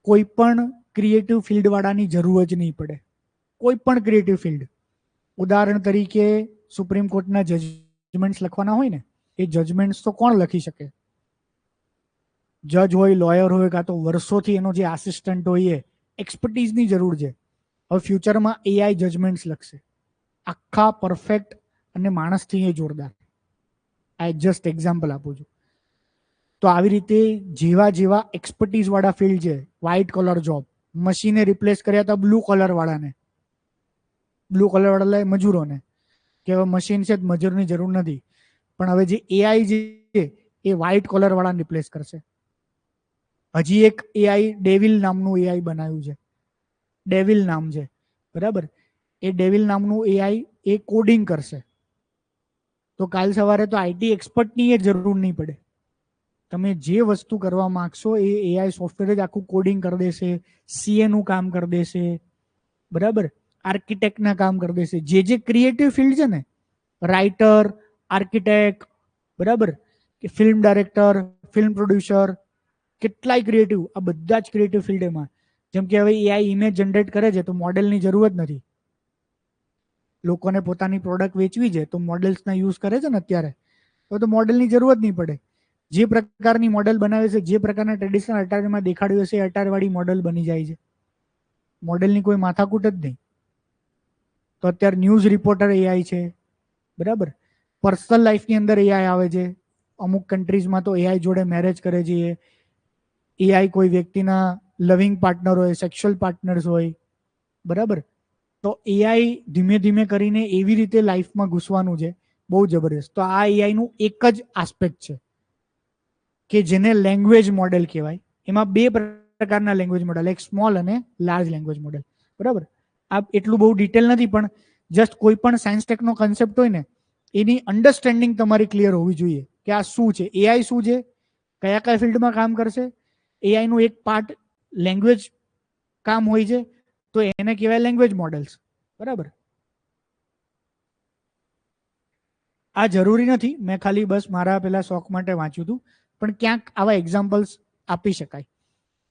કોઈ પણ ક્રિએટિવ ફિલ્ડવાળાની જરૂર જ નહીં પડે. કોઈ પણ ક્રિએટિવ ફિલ્ડ. ઉદાહરણ તરીકે સુપ્રીમ કોર્ટના જજમેન્ટ્સ લખવાના હોય ને, એ જજમેન્ટ્સ તો કોણ લખી શકે? જજ હોય, લોયર હોય, કાં તો વર્ષોથી એનો જે આસિસ્ટન્ટ હોય, એ એક્સપર્ટીઝની જરૂર છે. હવે ફ્યુચરમાં એઆઈ જજમેન્ટ્સ લખશે, આખા પરફેક્ટ, અને માણસથી એ જોરદાર. આ જસ્ટ એક્ઝામ્પલ આપું છું. તો આવી રીતે જેવા જેવા એક્સપર્ટીઝ વાળા ફિલ્ડ છે, વ્હાઇટ કોલર જોબ, મશીને રિપ્લેસ કર્યા હતા બ્લુ કોલર વાળાને, બ્લુ કલર વાળા મજૂરોને, કે હવે મશીન છે મજૂરની જરૂર નથી. પણ હવે જે એઆઈ છે એ વ્હાઇટ કોલર વાળાને રિપ્લેસ કરશે. હજી એક એઆઈ ડેવિલ નામનું એઆઈ બનાવ્યું છે. ડેવિલ નામ છે. બરાબર. એ ડેવિલ નામનું એઆઈ એ કોડિંગ કરશે. તો કાલ સવારે તો આઈટી એક્સપર્ટની એ જરૂર નહીં પડે. તમે જે વસ્તુ કરવા માંગશો એ એઆઈ સોફ્ટવેર જ આખું કોડિંગ કરી દેશે, સીએ નું કામ કરી દેશે. બરાબર. આર્કિટેક્ટના કામ કરી દેશે. જે ક્રિએટિવ ફિલ્ડ છે ને, રાઇટર, આર્કિટેક્ટ, બરાબર, કે ફિલ્મ ડાયરેક્ટર, ફિલ્મ પ્રોડ્યુસર, કેટલાય ક્રિએટિવ, આ બધા જ ક્રિએટિવ ફિલ્ડ એમાં. જેમ કે હવે એઆઈ ઇમેજ જનરેટ કરે છે તો મોડેલની જરૂર જ નથી. લોકોને પોતાની પ્રોડક્ટ વેચવી છે તો મોડેલ્સના યુઝ કરે છે ને અત્યારે, તો મોડેલની જરૂર જ નહીં પડે. જે પ્રકારની મોડેલ બનાવે છે, જે પ્રકારના ટ્રેડિશનલ અટાયરમાં દેખાડ્યું હશે એ અટાયરવાળી મોડેલ બની જાય છે. મોડેલની કોઈ માથાકૂટ જ નહીં. તો અત્યારે ન્યૂઝ રિપોર્ટર એઆઈ છે. બરાબર. પર્સનલ લાઈફની અંદર એઆઈ આવે છે. અમુક કન્ટ્રીઝમાં તો એઆઈ જોડે મેરેજ કરે છે. એઆઈ કોઈ વ્યક્તિના લવિંગ પાર્ટનર હોય, સેક્સ્યુઅલ પાર્ટનર્સ હોય. બરાબર. તો એઆઈ ધીમે ધીમે કરીને એવી રીતે લાઈફમાં ઘૂસવાનું છે, બહુ જબરદસ્ત. તો આ એઆઈનું એક જ આસ્પેક્ટ છે કે જેને લેંગ્વેજ મોડેલ કહેવાય. એમાં બે પ્રકારના લેંગ્વેજ મોડેલ, એક સ્મોલ અને લાર્જ લેંગ્વેજ મોડેલ. બરાબર. આ એટલું બહુ ડિટેલ નથી, પણ જસ્ટ કોઈ પણ સાયન્સ ટેકનો કન્સેપ્ટ હોય ને, એની અન્ડરસ્ટેન્ડિંગ તમારી ક્લિયર હોવી જોઈએ કે આ શું છે, એઆઈ શું છે, કયા કયા ફિલ્ડમાં કામ કરશે. એઆઈનું એક પાર્ટ લેંગ્વેજ કામ હોય છે, તો એને કહેવાય લેંગ્વેજ મોડેલ્સ. બરાબર. આ જરૂરી નથી, મેં ખાલી બસ મારા પેલા શોખ માટે વાંચ્યું હતું, પણ ક્યાંક આવા એક્ઝામ્પલ્સ આપી શકાય.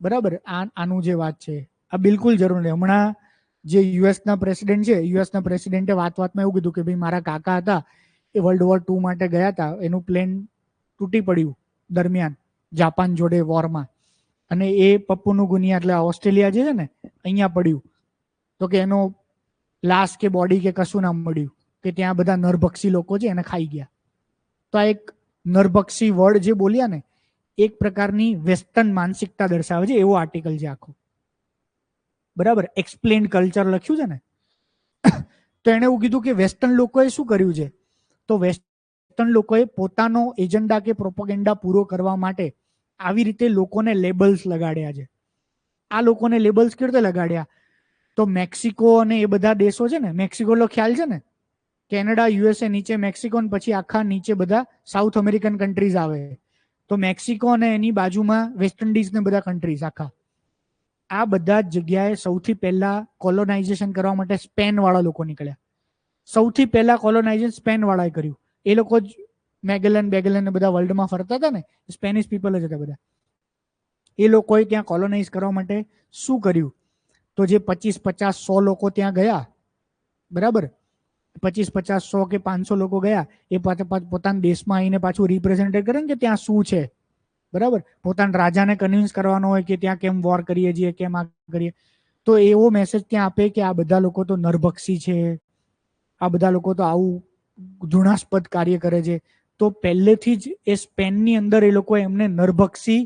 બરાબર. આનું જે વાત છે આ બિલકુલ જરૂર નહીં. હમણાં જે યુએસના પ્રેસિડેન્ટ છે, યુએસના પ્રેસિડેન્ટે વાતમાં એવું કીધું કે ભાઈ મારા કાકા હતા એ વર્લ્ડ વોર 2 માટે ગયા હતા, એનું પ્લેન તૂટી પડ્યું દરમિયાન જાપાન જોડે વોરમાં, અને એ પપ્પુનું ગુનિયા એટલે ઓસ્ટ્રેલિયા જે છે ને અહીંયા પડ્યું. તો કે એનો લાશ કે બોડી કે કશું ના મળ્યું, કે ત્યાં બધા નરભક્ષી લોકો છે એને ખાઈ ગયા. તો આ એક નરભક્ષી વર્ડ જે બોલ્યા ને, એક પ્રકારની વેસ્ટર્ન માનસિકતા દર્શાવે છે એવો આર્ટિકલ છે આખો. બરાબર. એક્સપ્લેન્ડ કલ્ચર લખ્યું છે ને, તો એને એવું કીધું કે વેસ્ટર્ન લોકોએ શું કર્યું છે, તો વેસ્ટર્ન લોકોએ પોતાનો એજન્ડા કે પ્રોપોગેન્ડા પૂરો કરવા માટે આવી રીતે લોકોને લેબલ્સ લગાડ્યા છે. આ લોકોને લેબલ્સ કેવી રીતે લગાડ્યા? તો મેક્સિકો અને એ બધા દેશો છે ને, મેક્સિકો નો ખ્યાલ છે ને, કેનેડા, યુએસએ નીચે મેક્સિકો, પછી આખા નીચે બધા સાઉથ અમેરિકન કન્ટ્રીઝ આવે. તો મેક્સિકો અને એની બાજુમાં વેસ્ટ ઇન્ડિઝ ને બધા કન્ટ્રીઝ આખા, આ બધા જ જગ્યાએ સૌથી પહેલા કોલોનાઇઝેશન કરવા માટે સ્પેન વાળા લોકો નીકળ્યા. સૌથી પહેલા કોલોનાઇઝેશન સ્પેન વાળાએ કર્યું. એ લોકો જ મેગેલન બેગેલન બધા વર્લ્ડમાં ફરતા હતા ને, સ્પેનિશ પીપલ જ હતા બધા. એ લોકોએ ત્યાં કોલોનાઇઝ કરવા માટે શું કર્યું? તો જે 25, 50, 100 લોકો ત્યાં ગયા, બરાબર, 25, 50, 100 કે 500 લોકો ગયા, એ પોતાના દેશમાં આવીને પાછું રિપ્રેઝેન્ટ કરે ને કે ત્યાં શું છે, બરાબર. પોતાના રાજાને કન્વિન્સ કરવાનો હોય કે ત્યાં કેમ વોર કરીએ છીએ, કેમ આ કરીએ, તો એવો મેસેજ ત્યાં આપે કે આ બધા લોકો તો નરભક્ષી છે, આ બધા લોકો તો આવું ઘૃણાસ્પદ કાર્ય કરે છે. તો પહેલેથી જ એ સ્પેનની અંદર એ લોકો એમને નરભક્ષી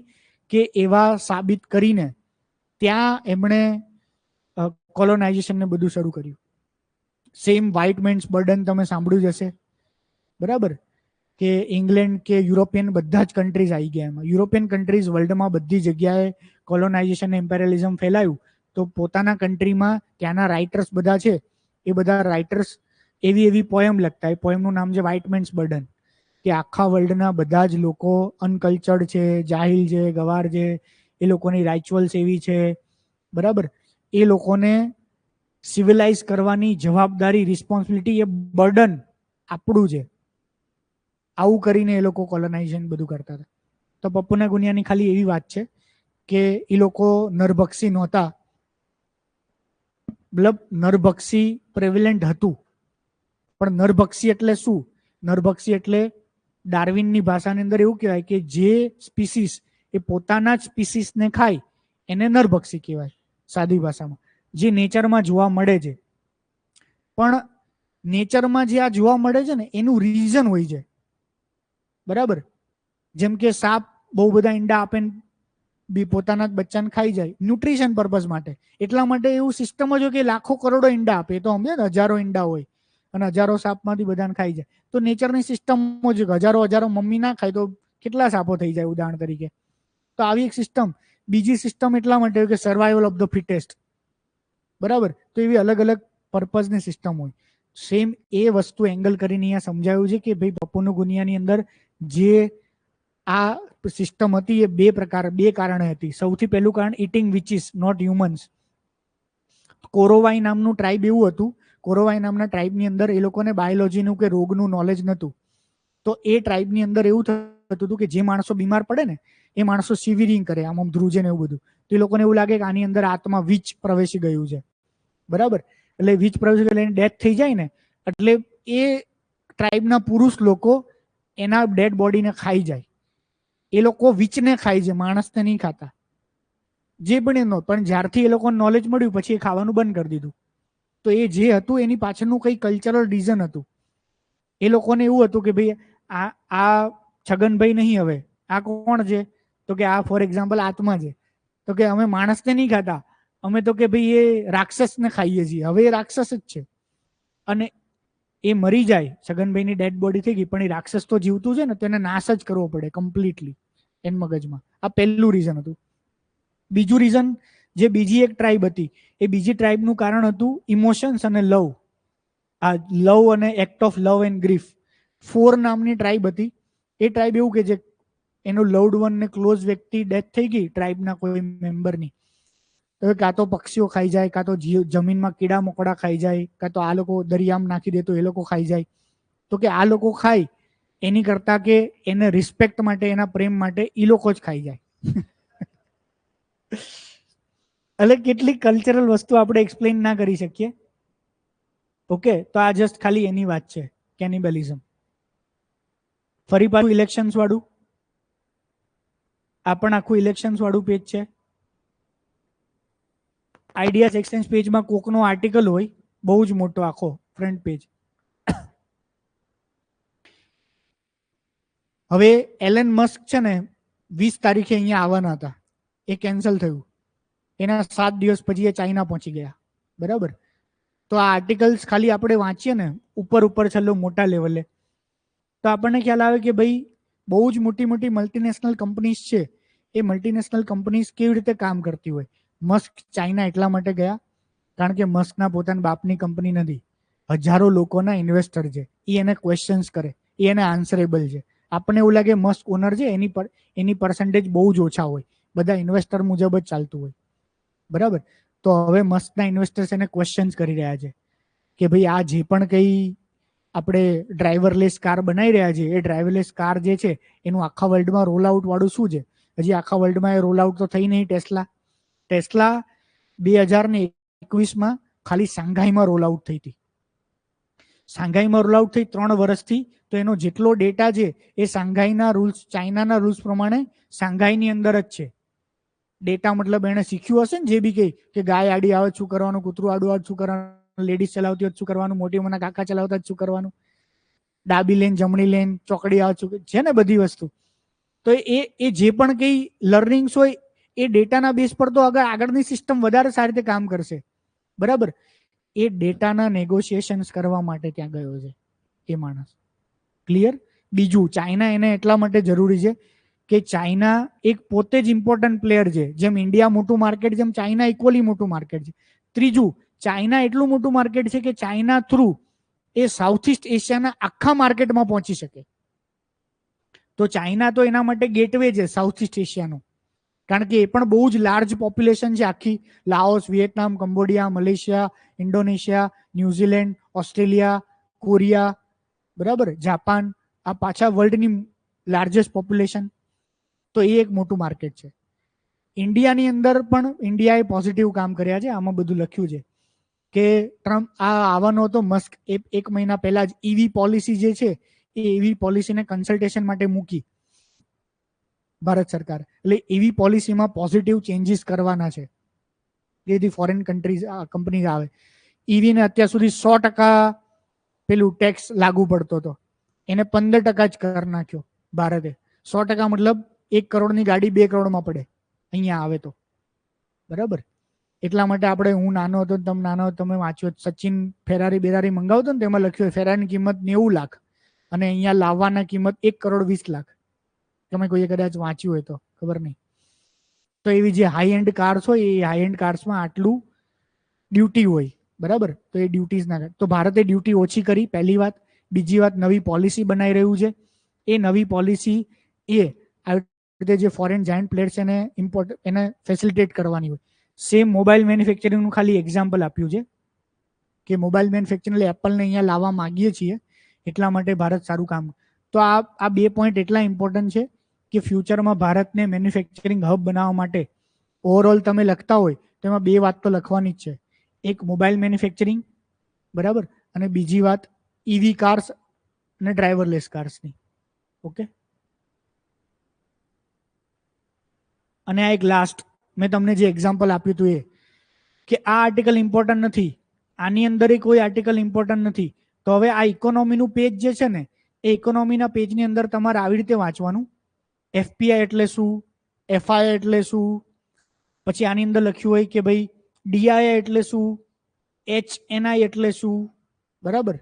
કે એવા સાબિત કરીને ત્યાં એમણે કોલોનાઇઝેશનને બધું શરૂ કર્યું. સેમ વ્હાઇટ મેન્સ બર્ડન તમે સાંભળ્યું જ હશે, બરાબર, કે ઇંગ્લેન્ડ કે યુરોપિયન બધા જ કન્ટ્રીઝ આવી ગયા એમાં. યુરોપિયન કન્ટ્રીઝ વર્લ્ડમાં બધી જગ્યાએ કોલોનાઇઝેશન એમ્પેરિયલિઝમ ફેલાયું. તો પોતાના કન્ટ્રીમાં ત્યાંના રાઇટર્સ બધા છે, એ બધા રાઇટર્સ એવી એવી પોયમ લખતા. એ પોયમનું નામ છે વ્હાઇટ મેન્સ બર્ડન, કે આખા વર્લ્ડના બધા જ લોકો અનકલ્ચર્ડ છે, જાહિલ છે, ગવાર છે, એ લોકોની રાઇચ્યુઅલ્સ એવી છે, બરાબર. એ લોકોને સિવિલાઇઝ કરવાની જવાબદારી, રિસ્પોન્સિબિલિટી, એ બર્ડન આપણું છે. આવું કરીને એ લોકો કોલોનાઇઝેશન બધું કરતા હતા. તો પપ્પુના ગુનિયાની ખાલી એવી વાત છે કે એ લોકો નરભક્ષી નહોતા, મતલબ નરભક્ષી પ્રેવિલન્ટ હતું. પણ નરભક્ષી એટલે શું? નરભક્ષી એટલે ડાર્વિનની ભાષાની અંદર એવું કહેવાય કે જે સ્પીસીસ એ પોતાના જ સ્પીસીસને ખાય એને નરભક્ષી કહેવાય સાદી ભાષામાં, જે નેચરમાં જોવા મળે છે. પણ નેચરમાં જે આ જોવા મળે છે ને એનું રીઝન હોય છે, બરાબર. જેમ કે સાપ બહુ બધા ઈંડા આપે બી પોતાના જ બચ્ચાને ખાઈ જાય, ન્યુટ્રિશન પર્પઝ માટે. એટલા માટે એવું સિસ્ટમ જ હોય કે લાખો કરોડો ઈંડા આપે, તો સમજે ને, હજારો ઈંડા હોય અને હજારો સાપમાંથી બધાને ખાઈ જાય. તો નેચરની સિસ્ટમ જ હજારો મમ્મી ના ખાય તો કેટલા સાપો થઈ જાય, ઉદાહરણ તરીકે. તો આવી એક સિસ્ટમ. બીજી સિસ્ટમ એટલા માટે કે સર્વાઈવલ ઓફ ધ ફિટેસ્ટ, બરાબર. તો એવી અલગ અલગ પર્પઝની સિસ્ટમ હોય. સેમ એ વસ્તુ એંગલ કરીને અહીંયા સમજાયું છે કે ભાઈ પપ્પુનું ગુનિયાની અંદર જે આ સિસ્ટમ હતી એ બે કારણે હતી. સૌથી પહેલું કારણ ઇટિંગ વિચીસ, નોટ હ્યુમન્સ. કોરોવાઈ નામનું ટ્રાઇબ એવું હતું, કોરોવાઈ નામના ટ્રાઇબની અંદર એ લોકોને બાયોલોજીનું કે રોગનું નોલેજ નહોતું. તો એ ટ્રાઇબની અંદર એવું થતું હતું કે જે માણસો બીમાર પડે ને એ માણસો સિવિરિંગ કરે, આમ ધ્રુજે ને એવું બધું. તો એ લોકોને એવું લાગે કે આની અંદર આત્મા વીચ પ્રવેશી ગયું છે, બરાબર. એટલે વીચ પ્રવેશી ગયું એટલે ડેથ થઈ જાય ને, એટલે એ ટ્રાઇબના પુરુષ લોકો એના ડેડ બોડીને ખાઈ જાય. એ લોકો વીચને ખાય છે, માણસને નહીં ખાતા. જે પણ એનો, પણ જ્યારથી એ લોકોને નોલેજ મળ્યું પછી એ ખાવાનું બંધ કરી દીધું. તો એ જે હતું એની પાછળનું કઈ કલ્ચરલ રીઝન હતું. એ લોકોને એવું હતું કે ભાઈ આ છગનભાઈ નહીં, હવે આ કોણ છે? તો કે આ ફોર એક્ઝામ્પલ આત્મા છે. તો કે અમે માણસને નહીં ખાતા, અમે તો કે ભાઈ એ રાક્ષસને ખાઈએ છીએ. હવે એ રાક્ષસ જ છે અને એ મરી જાય, છગનભાઈની ડેડ બોડી થઈ ગઈ, પણ એ રાક્ષસ તો જીવતું છે ને, તો એને નાશ જ કરવો પડે કમ્પ્લીટલી એન મગજમાં. આ પહેલું રીઝન હતું. બીજું રીઝન, જે બીજી એક ટ્રાઇબ હતી, એ બીજી ટ્રાઇબનું કારણ હતું ઇમોશન્સ અને લવ. આ લવ અને act of love and grief. 4 નામની ટ્રાઇબ હતી. એ ટ્રાઇબ એવું કે જે એનું લવડ વન ને ક્લોઝ વ્યક્તિ ડેથ થઈ ગઈ ટ્રાઇબના કોઈ મેમ્બરની, તો કાં તો પક્ષીઓ ખાઈ જાય, કાં તો જમીનમાં કીડા મકોડા ખાઈ જાય, કાં તો આ લોકો દરિયામાં નાખી દે તો એ લોકો ખાઈ જાય. તો કે આ લોકો ખાય એની કરતા કે એને રિસ્પેક્ટ માટે, એના પ્રેમ માટે એ લોકો જ ખાઈ જાય. એટલે કેટલીક કલ્ચરલ વસ્તુ આપણે એક્સપ્લેન ના કરી શકીએ. ઓકે, તો આ જસ્ટ ખાલી એની વાત છે, કેનિબલિઝમ. ફરી પાછું ઇલેક્શન્સ વાળું, આ પણ આખું ઇલેક્શન્સ વાળું પેજ છે. આઈડિયાઝ એક્સચેન્જ પેજમાં કોકનો આર્ટિકલ હોય, બહુ જ મોટો આખો ફ્રન્ટ પેજ. હવે એલન મસ્ક છે ને 20 તારીખે અહીંયા આવવાના હતા, એ કેન્સલ થયું. એના 7 દિવસ પછી એ ચાઇના પહોંચી ગયા, બરાબર. તો આ આર્ટિકલ્સ ખાલી આપણે વાંચીએ ને ઉપર છેલ્લો મોટા લેવલે, તો આપણને ખ્યાલ આવે કે ભાઈ બહુ જ મોટી મોટી મલ્ટીનેશનલ કંપનીઝ છે. એ મલ્ટીનેશનલ કંપનીઝ કેવી રીતે કામ કરતી હોય. મસ્ક ચાઇના એટલા માટે ગયા કારણ કે મસ્કના પોતાના બાપની કંપની નથી, હજારો લોકોના ઇન્વેસ્ટર છે, એ એને ક્વેશ્ચન્સ કરે, એ એને આન્સરેબલ છે. આપણને એવું લાગે મસ્ક ઓનર છે એની પર્સન્ટેજ બહુ જ ઓછા હોય, બધા ઇન્વેસ્ટર મુજબ જ ચાલતું હોય, બરાબર. તો હવે મસ્કના ઇન્વેસ્ટર્સ એને ક્વેશ્ચન્સ કરી રહ્યા છે કે ભાઈ આ જે પણ કંઈ આપણે ડ્રાઈવરલેસ કાર બનાવી રહ્યા છે, એ ડ્રાઈવરલેસ કાર જે છે એનું આખા વર્લ્ડમાં રોલ આઉટ વાળું શું છે? હજી આખા વર્લ્ડમાં એ રોલ આઉટ તો થઈ નહીં. ટેસ્લા 2021માં ખાલી શાંઘાઈમાં રોલ આઉટ થઈ હતી. શાંઘાઈમાં રોલ આઉટ થઈ 3 વર્ષથી. તો એનો જેટલો ડેટા છે એ શાંઘાઈના રૂલ્સ, ચાઇનાના રૂલ્સ પ્રમાણે શાંઘાઈની અંદર જ છે. ડેટા મતલબ એને શીખ્યું હશે ને, જે બી કઈ કે ગાય આડી આવે શું કરવાનું, કૂતરું આડું આવે શું કરવાનું, લેડીઝ ચલાવતી હોય શું કરવાનું, મોટી ઉંમરના કાકા ચલાવતા શું કરવાનું, ડાબી લેન જમણી લેન ચોકડી આવે શું છે ને, બધી વસ્તુ. તો એ જે પણ કઈ લર્નિંગ્સ હોય એ ડેટાના બેઝ પર તો આગળની સિસ્ટમ વધારે સારી રીતે કામ કરશે, બરાબર. એ ડેટાના નેગોશિએશન્સ કરવા માટે ત્યાં ગયો છે એ માણસ. ક્લિયર? બીજું, ચાઇના એને એટલા માટે જરૂરી છે કે ચાઇના એક પોતે જ ઇમ્પોર્ટન્ટ પ્લેયર છે. જેમ ઇન્ડિયા મોટું માર્કેટ, જેમ ચાઇના ઇક્વલી મોટું માર્કેટ છે. ત્રીજું, ચાઇના એટલું મોટું માર્કેટ છે કે ચાઇના થ્રુ એ સાઉથ ઇસ્ટ એશિયાના આખા માર્કેટમાં પહોંચી શકે. તો ચાઇના તો એના માટે ગેટવે છે સાઉથ ઇસ્ટ એશિયાનું, કારણ કે એ પણ બહુ જ લાર્જ પોપ્યુલેશન છે આખી. Laos, વિયેટનામ, Cambodia, Malaysia, Indonesia, New Zealand, Australia, Korea, બરાબર, જાપાન, આ પાછા વર્લ્ડની લાર્જેસ્ટ પોપ્યુલેશન. તો એ એક મોટું માર્કેટ છે. ઇન્ડિયાની અંદર પણ ઇન્ડિયાએ પોઝિટિવ કામ કર્યા છે. આમાં બધું લખ્યું છે કે ટ્રમ્પ આવવાનો હતો, મસ્ક એક મહિના પહેલા જ ઈવી પોલિસી જે છે એ ઈવી પોલિસીને કન્સલ્ટેશન માટે મૂકી ભારત સરકાર. એટલે ઈવી પોલિસીમાં પોઝિટિવ ચેન્જીસ કરવાના છે, જેથી ફોરેન કંપનીઝ આવે. ઈવીને અત્યાર સુધી 100% પેલું ટેક્સ લાગુ પડતો હતો, એને 15% જ કરી નાખ્યો ભારતે. 100% મતલબ 1 કરોડની ગાડી 2 કરોડમાં પડે અહીંયા આવે તો, બરાબર. એટલા માટે આપણે, હું નાનો હતો, તમે નાનો હતો, તમે વાંચ્યો, સચિન ફેરારી બેરારી મંગાવતો ને તેમાં લખ્યું ફેરારીની કિંમત 90 લાખ અને અહીંયા લાવવાના કિંમત 1 કરોડ 20 લાખ. તમે કોઈએ કદાચ વાંચ્યું હોય તો, ખબર નહીં. તો એવી જે હાઈ એન્ડ કાર્સ હોય એ હાઈ એન્ડ કાર્સમાં આટલું ડ્યુટી હોય, બરાબર. તો એ ડ્યુટીઝ ના કરે. તો ભારતે ડ્યુટી ઓછી કરી, પહેલી વાત. બીજી વાત, નવી પોલિસી બનાવી રહ્યું છે. એ નવી પોલિસી એ આવી રીતે જે ફોરેન જાયન્ટ પ્લેયર્સ એને ફેસિલિટેટ કરવાની હોય. સેમ મોબાઈલ મેન્યુફેક્ચરિંગનું ખાલી એક્ઝામ્પલ આપ્યું છે કે મોબાઈલ મેન્યુફેક્ચરિંગ એપલને અહીંયા લાવવા માંગીએ છીએ, એટલા માટે ભારત સારું કામ. તો આ 2 પોઈન્ટ એટલા ઇમ્પોર્ટન્ટ છે કે ફ્યુચરમાં ભારતને મેન્યુફેક્ચરિંગ હબ બનાવવા માટે ઓવરઓલ તમે લખતા હોય તો એમાં 2 વાત તો લખવાની જ છે. એક મોબાઈલ મેન્યુફેક્ચરિંગ, બરાબર, અને બીજી વાત ઈવી કાર્સ અને ડ્રાઈવરલેસ કાર્સની. ઓકે. અને આ એક લાસ્ટ મેં તમને જે એક્ઝામ્પલ આપ્યું હતું એ કે આ આર્ટિકલ ઇમ્પોર્ટન્ટ નથી, આની અંદર કોઈ આર્ટિકલ ઇમ્પોર્ટન્ટ નથી. તો હવે આ ઇકોનોમીનું પેજ જે છે ને, એ ઇકોનોમીના પેજની અંદર તમારે આવી રીતે વાંચવાનું. એફપીઆઈ એટલે શું, એફઆઈ એટલે શું, પછી આની અંદર લખ્યું હોય કે ભાઈ ડીઆઈ એટલે શું, એચએનઆઈ એટલે શું, બરાબર.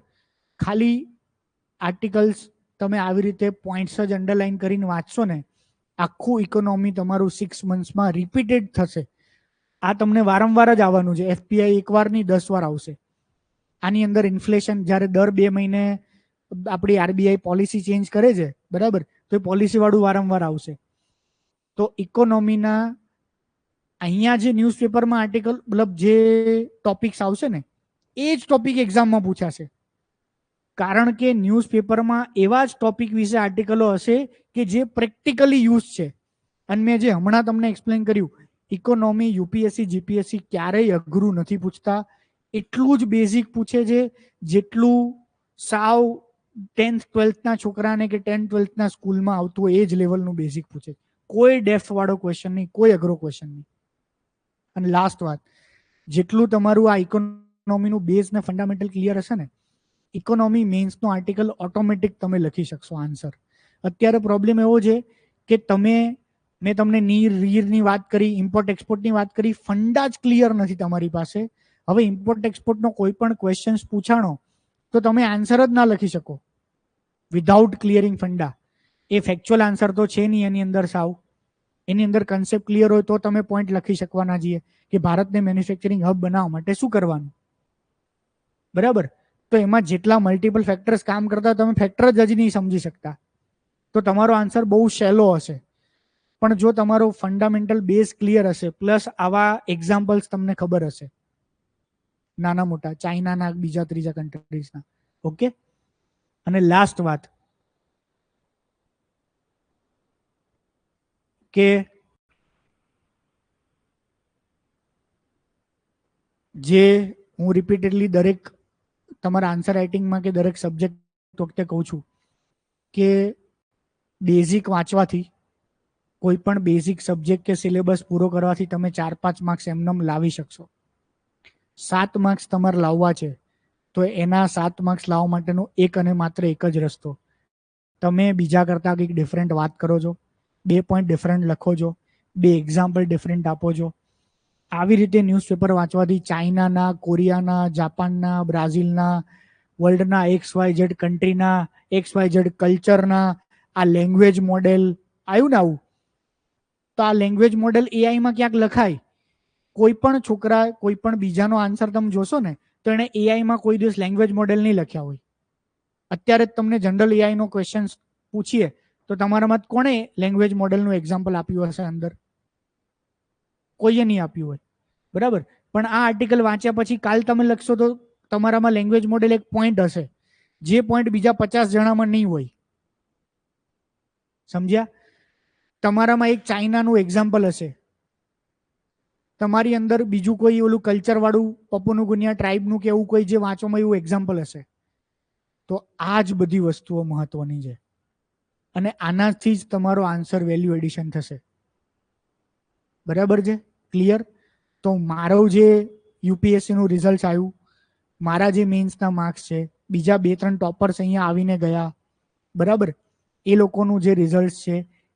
ખાલી આર્ટિકલ્સ તમે આવી રીતે પોઈન્ટ્સ જ અંડરલાઈન કરીને વાંચશો ને, આખું ઇકોનોમી તમારું 6 મંથ્સમાં રિપીટેડ થશે. આ તમને વારંવાર જ આવવાનું છે. એફપીઆઈ એકવાર નહીં 10 વાર આવશે. આની અંદર ઇન્ફ્લેશન જ્યારે દર 2 મહિને આપણી આરબીઆઈ પોલિસી ચેન્જ કરે છે, બરાબર, તો એ પોલિસી વાળું વારંવાર આવશે. તો ઇકોનોમીના અહીંયા જે ન્યૂઝપેપરમાં આર્ટિકલ મતલબ જે ટોપિક્સ આવશે ને, એ જ ટોપિક એક્ઝામમાં પૂછાશે. કારણ કે ન્યૂઝપેપરમાં એવા જ ટોપિક વિશે આર્ટિકલો હશે કે જે પ્રેક્ટિકલી યુઝ છે. અને મેં જે હમણાં તમને એક્સપ્લેન કર્યું, ઇકોનોમી યુપીએસસી જીપીએસસી ક્યારેય અઘરું નથી પૂછતા. એટલું જ બેઝિક પૂછે છે જેટલું સાવ 10th 12thના છોકરાને કે 10th 12thના સ્કૂલમાં આવતું હોય એ જ લેવલનું બેઝિક પૂછે. કોઈ ડેપ્થ વાળો ક્વેશ્ચન નહીં, કોઈ અઘરો ક્વેશ્ચન નહીં. અને લાસ્ટ વાત, જેટલું તમારું આ ઇકોનોમીનું બેઝ ને ફંડામેન્ટલ ક્લિયર હશે ને, ઇકોનોમી મેન્સનો આર્ટિકલ ઓટોમેટિક તમે લખી શકશો આન્સર. અત્યારે પ્રોબ્લેમ એવો છે કે મેં તમને રીરની વાત કરી, ઇમ્પોર્ટ એક્સપોર્ટની વાત કરી, ફંડા જ ક્લિયર નથી તમારી પાસે. હવે ઇમ્પોર્ટ એક્સપોર્ટનો કોઈ પણ ક્વેશ્ચન્સ પૂછાણો તો તમે આન્સર જ ના લખી શકો વિધાઉટ ક્લિયરિંગ ફંડા. એ ફેક્ચ્યુઅલ આન્સર તો છે નહીં એની અંદર સાવ. એની અંદર કન્સેપ્ટ ક્લિયર હોય તો તમે પોઈન્ટ લખી શકવાના છીએ કે ભારતને મેન્યુફેક્ચરિંગ હબ બનાવવા માટે શું કરવાનું, બરાબર. તો એમાં જેટલા મલ્ટિપલ ફેક્ટર્સ કામ કરતા તમે ફેક્ટર જ નહીં સમજી શકતા તો તમારો આન્સર બહુ શેલો હશે. પણ જો તમારો ફંડામેન્ટલ બેઝ ક્લિયર હશે પ્લસ આવા એક્ઝામ્પલ્સ તમને ખબર હશે નાના મોટા ચાઇનાના બીજા ત્રીજા કન્ટ્રીઝના. ઓકે. અને લાસ્ટ વાત કે જે હું રિપીટેડલી દરેક તમારા આન્સર રાઇટિંગમાં કે દરેક સબ્જેક્ટ વખતે કહું છું કે બેઝિક વાંચવાથી કોઈ પણ બેઝિક સબ્જેક્ટ કે સિલેબસ પૂરો કરવાથી તમે 4-5 માર્ક્સ એમનેમ લાવી શકશો. 7 માર્ક્સ તમારે લાવવા છે તો એના 7 માર્ક્સ લાવવા માટેનો એક અને માત્ર એક જ રસ્તો, તમે બીજા કરતા કંઈક ડિફરન્ટ વાત કરો છો, 2 પોઈન્ટ ડિફરન્ટ લખો છો, 2 એક્ઝામ્પલ ડિફરન્ટ આપો છો. આવી રીતે ન્યૂઝપેપર વાંચવાથી ચાઇનાના, કોરિયાના, જાપાનના, બ્રાઝિલના, વર્લ્ડના XYZ કન્ટ્રીના, XYZ કલ્ચરના આ લેંગ્વેજ મોડેલ આવ્યું ને આવું, તો આ લેંગ્વેજ મોડેલ એઆઈમાં ક્યાંક લખાય. કોઈ પણ છોકરા કોઈ પણ બીજાનો આન્સર તમે જોશો ને તો એને એઆઈમાં કોઈ દિવસ લેંગ્વેજ મોડેલ નહીં લખ્યા હોય. અત્યારે જ તમને જનરલ એઆઈનો ક્વેશ્ચન પૂછીએ તો તમારામાં કોણે લેંગ્વેજ મોડેલનું એક્ઝામ્પલ આપ્યું હશે અંદર? કોઈએ નહીં આપ્યું હોય, બરાબર. પણ આ આર્ટિકલ વાંચ્યા પછી કાલ તમે લખશો તો તમારામાં લેંગ્વેજ મોડેલ એક પોઈન્ટ હશે જે પોઈન્ટ બીજા 50 જણામાં નહીં હોય. સમજ્યા? તમારામાં એક ચાઇનાનું એક્ઝામ્પલ હશે, તમારી અંદર બીજું કોઈ ઓલું કલ્ચર વાળું પપ્પુનું ગુનિયા ટ્રાઇબનું કે એવું કોઈ જે વાંચવામાં એવું એક્ઝામ્પલ હશે. તો આ જ બધી વસ્તુઓ મહત્વની છે અને આનાથી જ તમારો આન્સર વેલ્યુ એડિશન થશે. બરાબર છે? ક્લિયર? તો મારું જે યુપીએસસીનું રિઝલ્ટ આવ્યું, મારા જે મેન્સના માર્ક્સ છે, બીજા 2-3 ટોપર્સ અહીંયા આવીને ગયા, બરાબર, એ લોકોનું જે રિઝલ્ટ છે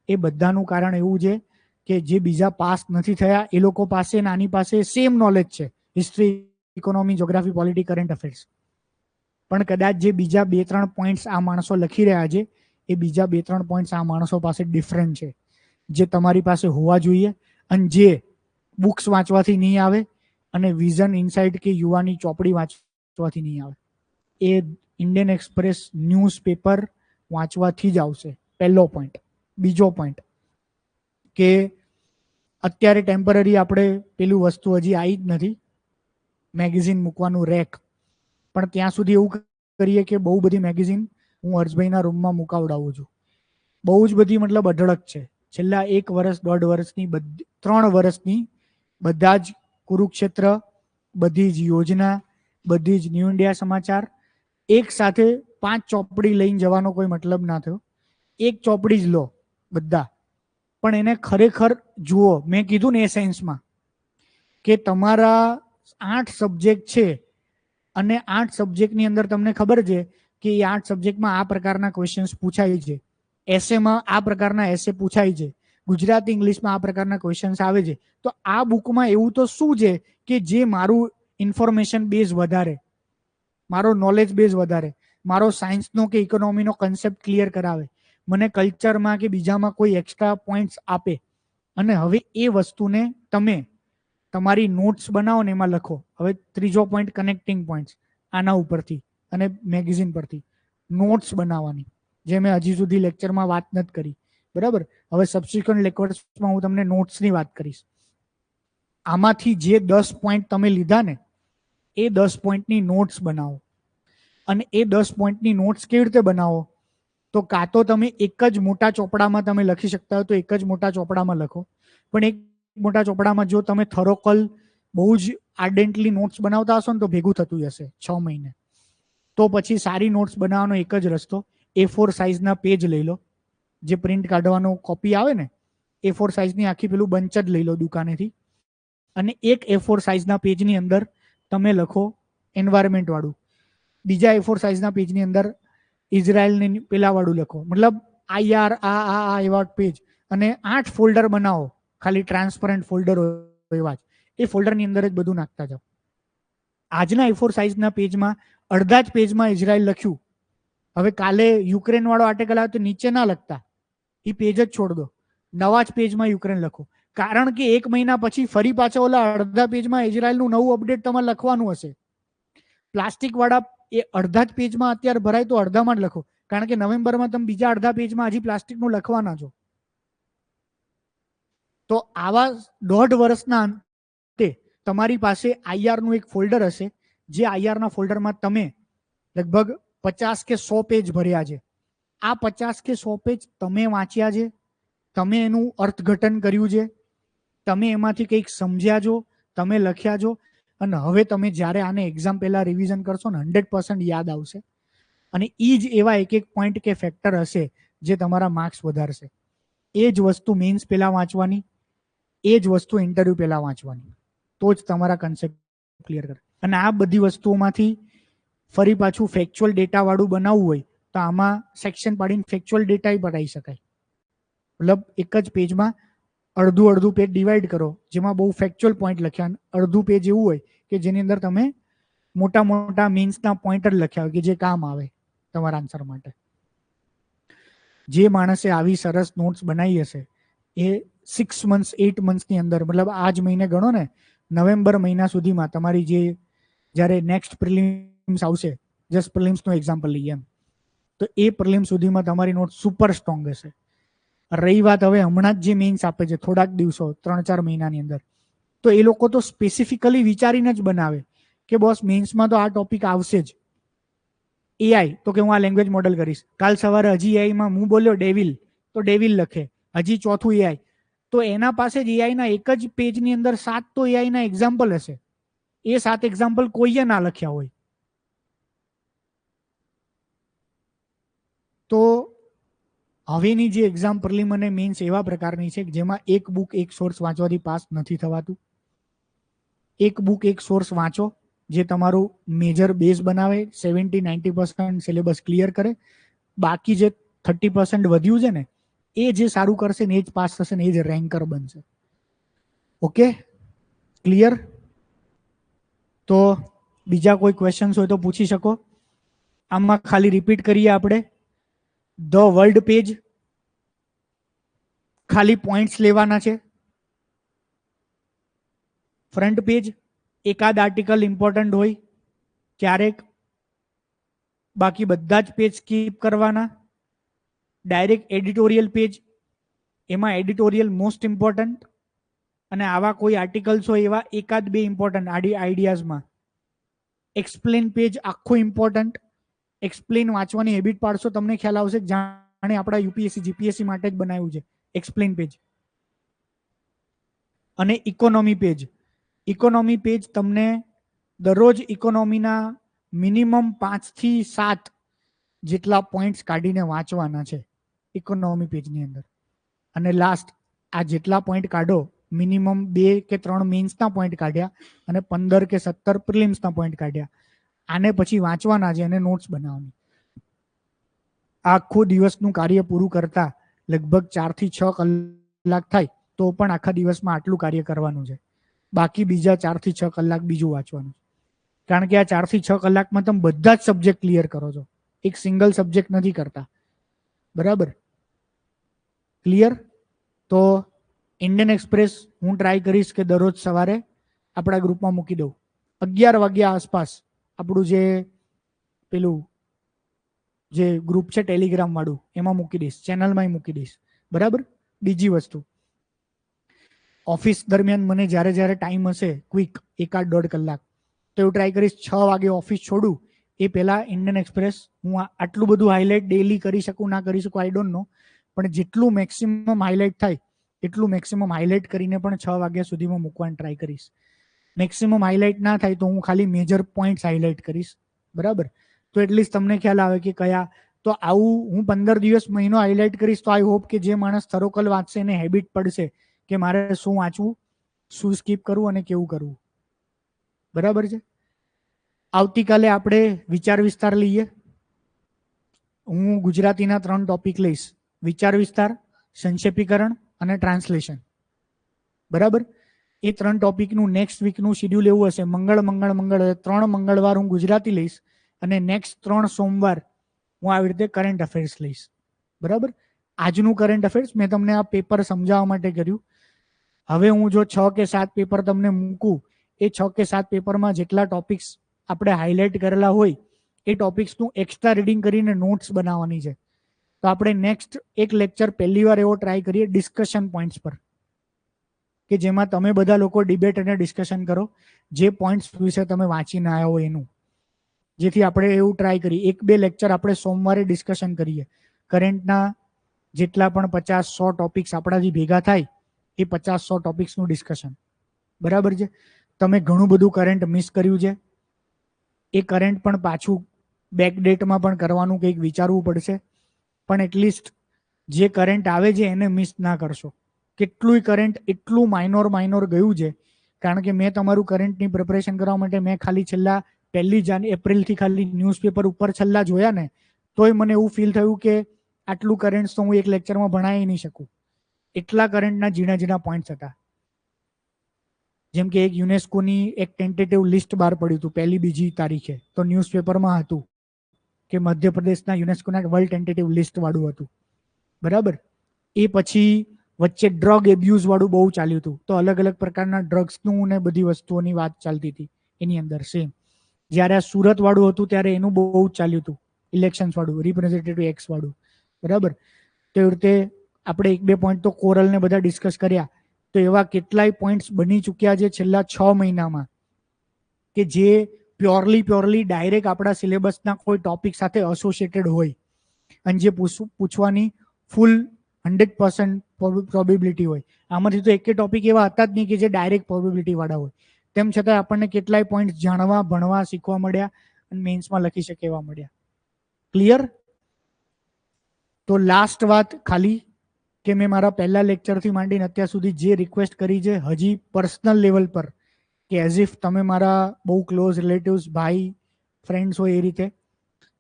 એ બધાનું કારણ એવું છે કે જે બીજા પાસ નથી થયા એ લોકો પાસે આની પાસે સેમ નોલેજ છે, history, economy, geography, polity, current affairs. પણ કદાચ જે બીજા 2-3 પોઈન્ટ્સ આ માણસો લખી રહ્યા છે એ બીજા 2-3 પોઈન્ટ્સ આ માણસો પાસે ડિફરન્ટ છે, જે તમારી પાસે હોવા જોઈએ અને જે બુક્સ વાંચવાથી નહીં આવે અને વિઝન, ઇનસાઇટ કે યુવાની ચોપડી વાંચવાથી નહીં આવે. એ ઇન્ડિયન એક્સપ્રેસ ન્યૂઝપેપર વાંચવાથી જ આવશે. પહેલો પોઈન્ટ. બીજો પોઈન્ટ કે અત્યારે ટેમ્પરરી આપણે પેલું વસ્તુ હજી આવી જ નથી, મેગેઝિન મૂકવાનું રેક, પણ ત્યાં સુધી એવું કરીએ કે બહુ બધી મેગેઝિન હું હર્ષભાઈના રૂમમાં મુકાવડાવું છું. બહુ જ બધી, મતલબ અઢળક છે. છેલ્લા 1 વર્ષ 1.5 વર્ષની 3 વર્ષની બધા જ કુરુક્ષેત્ર, બધી જ યોજના, બધી જ ન્યૂ ઇન્ડિયા સમાચાર એક સાથે 5 ચોપડી લઈને જવાનો કોઈ મતલબ ના થયો. એક ચોપડી જ લો બધા, પણ એને ખરેખર જુઓ. મેં કીધું ને એ સેન્સમાં કે તમારા 8 સબ્જેક્ટ છે અને 8 સબ્જેક્ટની અંદર તમને ખબર છે કે એ 8 સબ્જેક્ટમાં આ પ્રકારના ક્વેશ્ચન્સ પૂછાય છે, એસેમાં આ પ્રકારના એસે પૂછાય છે, ગુજરાતી ઇંગ્લિશમાં આ પ્રકારના ક્વેશ્ચન્સ આવે છે. તો આ બુકમાં એવું તો શું છે કે જે મારું ઇન્ફોર્મેશન બેઝ વધારે, મારો નોલેજ બેઝ વધારે, મારો સાયન્સનો કે ઇકોનોમીનો કન્સેપ્ટ ક્લિયર કરાવે, મને કલ્ચરમાં કે બીજામાં કોઈ એક્સ્ટ્રા પોઈન્ટ્સ આપે. અને હવે એ વસ્તુને તમે તમારી નોટ્સ બનાવો ને એમાં લખો. હવે ત્રીજો પોઈન્ટ, કનેક્ટિંગ પોઈન્ટ્સ, આના ઉપરથી અને મેગેઝિન પરથી નોટ્સ બનાવવાની, જે મેં હજી સુધી લેક્ચરમાં વાત નથી કરી, બરાબર. હવે સબસિક્વન્ટ લેક્ચર્સમાં હું તમને નોટ્સની વાત કરીશ. આમાંથી જે 10 પોઈન્ટ તમે લીધા ને એ 10 પોઈન્ટની નોટ્સ બનાવો. અને એ 10 પોઈન્ટની નોટ્સ કેવી રીતે બનાવો? તો કાં તો તમે એક જ મોટા ચોપડામાં તમે લખી શકતા હો તો એક જ મોટા ચોપડામાં લખો, પણ એક મોટા ચોપડામાં જો તમે થરોકલ બહુ જ આર્ડેન્ટલી નોટ્સ બનાવતા હશો ને તો ભેગું થતું જશે 6 મહિને. તો પછી સારી નોટ્સ બનાવવાનો એક જ રસ્તો, A4 સાઇઝના પેજ લઈ લો, જે પ્રિન્ટ કાઢવાનો કોપી આવે ને, A4 સાઇઝની આખી પેલું બંચ જ લઈ લો દુકાનેથી, અને એક A4 સાઇઝના પેજની અંદર તમે લખો એન્વાયરમેન્ટ વાળું, બીજા A4 સાઇઝના પેજની અંદર ઇઝરાયલને પેલા વાળું લખો, મતલબ IR આ એવા પેજ, અને 8 ફોલ્ડર બનાવો, ખાલી ટ્રાન્સપરન્ટ ફોલ્ડર એવા જ. એ ફોલ્ડરની અંદર જ બધું નાખતા જાઓ. આજના A4 સાઇઝના પેજમાં અડધા જ પેજમાં ઇઝરાયલ લખ્યું, હવે કાલે યુક્રેન વાળો આર્ટિકલ આવે તો નીચે ના લખતા, એ પેજ જ છોડ દો, નવા જ પેજમાં યુક્રેન લખો. કારણ કે 1 મહિના પછી ફરી પાછા ઓલા અડધા પેજમાં ઇઝરાયલનું નવું અપડેટ તમારે લખવાનું હશે. પ્લાસ્ટિક વાળા એ અડધા જ પેજમાં અત્યારે ભરાય તો અડધામાં જ લખો, કારણ કે નવેમ્બરમાં તમે બીજા અડધા પેજમાં હજી પ્લાસ્ટિકનું લખવાના છો. તો આવા 1.5 વર્ષના અંતે તમારી પાસે IR નું એક ફોલ્ડર હશે, જે IR ના ફોલ્ડરમાં તમે લગભગ 50 કે 100 પેજ ભર્યા છે. આ 50 કે 100 પેજ તમે વાંચ્યા છે, તમે એનું અર્થઘટન કર્યું છે, તમે એમાંથી કંઈક સમજ્યા છો, તમે લખ્યા છો, અને હવે તમે જ્યારે આને એક્ઝામ પહેલા રિવિઝન કરશો ને 100% યાદ આવશે. અને એ જ એવા એક એક પોઈન્ટ કે ફેક્ટર હશે જે તમારા માર્ક્સ વધારશે. એ જ વસ્તુ મેન્સ પહેલા વાંચવાની, એ જ વસ્તુ ઇન્ટરવ્યુ પહેલા વાંચવાની, તો જ તમારા કન્સેપ્ટ ક્લિયર કરે. અને આ બધી વસ્તુઓમાંથી ફરી પાછું ફેક્ચ્યુઅલ ડેટા વાળું બનાવવું હોય તો આમાં સેક્શન પાડીને ફેક્ચ્યુઅલ ડેટા બનાવી શકાય. મતલબ એક જ પેજમાં અડધું પેજ ડિવાઈડ કરો, જેમાં બહુ ફેક્ચ્યુઅલ પોઈન્ટ લખ્યા, અડધું પેજ એવું હોય કે જેની અંદર તમે મોટા મોટા મીન્સના પોઈન્ટર લખ્યા હોય કે જે કામ આવે તમારા આન્સર માટે. જે માણસે આવી સરસ નોટ્સ બનાવી હશે એ 6 મંથ્સ 8 મંથ્સની અંદર, મતલબ આ જ મહિને ગણો ને, નવેમ્બર મહિના સુધીમાં તમારી જે જ્યારે નેક્સ્ટ પ્રિલિમ્સ આવશે, જસ્ટ પ્રિલિમ્સનું એક્ઝામ્પલ લઈએ એમ, તો એ પ્રિલિમ્સ સુધીમાં તમારી નોટ સુપર સ્ટ્રોંગ હશે. રહી વાત હવે હમણાં જ જે મેઇન્સ આપે છે થોડાક દિવસો 3-4 મહિનાની અંદર, તો એ લોકો તો સ્પેસિફિકલી વિચારીને જ બનાવે કે બોસ મેઇન્સમાં તો આ ટોપિક આવશે જ. AI તો કે હું આ લેંગ્વેજ મોડેલ કરીશ, કાલ સવારે હજી એઆઈમાં હું બોલ્યો ડેવિલ, તો ડેવિલ લખે, હજી ચોથું AI, તો એના પાસે જ એઆઈના એક જ પેજની અંદર 7 તો એઆઈના એક્ઝામ્પલ હશે. એ 7 એક્ઝામ્પલ કોઈએ ના લખ્યા હોય. તો હવેની જે એક્ઝામ પ્રિલિમ અને મેન્સ એવા પ્રકારની છે જેમાં એક બુક એક સોર્સ વાંચવાથી પાસ નથી થવાતું. એક બુક એક સોર્સ વાંચો જે તમારું મેજર બેઝ બનાવે, 70-90% સિલેબસ ક્લિયર કરે, બાકી જે 30% વધ્યું છે ને એ જે સારું કરશે ને એ જ પાસ થશે ને એ જ રેન્કર બનશે. Okay, clear? તો બીજા કોઈ ક્વેશ્ચન્સ હોય તો પૂછી શકો. આમાં ખાલી રિપીટ કરીએ આપણે, ધ વર્લ્ડ પેજ ખાલી પોઈન્ટ્સ લેવાના છે, ફ્રન્ટ પેજ એકાદ આર્ટિકલ ઇમ્પોર્ટન્ટ હોય ક્યારેક, બાકી બધા જ પેજ સ્કીપ કરવાના. ડાયરેક્ટ એડિટોરિયલ પેજ, એમાં એડિટોરિયલ મોસ્ટ ઇમ્પોર્ટન્ટ, અને આવા કોઈ આર્ટિકલ્સ હોય એવા એકાદ બે ઇમ્પોર્ટન્ટ આઈડિયાઝમાં. એક્સપ્લેન પેજ આખું ઇમ્પોર્ટન્ટ. એક્સપ્લેન વાંચવાની હેબિટ પાડશો તમને ખ્યાલ આવશે જાણે આપણા યુપીએસસી જીપીએસસી માટે જ બનાવ્યું છે એક્સપ્લેન પેજ. અને ઇકોનોમી પેજ, ઇકોનોમી પેજ તમને દરરોજ ઇકોનોમીના મિનિમમ 5 થી 7 જેટલા પોઈન્ટ્સ કાઢીને વાંચવાના છે ઇકોનોમી પેજની અંદર. અને લાસ્ટ આ જેટલા પોઈન્ટ કાઢો, મિનિમમ 2 કે 3 મેન્સના પોઈન્ટ કાઢ્યા અને 15 કે 17 પ્રિલિમ્સના પોઈન્ટ કાઢ્યા. આને પછી વાંચવાના છે અને નોટ્સ બનાવવાની. આખું દિવસનું કાર્ય પૂરું કરતા લગભગ 4 થી 6 કલાક થાય તો પણ આખા દિવસમાં આટલું કાર્ય કરવાનું છે. બાકી બીજા 4 થી 6 કલાક બીજું વાંચવાનું. કારણ કે આ 4 થી 6 કલાકમાં તમે બધા જ સબ્જેક્ટ ક્લિયર કરો છો, એક સિંગલ સબ્જેક્ટ નથી કરતા. બરાબર, ક્લિયર? તો ઇન્ડિયન એક્સપ્રેસ હું ટ્રાય કરીશ કે દરરોજ સવારે આપણા ગ્રુપમાં મૂકી દઉં 11 વાગ્યા આસપાસ. આપણું જે પેલું જે ગ્રુપ છે ટેલિગ્રામ વાળું એમાં મૂકી દઈશ, ચેનલમાં મૂકી દઈશ. બરાબર. બીજી વસ્તુ, ઓફિસ દરમિયાન મને જ્યારે જ્યારે ટાઈમ હશે ક્વિક 1-1.5 કલાક તો એવું ટ્રાય કરીશ 6 વાગે ઓફિસ છોડું એ પહેલા ઇન્ડિયન એક્સપ્રેસ હું આટલું બધું હાઇલાઇટ ડેલી કરી શકું ના કરી શકું આઈ ડોન્ટ નો, પણ જેટલું મેક્સિમમ હાઇલાઇટ થાય એટલું મેક્સિમમ હાઇલાઇટ કરીને પણ 6 વાગ્યા સુધીમાં મૂકવાની ટ્રાય કરીશ. મેક્સિમમ હાઇલાઇટ ના થાય તો હું ખાલી મેજર પોઈન્ટ્સ હાઇલાઇટ કરીશ. બરાબર, તો એટલીસ્ટ તમને ખ્યાલ આવે કે કયા. તો આવું હું 15 દિવસ મહિનો હાઇલાઇટ કરીશ તો આઈ હોપ કે જે માણસ થરોકલ વાંચશે એને હેબિટ પડશે કે મારે શું વાંચવું, શું સ્કીપ કરવું અને કેવું કરવું. બરાબર છે. આવતીકાલે આપણે વિચાર વિસ્તાર લઈએ. હું ગુજરાતીના 3 ટોપિક લઈશ, વિચાર વિસ્તાર, સંક્ષેપીકરણ અને ટ્રાન્સલેશન. બરાબર, એ 3 ટોપિકનું નેક્સ્ટ વીકનું શિડ્યુલ એવું હશે, મંગળ 3 મંગળવાર હું ગુજરાતી લઈશ અને નેક્સ્ટ 3 સોમવાર હું આવી રીતે કરંટ અફેર્સ લઈશ. બરાબર, આજનું કરંટ અફેર્સ મેં તમને આ પેપર સમજાવવા માટે કર્યું. હવે હું જો 6 કે 7 પેપર તમને મૂકું, એ 6 કે 7 પેપરમાં જેટલા ટોપિક્સ આપણે હાઇલાઇટ કરેલા હોય એ ટોપિક્સનું એક્સ્ટ્રા રીડિંગ કરીને નોટ્સ બનાવવાની છે. તો આપણે નેક્સ્ટ એક લેક્ચર પહેલી વાર એવો ટ્રાય કરીએ ડિસ્કશન પોઈન્ટ્સ પર, કે જેમાં તમે બધા લોકો ડિબેટ અને ડિસ્કશન કરો જે પોઈન્ટ્સ વિશે તમે વાંચીને આવ્યા હોય એનું. જેથી આપણે એવું ટ્રાય કરીએ 1-2 લેક્ચર આપણે સોમવારે ડિસ્કશન કરીએ. કરંટના જેટલા પણ 50-100 ટોપિક્સ આપણાથી ભેગા થાય એ 50-100 ટોપિક્સનું ડિસ્કશન. બરાબર છે. તમે ઘણું બધું કરંટ મિસ કર્યું છે, એ કરંટ પણ પાછું બેકડેટમાં પણ કરવાનું કંઈક વિચારવું પડશે. પણ એટલીસ્ટ જે કરંટ આવે છે એને મિસ ના કરશો. કેટલુંય કરંટ એટલું માઇનોર ગયું છે, કારણ કે મેં તમારું કરંટની પ્રિપરેશન કરવા માટે મેં ખાલી છેલ્લા 1 એપ્રિલથી ખાલી ન્યૂઝપેપર ઉપર છેલ્લા જોયા ને, તોય મને એવું ફીલ થયું કે આટલું કરંટ તો હું એક લેક્ચરમાં ભણાવી નહીં શકું. એટલા કરંટના ઝીણા પોઈન્ટ્સ હતા. જેમ કે એક યુનેસ્કોની એક ટેન્ટેટિવ લિસ્ટ બહાર પડ્યું હતું 1-2 તારીખે, તો ન્યૂઝપેપરમાં હતું કે મધ્યપ્રદેશના યુનેસ્કોના વર્લ્ડ ટેન્ટેટિવ લિસ્ટ વાળું હતું. બરાબર. એ પછી વચ્ચે ડ્રગ એબ્યુઝ વાળું બહુ ચાલ્યું હતું, તો અલગ અલગ પ્રકારના ડ્રગ્સનું ને બધી વસ્તુઓની વાત ચાલતી હતી એની અંદર. સેમ જ્યારે આ સુરત વાળું હતું ત્યારે એનું બહુ ચાલ્યું હતું, ઇલેક્શન્સ વાળું, રિપ્રેઝેન્ટેટિવ એક્સ વાળું. બરાબર. તો એ રીતે આપણે 1-2 પોઈન્ટ તો કોરલને બધા ડિસ્કસ કર્યા. તો એવા કેટલાય પોઈન્ટ્સ બની ચૂક્યા છે છેલ્લા 6 મહિનામાં કે જે પ્યોરલી ડાયરેક્ટ આપણા સિલેબસના કોઈ ટોપિક સાથે એસોસિએટેડ હોય અને જે પૂછવાની ફૂલ 100% પ્રોબેબિલિટી હોય. આમાંથી તો એક ટોપિક એવા હતા જ નહીં કે જે ડાયરેક્ટ પ્રોબેબિલિટી વાળા હોય. તેમ છતાં આપણને કેટલાય પોઈન્ટ જાણવા, ભણવા, શીખવા મળ્યા અને મેન્સમાં લખી શકે એવા મળ્યા. ક્લિયર? તો લાસ્ટ વાત ખાલી કે મેં મારા પહેલા લેક્ચરથી માંડીને અત્યાર સુધી જે રિક્વેસ્ટ કરી છે હજી પર્સનલ લેવલ પર, કે એઝ ઇફ તમે મારા બહુ ક્લોઝ રિલેટિવ્સ, ભાઈ, ફ્રેન્ડ્સ હોય એ રીતે,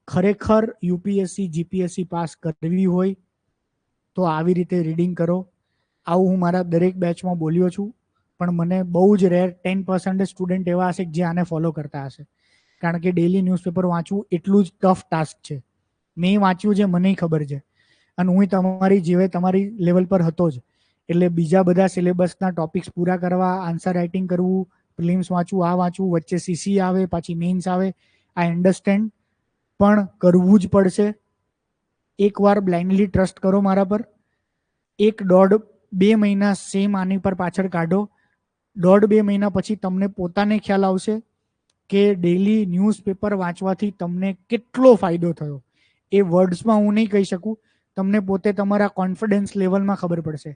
ખરેખર યુપીએસસી જીપીએસસી પાસ કરવી હોય તો આવી રીતે રીડિંગ કરો. આવું હું મારા દરેક બેચમાં બોલ્યો છું, પણ મને બહુ જ રેર 10% સ્ટુડન્ટ એવા હશે જે આને ફોલો કરતા હશે. કારણ કે ડેલી ન્યૂઝપેપર વાંચવું એટલું જ ટફ ટાસ્ક છે. મેં વાંચ્યું છે, મને ખબર છે, અને હું તમારી જેવે તમારી લેવલ પર હતો જ. એટલે બીજા બધા સિલેબસના ટોપિક્સ પૂરા કરવા, આન્સર રાઇટિંગ કરવું, પ્રિલિમ્સ વાંચવું, આ વાંચવું, વચ્ચે સીસી આવે, પાછી મેઇન્સ આવે, આઈ અન્ડરસ્ટેન્ડ, પણ કરવું જ પડશે. એકવાર બ્લાઇન્ડલી ટ્રસ્ટ કરો મારા પર. 1-1.5-2 મહિના સેમ આની પર પાછળ કાઢો. 1.5-2 મહિના પછી તમને પોતાને ખ્યાલ આવશે કે ડેલી ન્યૂઝપેપર વાંચવાથી તમને કેટલો ફાયદો થયો. એ વર્ડ્સમાં હું નહીં કહી શકું, તમને પોતે તમારા કોન્ફિડન્સ લેવલમાં ખબર પડશે,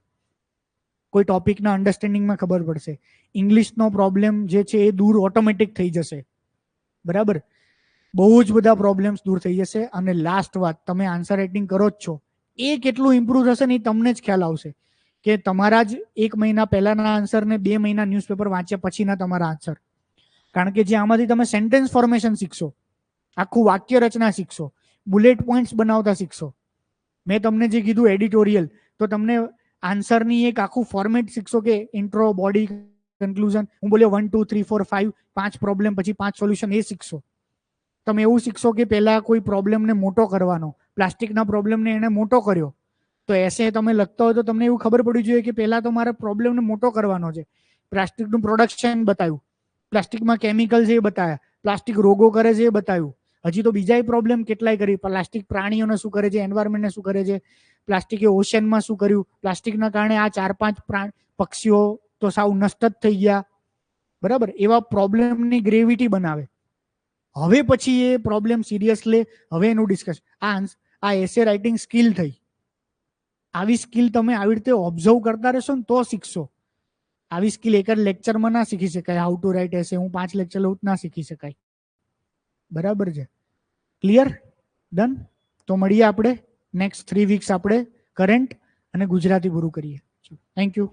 કોઈ ટોપિકના અન્ડરસ્ટેન્ડિંગમાં ખબર પડશે. ઇંગ્લિશનો પ્રોબ્લેમ જે છે એ દૂર ઓટોમેટિક થઈ જશે. બરાબર. બહુ જ બધા પ્રોબ્લેમ્સ દૂર થઈ જશે. અને લાસ્ટ વાત, તમે આન્સર રાઇટિંગ કરો જ છો, એ કેટલું ઇમ્પ્રૂવ થશે ને તમને જ ખ્યાલ આવશે કે તમારા જ 1 મહિના પહેલાના આન્સર ને 2 મહિના ન્યૂઝપેપર વાંચ્યા પછીના તમારા આન્સર. કારણ કે જે આમાંથી તમે સેન્ટેન્સ ફોર્મેશન શીખશો, આખું વાક્ય રચના શીખશો, બુલેટ પોઈન્ટ્સ બનાવતા શીખશો. મેં તમને જે કીધું એડિટોરિયલ, તો તમને આન્સરની એક આખું ફોર્મેટ શીખશો કે ઇન્ટ્રો, બોડી, કન્ક્લુઝન. હું બોલ્યો 1 2 3 4 5, 5 પ્રોબ્લેમ પછી 5 સોલ્યુશન, એ શીખશો. તમે એવું શીખશો કે પહેલા કોઈ પ્રોબ્લેમને મોટો કરવાનો, પ્લાસ્ટિકના પ્રોબ્લેમને એને મોટો કર્યો, તો એસે તમે લખતા હોય તો તમને એવું ખબર પડવી જોઈએ કે પહેલા તો મારે પ્રોબ્લેમને મોટો કરવાનો છે. પ્લાસ્ટિકનું પ્રોડક્શન બતાવ્યું, પ્લાસ્ટિકમાં કેમિકલ છે એ બતાવ્યા, પ્લાસ્ટિક રોગો કરે છે એ બતાવ્યું. હજી તો બીજા પ્રોબ્લેમ કેટલાય કરી, પ્લાસ્ટિક પ્રાણીઓને શું કરે છે, એન્વાયરમેન્ટને શું કરે છે, પ્લાસ્ટિકે ઓશનમાં શું કર્યું, પ્લાસ્ટિકના કારણે આ 4-5 પક્ષીઓ તો સાવ નષ્ટ જ થઈ ગયા. બરાબર. એવા પ્રોબ્લેમની ગ્રેવિટી બનાવે. હવે પછી એ પ્રોબ્લેમ સિરિયસ લે, હવે એનું ડિસ્કસ. આ એસે રાઇટિંગ સ્કિલ થઈ. આવી સ્કિલ તમે આવી રીતે ઓબ્ઝર્વ કરતા રહેશો ને તો શીખશો. આવી સ્કિલ એક જ લેક્ચરમાં ના શીખી શકાય. હાઉ ટુ રાઇટ એસે હું 5 લેક્ચર લઉં ના શીખી શકાય. બરાબર છે. ક્લિયર? ડન? તો મળીએ આપણે નેક્સ્ટ 3 વીક્સ આપણે કરંટ અને ગુજરાતી પૂરું કરીએ. Thank you.